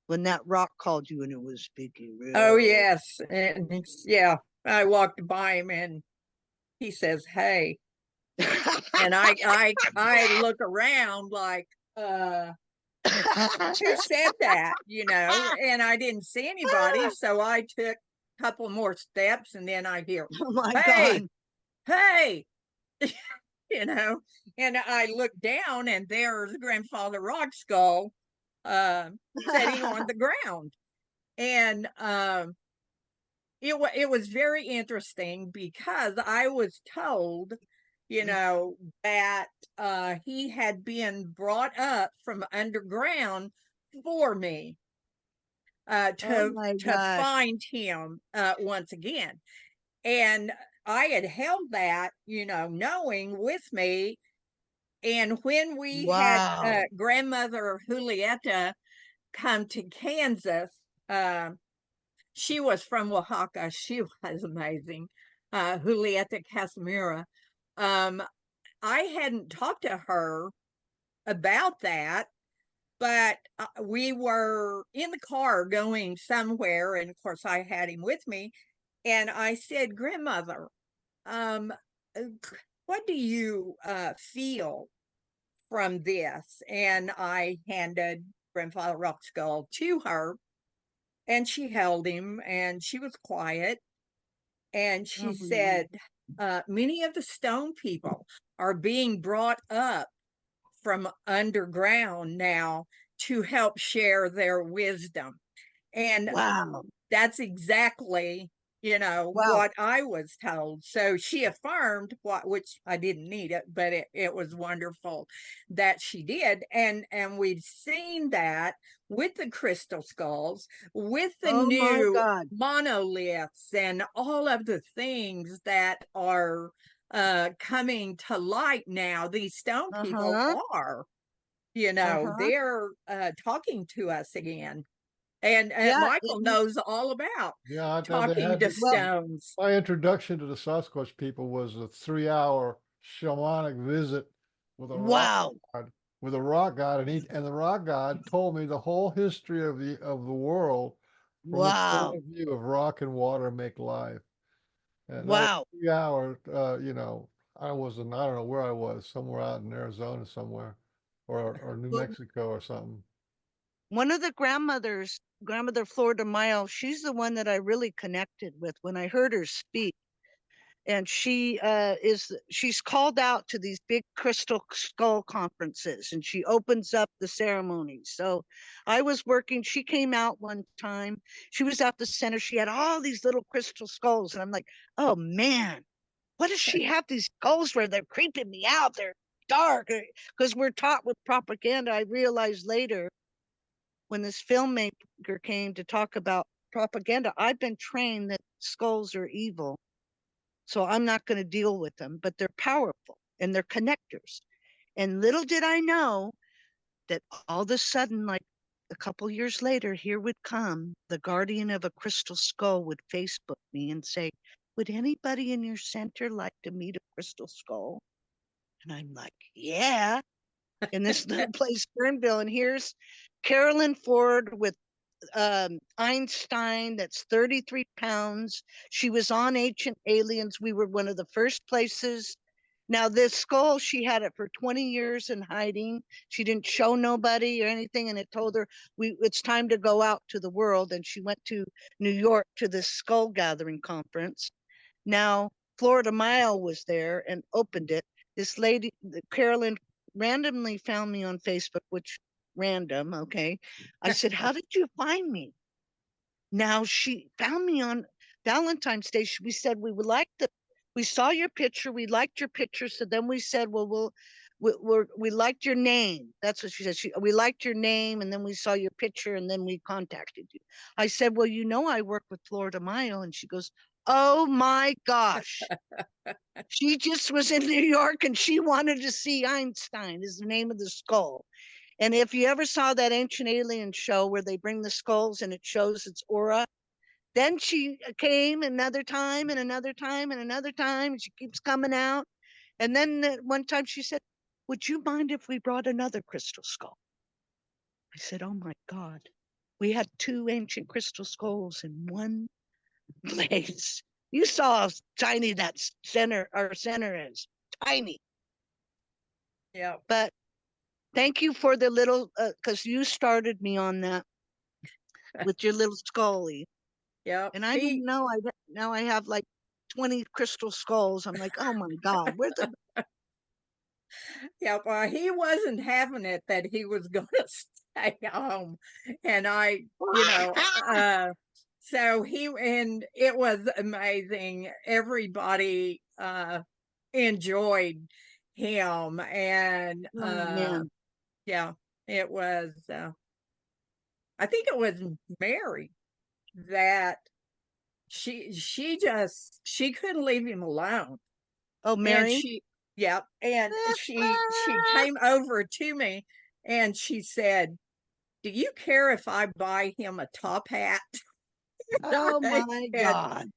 When that rock called you and it was speaking Oh, real. yes. And yeah, I walked by him and he says, "Hey." And I look around like, who said that, and I didn't see anybody. So I took a couple more steps and then I hear, Oh my "Hey, God. hey," you know, and I look down and there's Grandfather Rock Skull sitting on the ground. And it was very interesting because I was told, that he had been brought up from underground for me Oh to my gosh. find him once again. And I had held that, knowing with me. And when we had Wow. grandmother Julieta come to Kansas, she was from Oaxaca. She was amazing. Julieta Casimira. I hadn't talked to her about that, but we were in the car going somewhere. And of course, I had him with me. And I said, "Grandmother, um, what do you feel from this?" And I handed Grandfather Rock Skull to her. And she held him and she was quiet. And she Oh, said, many of the stone people are being brought up from underground now to help share their wisdom. And wow. that's exactly, Wow. what I was told. So she affirmed which I didn't need it, but it was wonderful that she did. And we've seen that with the crystal skulls, with the Oh my new God. monoliths and all of the things that are coming to light now. These stone people Uh-huh. are, Uh-huh. they're talking to us again. And Yeah. Michael knows all about Yeah, they talking had to Well, stones. my introduction to the Sasquatch people was a 3 hour shamanic visit with a rock wow. god, and the rock god told me the whole history of the world from the point Wow. of view of rock and water make life. And that was Wow. 3 hours. I don't know where I was, somewhere out in Arizona somewhere, or New Well, Mexico or something. one of the grandmothers, Grandmother Florida Mile, she's the one that I really connected with when I heard her speak. And she's called out to these big crystal skull conferences, and she opens up the ceremonies. So I was working, she came out one time, she was at the center, she had all these little crystal skulls, and I'm like, oh man, what does she have these skulls where they're creeping me out? They're dark, because we're taught with propaganda. I realized later when this filmmaker came to talk about propaganda, I've been trained that skulls are evil. So I'm not going to deal with them, but they're powerful and they're connectors. And little did I know that all of a sudden, like a couple years later, here would come the guardian of a crystal skull would Facebook me and say, would anybody in your center like to meet a crystal skull? And I'm like, yeah. In this little place, Fernville. And here's Carolyn Ford with Einstein that's 33 pounds. She was on Ancient Aliens. We were one of the first places. Now, this skull, she had it for 20 years in hiding. She didn't show nobody or anything, and it told her it's time to go out to the world. And she went to New York to this skull gathering conference. Now, Florida Mile was there and opened it. This lady, Carolyn, randomly found me on Facebook, which random, okay. I said, how did you find me? Now she found me on Valentine's Day. We said we saw your picture, we liked your picture. So then we said, well, we liked your name. That's what she said. We liked your name, and then we saw your picture, and then we contacted you. I said, well, I work with Florida Mile. And she goes, oh my gosh. She just was in New York and she wanted to see Einstein, is the name of the skull. And if you ever saw that Ancient Alien show where they bring the skulls and it shows its aura, then she came another time and another time and another time, and she keeps coming out. And then one time she said, would you mind if we brought another crystal skull? I said, oh my God, we had 2 ancient crystal skulls in one place. You saw how tiny that our center is. Tiny. Yeah. But thank you for the little, because you started me on that with your little scully. Yeah. And I didn't know. Now I have like 20 crystal skulls. I'm like, oh my God, where's the? Yeah, well, he wasn't having it that he was going to stay home, and so and it was amazing. Everybody enjoyed him, and Oh man. yeah, it was. I think it was Mary that she couldn't leave him alone. Oh, And Mary. she came over to me and she said, do you care if I buy him a top hat? Oh I my said, God.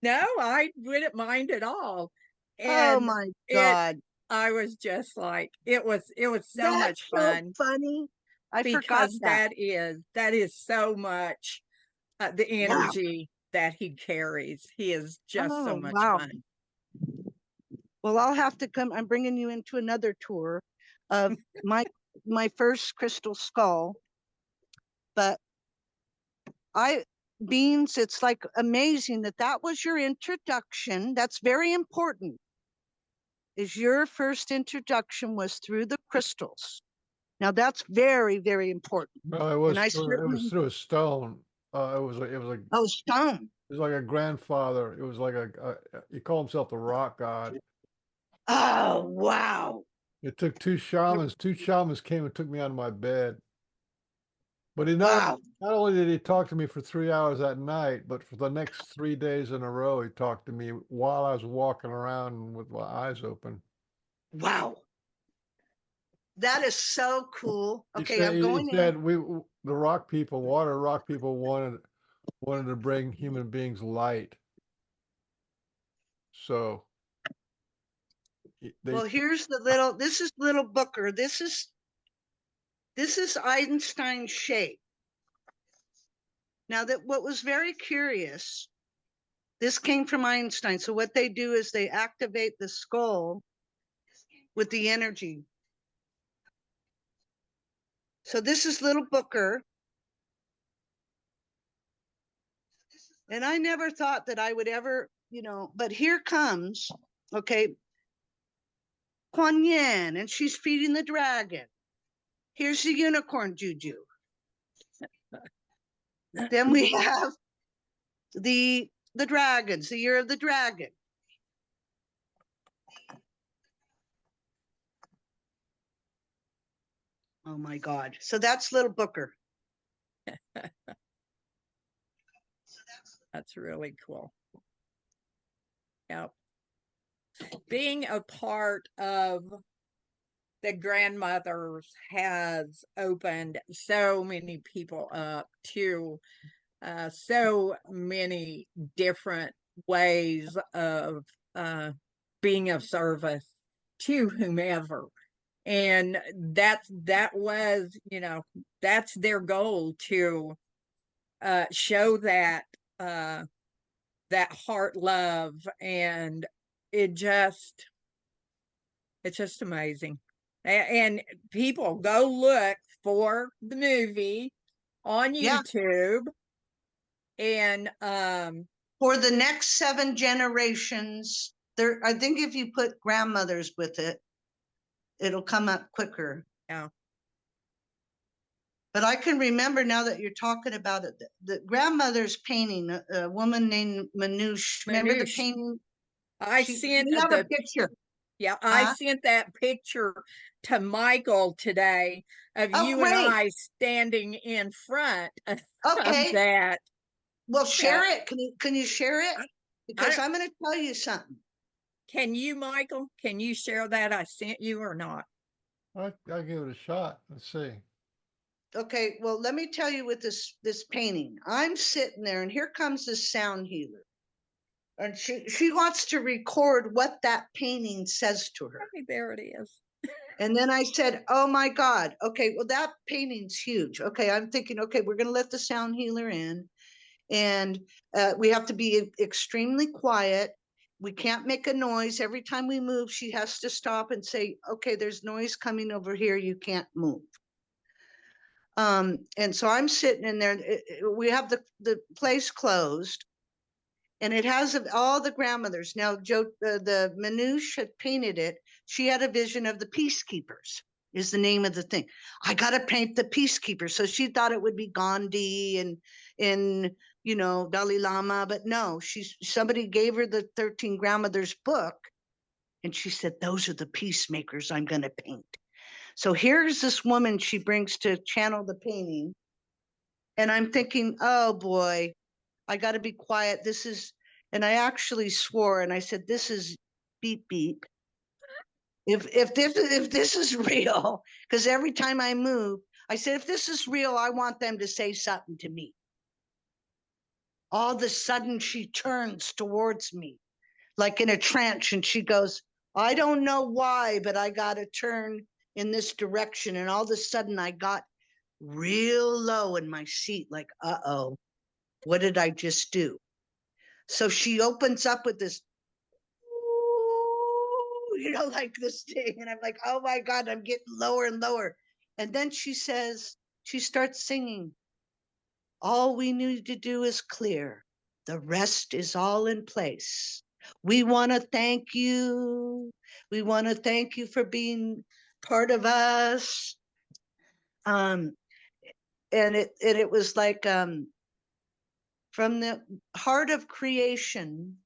no, I wouldn't mind at all. Oh And my it God. I was just like, it was so That's much so fun funny. I forgot because that. that is so much the Wow. energy that he carries. He is just so Oh much wow. fun. Well, I'll have to come. I'm bringing you into another tour of my first crystal skull. But Beans, it's like amazing that was your introduction. That's very important. Is your first introduction was through the crystals. Now that's very, very important. No, it And was I through, it was certainly, through a stone. oh, stone. It was like a grandfather. It was like he called himself the rock god. Oh, wow. It took 2 shamans. 2 shamans came and took me out of my bed. But Wow. not only did he talk to me for 3 hours that night, but for the next 3 days in a row, he talked to me while I was walking around with my eyes open. Wow. That is so cool. Okay, He I'm going said in. the water rock people wanted to bring human beings light. So Well, here's this is little Booker. This is Einstein's shape. Now that what was very curious, this came from Einstein. So what they do is they activate the skull with the energy. So this is little Booker. And I never thought that I would ever, but here comes, okay, Kuan Yin, and she's feeding the dragon. Here's the unicorn juju. Then we have the dragons, the year of the dragon. Oh my God. So that's little Booker. That's really cool. Yep. Being a part of the grandmothers has opened so many people up to so many different ways of being of service to whomever. And that was, that's their goal, to show that heart love, and it just it's just amazing. And people go look for the movie on Yeah. YouTube, and For the next 7 generations, there, I think if you put grandmothers with it, it'll come up quicker. yeah, But I can remember now that you're talking about it, the grandmother's painting, a woman named Manouche. Remember the Manouche. painting? I sent We have a the picture. yeah, I Huh? sent that picture to Michael today of Oh, you and great. I standing in front of Okay. that. Well, Yeah. share it. Can you share it? Because I- I'm going to tell you something. Can you, Michael? Can you share that I sent you or not? I'll give it a shot. Let's see. Okay, well, let me tell you with this painting. I'm sitting there, and here comes this sound healer, and she wants to record what that painting says to her. Hey, there it is. And then I said, "Oh my God, okay, well that painting's huge." Okay, I'm thinking, okay, we're gonna let the sound healer in, and we have to be extremely quiet. We can't make a noise. Every time we move, she has to stop and say, "Okay, there's noise coming over here. You can't move." And so I'm sitting in there. We have the place closed, and it has all the grandmothers. Now, the Manouche had painted it. She had a vision of the peacekeepers. Is the name of the thing. I got to paint the peacekeepers. So she thought it would be Gandhi and Dalai Lama, but no. Somebody gave her the 13 grandmothers book, and she said, "Those are the peacemakers I'm going to paint." So here's this woman she brings to channel the painting. And I'm thinking, oh boy, I got to be quiet. And I actually swore and I said, "This is beep beep. If this is real," because every time I move, I said, "If this is real, I want them to say something to me." All of a sudden she turns towards me like in a trance, and she goes, "I don't know why, but I got to turn in this direction." And all of a sudden I got real low in my seat, like, uh-oh, what did I just do? So she opens up with this, like this thing. And I'm like, oh my God, I'm getting lower and lower. And then she starts singing, "All we need to do is clear. The rest is all in place. We want to thank you. We want to thank you for being part of us." And it was like, from the heart of creation.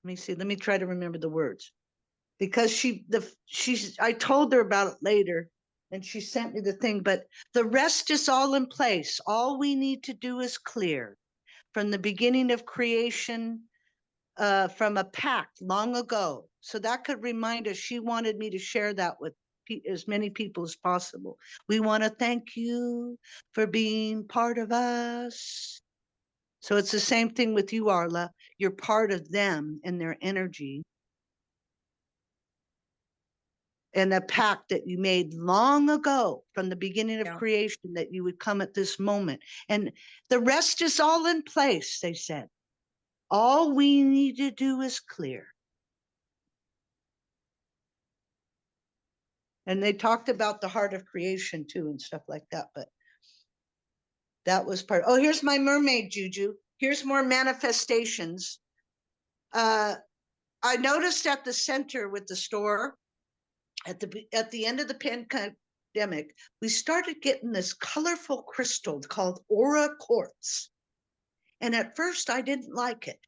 Let me try to remember the words, because I told her about it later and she sent me the thing, but the rest is all in place. All we need to do is clear from the beginning of creation, from a pact long ago. So that could remind us. She wanted me to share that with as many people as possible. We want to thank you for being part of us. So it's the same thing with you, Arla. You're part of them and their energy. And a pact that you made long ago from the beginning of creation, that you would come at this moment. And the rest is all in place, they said. All we need to do is clear. And they talked about the heart of creation too and stuff like that. But that was part. Oh, here's my mermaid juju. Here's more manifestations. I noticed at the center with the store, at the end of the pandemic, we started getting this colorful crystal called aura quartz. And at first I didn't like it.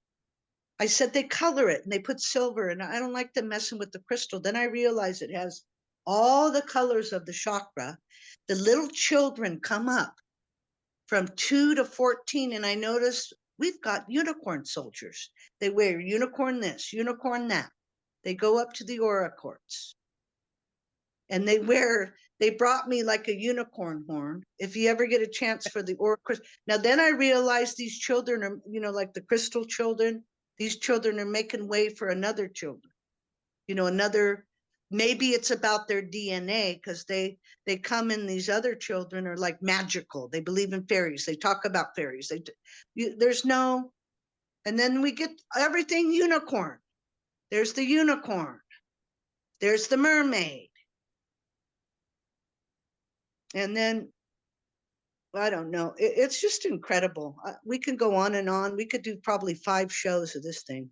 I said they color it and they put silver, and I don't like them messing with the crystal. Then I realized it has all the colors of the chakra. The little children come up from 2 to 14, and I noticed we've got unicorn soldiers. They wear unicorn this, unicorn that. They go up to the aura quartz. And they brought me like a unicorn horn. If you ever get a chance for the aura crystal. Now then I realized these children are, like the crystal children, these children are making way for another children, another maybe it's about their DNA, because they come in, these other children are like magical. They believe in fairies. They talk about fairies. There's no, and then we get everything unicorn. There's the unicorn. There's the mermaid. And then, I don't know. It's just incredible. We can go on and on. We could do probably 5 shows of this thing.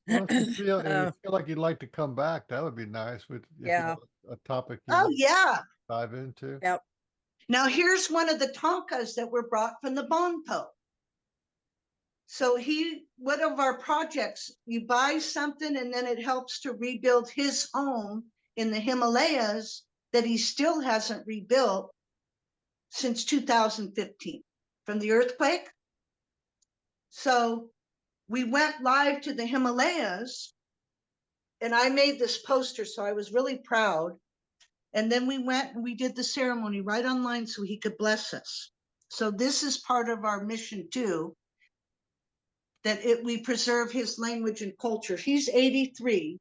Well, if you feel Oh, like you'd like to come back, that would be nice. If you yeah. have a topic you Oh, want yeah. to dive into. Yep. Now, here's one of the Tonkas that were brought from the Bonpo. So one of our projects, you buy something and then it helps to rebuild his home in the Himalayas that he still hasn't rebuilt since 2015 from the earthquake. So we went live to the Himalayas and I made this poster, so I was really proud. And then we went and we did the ceremony right online so he could bless us. So this is part of our mission too, that we preserve his language and culture. He's 83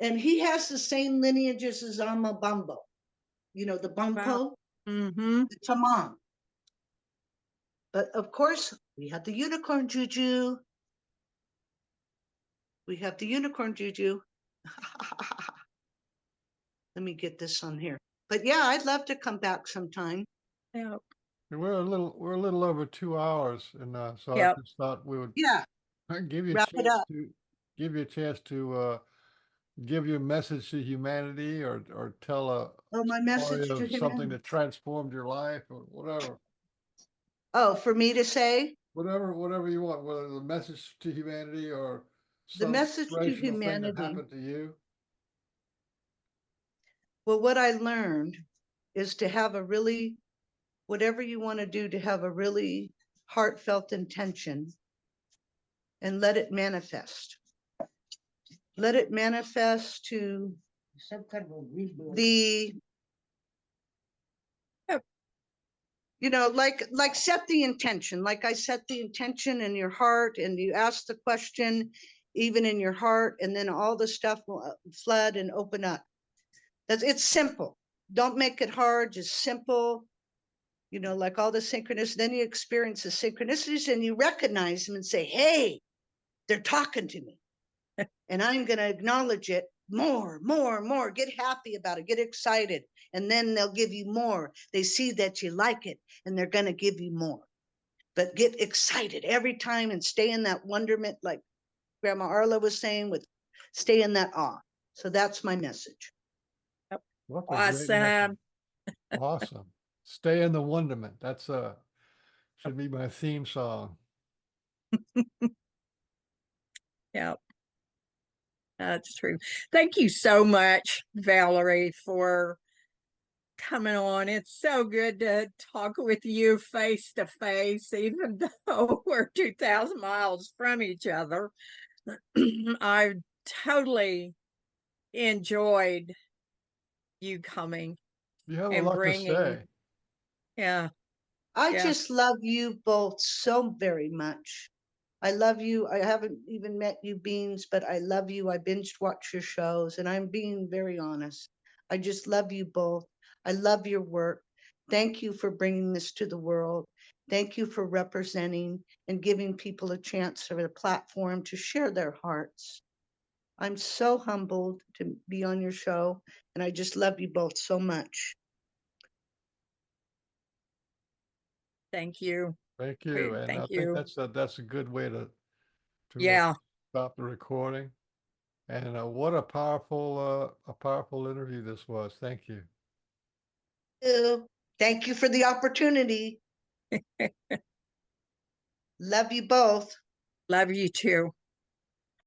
and he has the same lineages as Ama Bambo. You know, the Bampo, Mm-hmm. the Tamang. But of course, we had the unicorn juju. We have the unicorn juju. Let me get this on here. But yeah, I'd love to come back sometime. Yep. We're a little over 2 hours, and so I Yep. just thought we would Yeah, give you a wrap it chance up. to give your message to humanity, or tell a Oh, my story message to of something him. that transformed your life, or Oh, for me to say? whatever you want, whether the message to humanity or The some message to inspirational thing that humanity. happened to you. Well, what I learned is to have a really, whatever you want to do, to have a really heartfelt intention and let it manifest. Let it manifest to the, Yep. you know, like set the intention. Like I set the intention in your heart and you ask the question even in your heart, and then all the stuff will flood and open up. It's simple. Don't make it hard, just simple. You know, like all the synchronicities, then you experience the synchronicities and you recognize them and say, hey, they're talking to me. And I'm going to acknowledge it more, get happy about it, get excited. And then they'll give you more. They see that you like it and they're going to give you more. But get excited every time and stay in that wonderment, like Grandma Arla was saying, with stay in that awe. So that's my message. What a great message. Awesome. Awesome. Stay in the wonderment. That's should be my theme song. Yep. That's true. Thank you so much, Valerie, for coming on. It's so good to talk with you face to face, even though we're 2,000 miles from each other. I totally enjoyed you coming You have a and lot to bringing. say. Yeah. I Yeah. just love you both so very much. I love you. I haven't even met you, Beans, but I love you. I binged watch your shows, and I'm being very honest. I just love you both. I love your work. Thank you for bringing this to the world. Thank you for representing and giving people a chance or a platform to share their hearts. I'm so humbled to be on your show, and I just love you both so much. Thank Thank you. you. And I Thank think you. that's a good way to Yeah. stop the recording. And what a powerful interview this was. Thank you. Thank you for the opportunity. Love you both. Love you too.